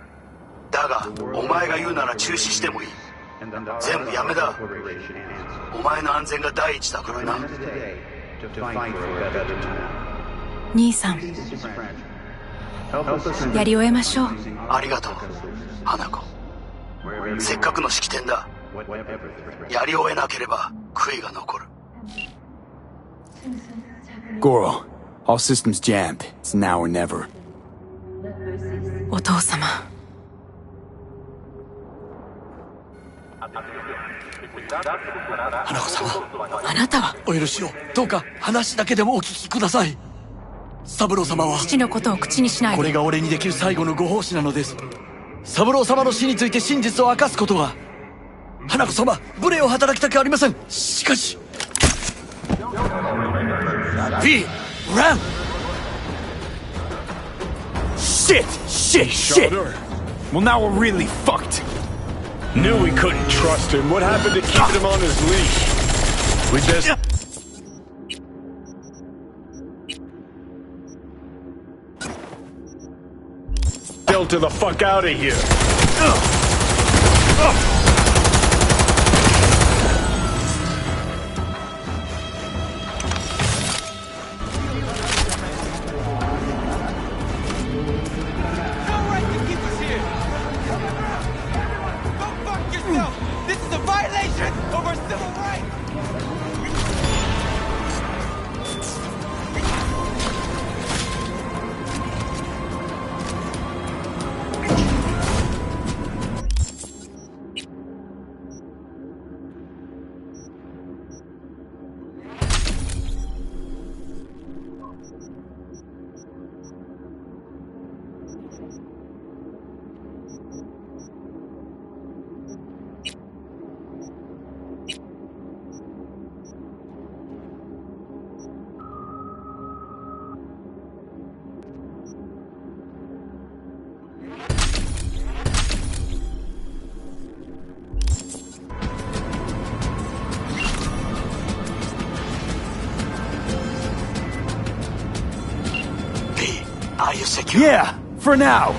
だがお前が言うなら中止してもいい。全部やめだ。お前の安全が第一だからな。兄さん、やり終えましょう。ありがとう花子。せっかくの式典だ。やり終えなければ悔いが残る。Goro, all systems jammed. It's now or never. お父様。花子様。あなたは？お許しを。どうか話だけでもお聞きください。三郎様は父のことを口にしないで。これが俺にできる最後のご奉仕なのです。三郎様の死について真実を明かすことは。花子様、無礼を働きたくありません。しかしV! Run! Shit! Well, now we're really fucked. Knew we couldn't trust him. What happened to keeping him on his leash? We just... Delta the fuck out of here. This is a violation of our civil rights! Are you secure? Yeah, for now.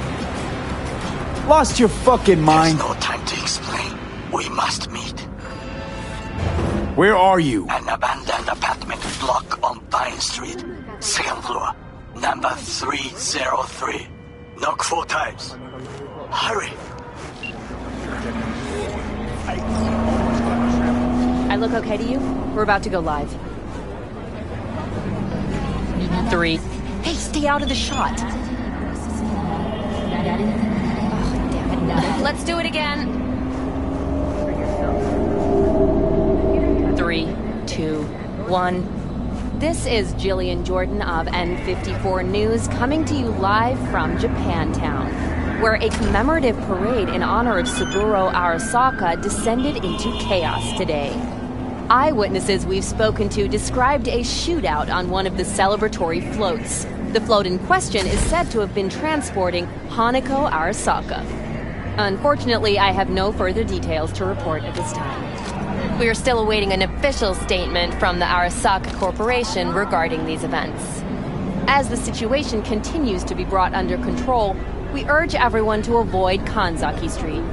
Lost your fucking mind? There's no time to explain. We must meet. Where are you? An abandoned apartment block on Pine Street. Second floor. Number 303. Knock 4 times. Hurry. I look okay to you? We're about to go live. 3. Hey, stay out of the shot. Oh, damn it. Let's do it again. 3, 2, 1. This is Jillian Jordan of N54 News coming to you live from Japantown, where a commemorative parade in honor of Saburo Arasaka descended into chaos today. Eyewitnesses we've spoken to described a shootout on one of the celebratory floats. The float in question is said to have been transporting Hanako Arasaka. Unfortunately, I have no further details to report at this time. We are still awaiting an official statement from the Arasaka Corporation regarding these events. As the situation continues to be brought under control, we urge everyone to avoid Kanzaki Street.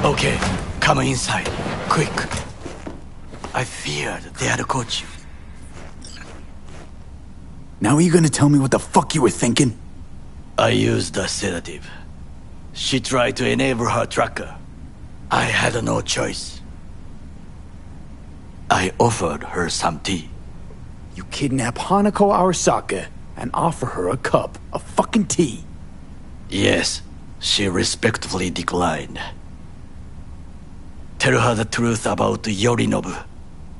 Okay, come inside. Quick. I feared they had caught you. Now are you gonna tell me what the fuck you were thinking? I used a sedative. She tried to enable her tracker. I had no choice. I offered her some tea. You kidnap Hanako Arasaka and offer her a cup of fucking tea. Yes, she respectfully declined. Tell her the truth about Yorinobu.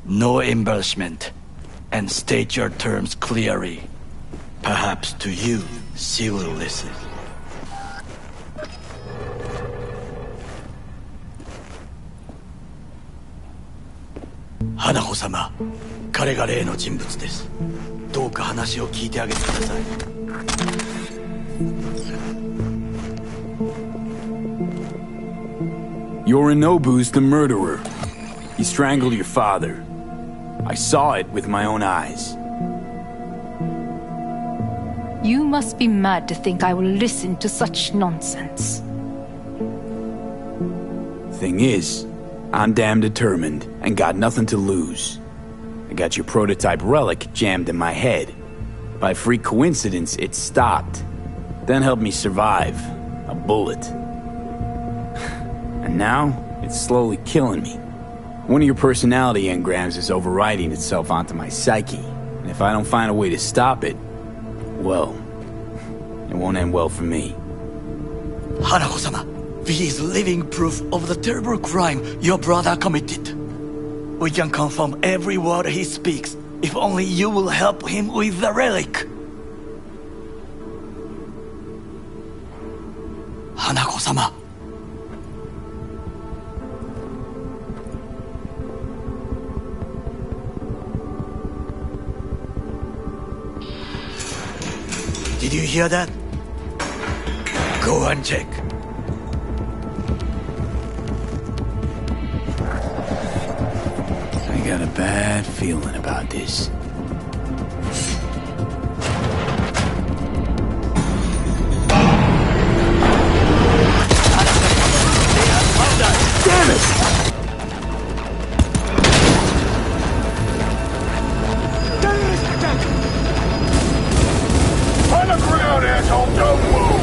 No embellishment. And state your terms clearly. Perhaps to you, she will listen. Hanako-sama, 彼が例の人物です。どうか話を聞いてあげてください。Yorinobu's the murderer. He strangled your father. I saw it with my own eyes. You must be mad to think I will listen to such nonsense. Thing is, I'm damn determined and got nothing to lose. I got your prototype relic jammed in my head. By freak coincidence, it stopped. Then helped me survive. A bullet. And now, it's slowly killing me. One of your personality engrams is overriding itself onto my psyche. And if I don't find a way to stop it, well, it won't end well for me. Hanako-sama, V is living proof of the terrible crime your brother committed. We can confirm every word he speaks, if only you will help him with the relic. Hanako-sama. Did you hear that? Go and check. I got a bad feeling about this. Damn it! On the ground, asshole! Don't move!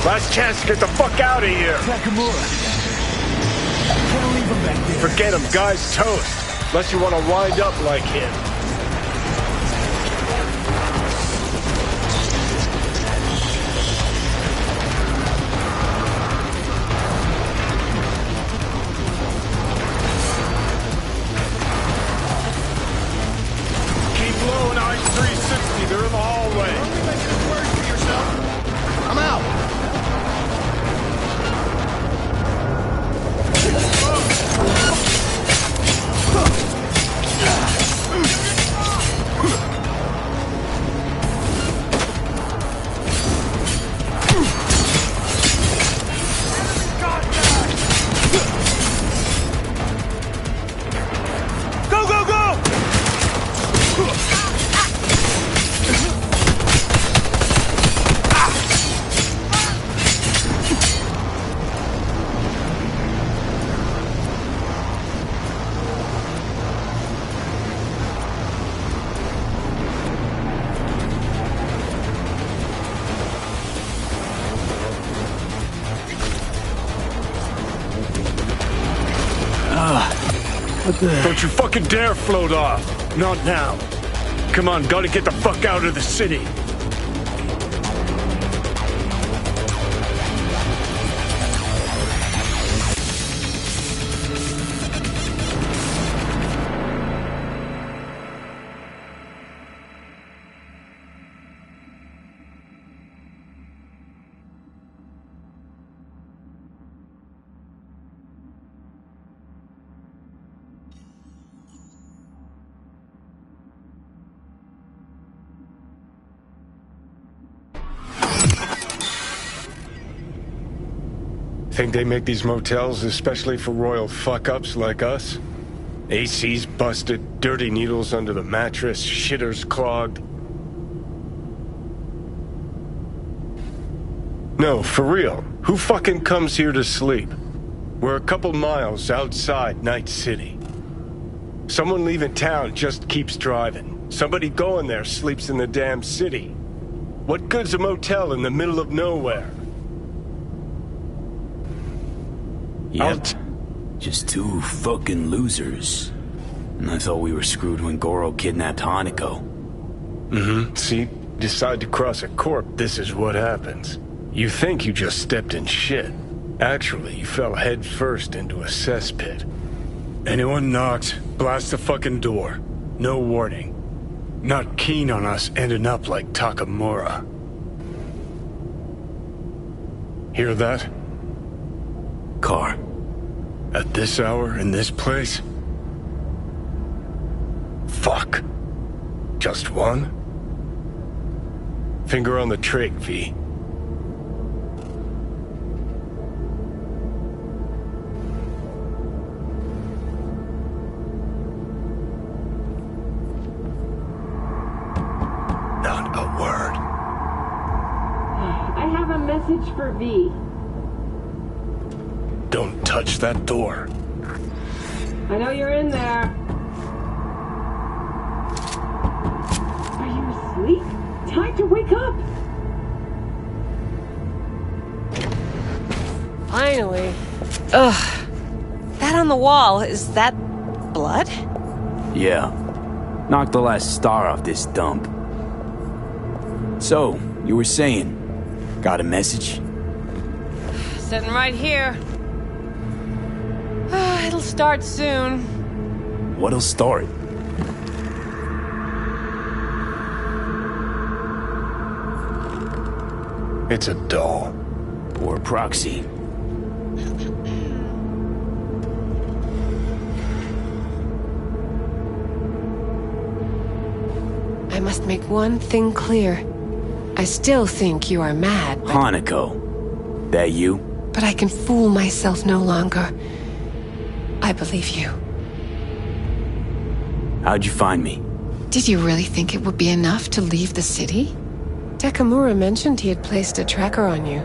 Last chance to get the fuck out of here. Nakamura. Can't leave him back there. Forget him, guy's toast. Unless you want to wind up like him. Keep low and eyes 360. They're in the hallway. Don't be making it worse for yourself. I'm out. Go, go, go! What the... Don't you fucking dare float off. Not now. Come on, gotta get the fuck out of the city. Think they make these motels especially for royal fuck-ups like us? AC's busted, dirty needles under the mattress, shitters clogged. No, for real. Who fucking comes here to sleep? We're a couple miles outside Night City. Someone leaving town just keeps driving. Somebody going there sleeps in the damn city. What good's a motel in the middle of nowhere? Yep. Just two fucking losers. And I thought we were screwed when Goro kidnapped Hanako. Mm-hmm. See? Decide to cross a corp, this is what happens. You think you just stepped in shit. Actually, you fell head first into a cesspit. Anyone knocks, blast the fucking door. No warning. Not keen on us ending up like Takamura. Hear that? Car. At this hour, in this place? Fuck. Just one? Finger on the trig, V. Not a word. I have a message for V. Don't touch that door. I know you're in there. Are you asleep? Time to wake up! Finally. Ugh. That on the wall, is that blood? Yeah. Knocked the last star off this dump. So, you were saying, got a message? Sitting right here. It'll start soon. What'll start? It's a doll. Or a proxy. I must make one thing clear. I still think you are mad. Hanako. That you? But I can fool myself no longer. I believe you. How'd you find me? Did you really think it would be enough to leave the city? Takamura mentioned he had placed a tracker on you.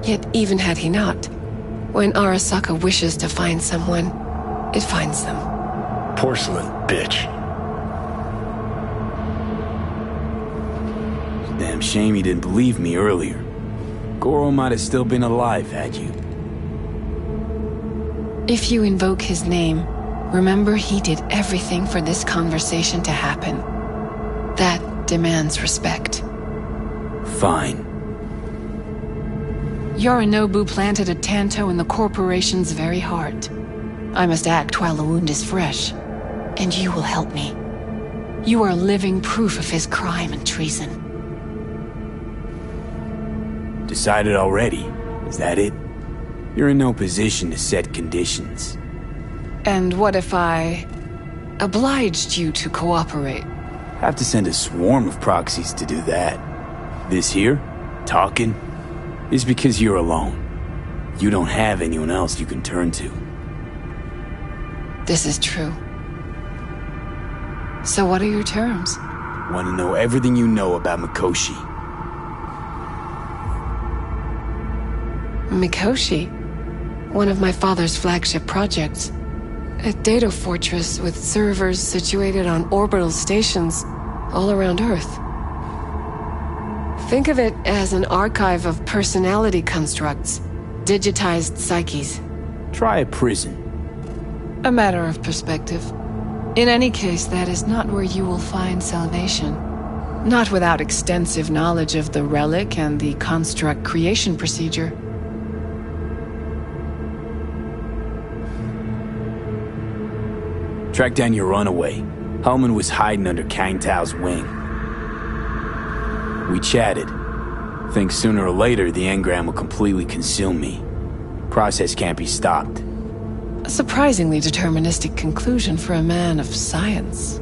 Yet even had he not, when Arasaka wishes to find someone, it finds them. Porcelain, bitch. Damn shame you didn't believe me earlier. Goro might have still been alive, had you. If you invoke his name, remember he did everything for this conversation to happen. That demands respect. Fine. Yorinobu planted a Tanto in the corporation's very heart. I must act while the wound is fresh, and you will help me. You are living proof of his crime and treason. Decided already? Is that it? You're in no position to set conditions. And what if I obliged you to cooperate? Have to send a swarm of proxies to do that. This here, talking, is because you're alone. You don't have anyone else you can turn to. This is true. So what are your terms? Want to know everything you know about Mikoshi. Mikoshi? One of my father's flagship projects. A data fortress with servers situated on orbital stations all around Earth. Think of it as an archive of personality constructs, digitized psyches. Try a prison. A matter of perspective. In any case, that is not where you will find salvation. Not without extensive knowledge of the relic and the construct creation procedure. Track down your runaway. Hellman was hiding under Kang Tao's wing. We chatted. Think sooner or later the engram will completely consume me. Process can't be stopped. A surprisingly deterministic conclusion for a man of science.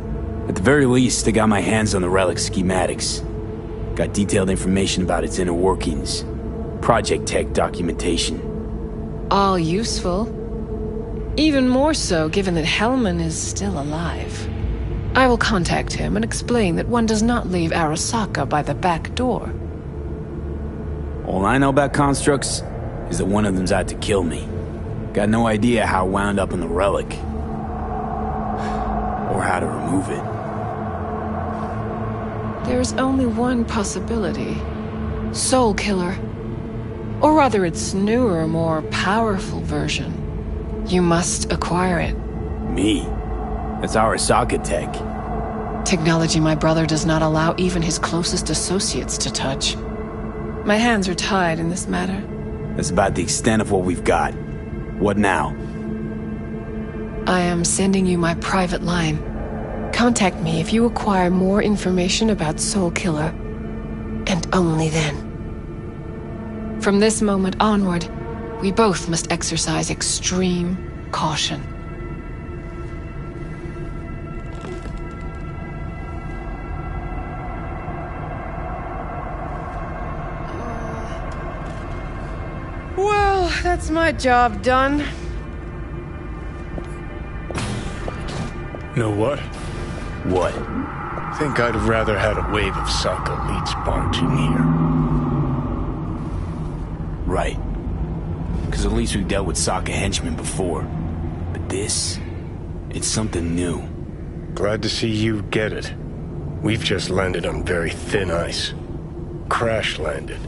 At the very least, I got my hands on the relic schematics. Got detailed information about its inner workings. Project tech documentation. All useful. Even more so given that Hellman is still alive. I will contact him and explain that one does not leave Arasaka by the back door. All I know about constructs is that one of them's out to kill me. Got no idea how I wound up in the relic. Or how to remove it. There is only one possibility. Soul Killer. Or rather its newer, more powerful version. You must acquire it. Me? That's Arasaka tech. Technology my brother does not allow even his closest associates to touch. My hands are tied in this matter. That's about the extent of what we've got. What now? I am sending you my private line. Contact me if you acquire more information about Soul Killer. And only then. From this moment onward, we both must exercise extreme caution. Well, that's my job done. Know what? What? Think I'd have rather had a wave of Saka elites barging here. Right. Because at least we've dealt with Saka henchmen before. But this, it's something new. Glad to see you get it. We've just landed on very thin ice. Crash landed.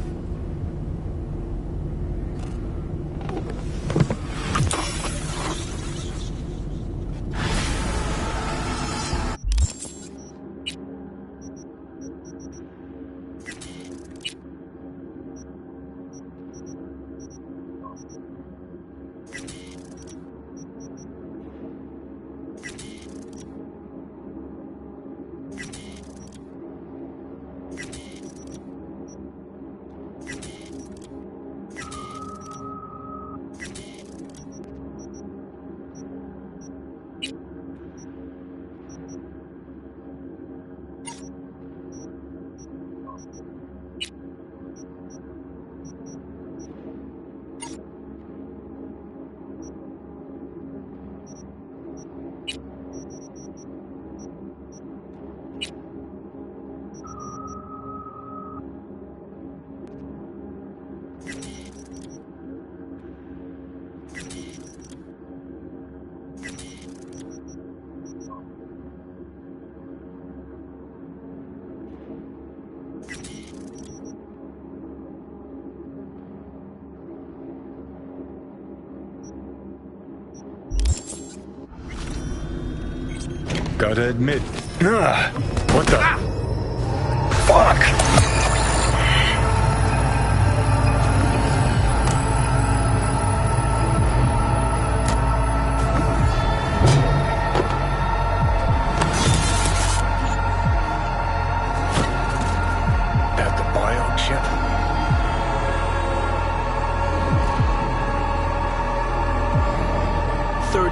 Gotta admit. What the? Fuck!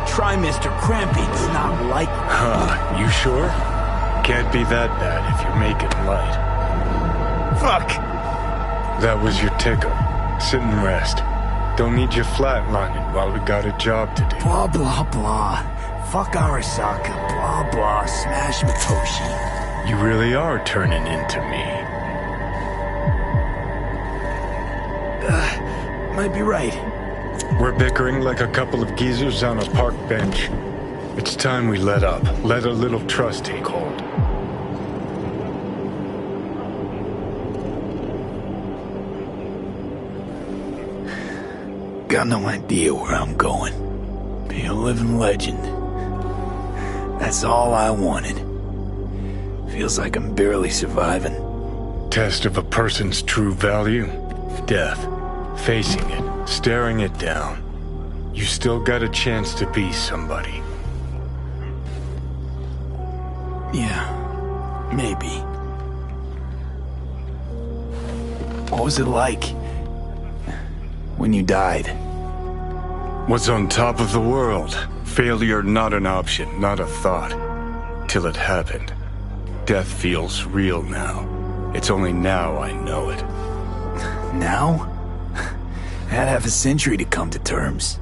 Trimester cramping is not likely. Huh, you sure? Can't be that bad if you make it light. Fuck! That was your ticker. Sit and rest. Don't need you flatlining while we got a job to do. Blah, blah, blah. Fuck Arasaka. Blah, blah. Smash Matoshi. You really are turning into me. Might be right. We're bickering like a couple of geezers on a park bench. It's time we let up. Let a little trust take hold. Got no idea where I'm going. Be a living legend. That's all I wanted. Feels like I'm barely surviving. Test of a person's true value? Death. Facing it. Staring it down. You still got a chance to be somebody. Yeah, maybe. What was it like when you died? Was on top of the world. Failure not an option, not a thought. Till it happened. Death feels real now. It's only now I know it. Now? I had half a century to come to terms.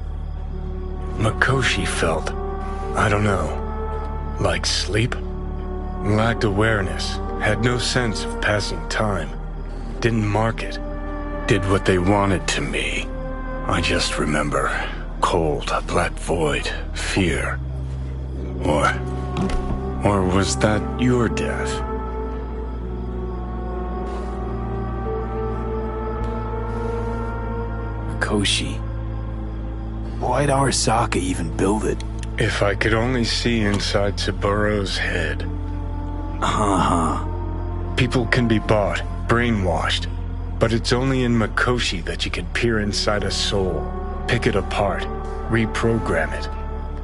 Makoshi felt, I don't know, like sleep? Lacked awareness, had no sense of passing time, didn't mark it, did what they wanted to me. I just remember cold, a black void, fear. Or was that your death? Makoshi. Why'd Arasaka even build it? If I could only see inside Saburo's head. People can be bought, brainwashed, but it's only in Makoshi that you can peer inside a soul, pick it apart, reprogram it.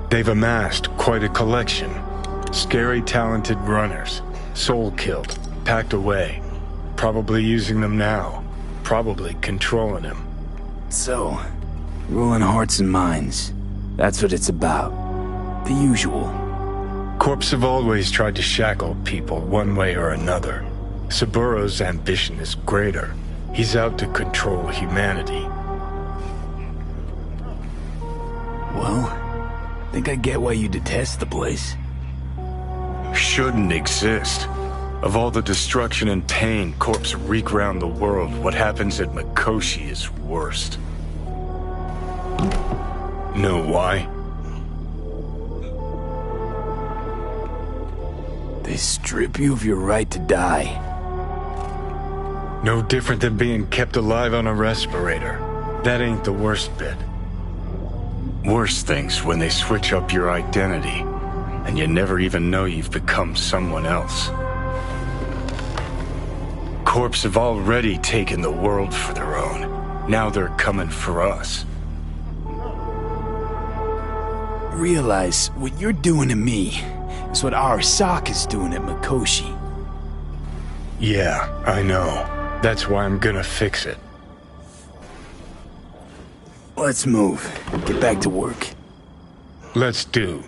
They've amassed quite a collection. Scary, talented runners, soul-killed, packed away, probably using them now, probably controlling him. So, ruling hearts and minds, that's what it's about. The usual. Corps have always tried to shackle people one way or another. Saburo's ambition is greater. He's out to control humanity. Well, think I get why you detest the place. Shouldn't exist. Of all the destruction and pain Corps wreak round the world, what happens at Makoshi is worst. Know why? They strip you of your right to die. No different than being kept alive on a respirator. That ain't the worst bit. Worst thing's when they switch up your identity, and you never even know you've become someone else. Corps have already taken the world for their own. Now they're coming for us. Realize what you're doing to me is what Arasaka's doing at Makoshi. Yeah, I know. That's why I'm gonna fix it. Let's move. Get back to work. Let's do.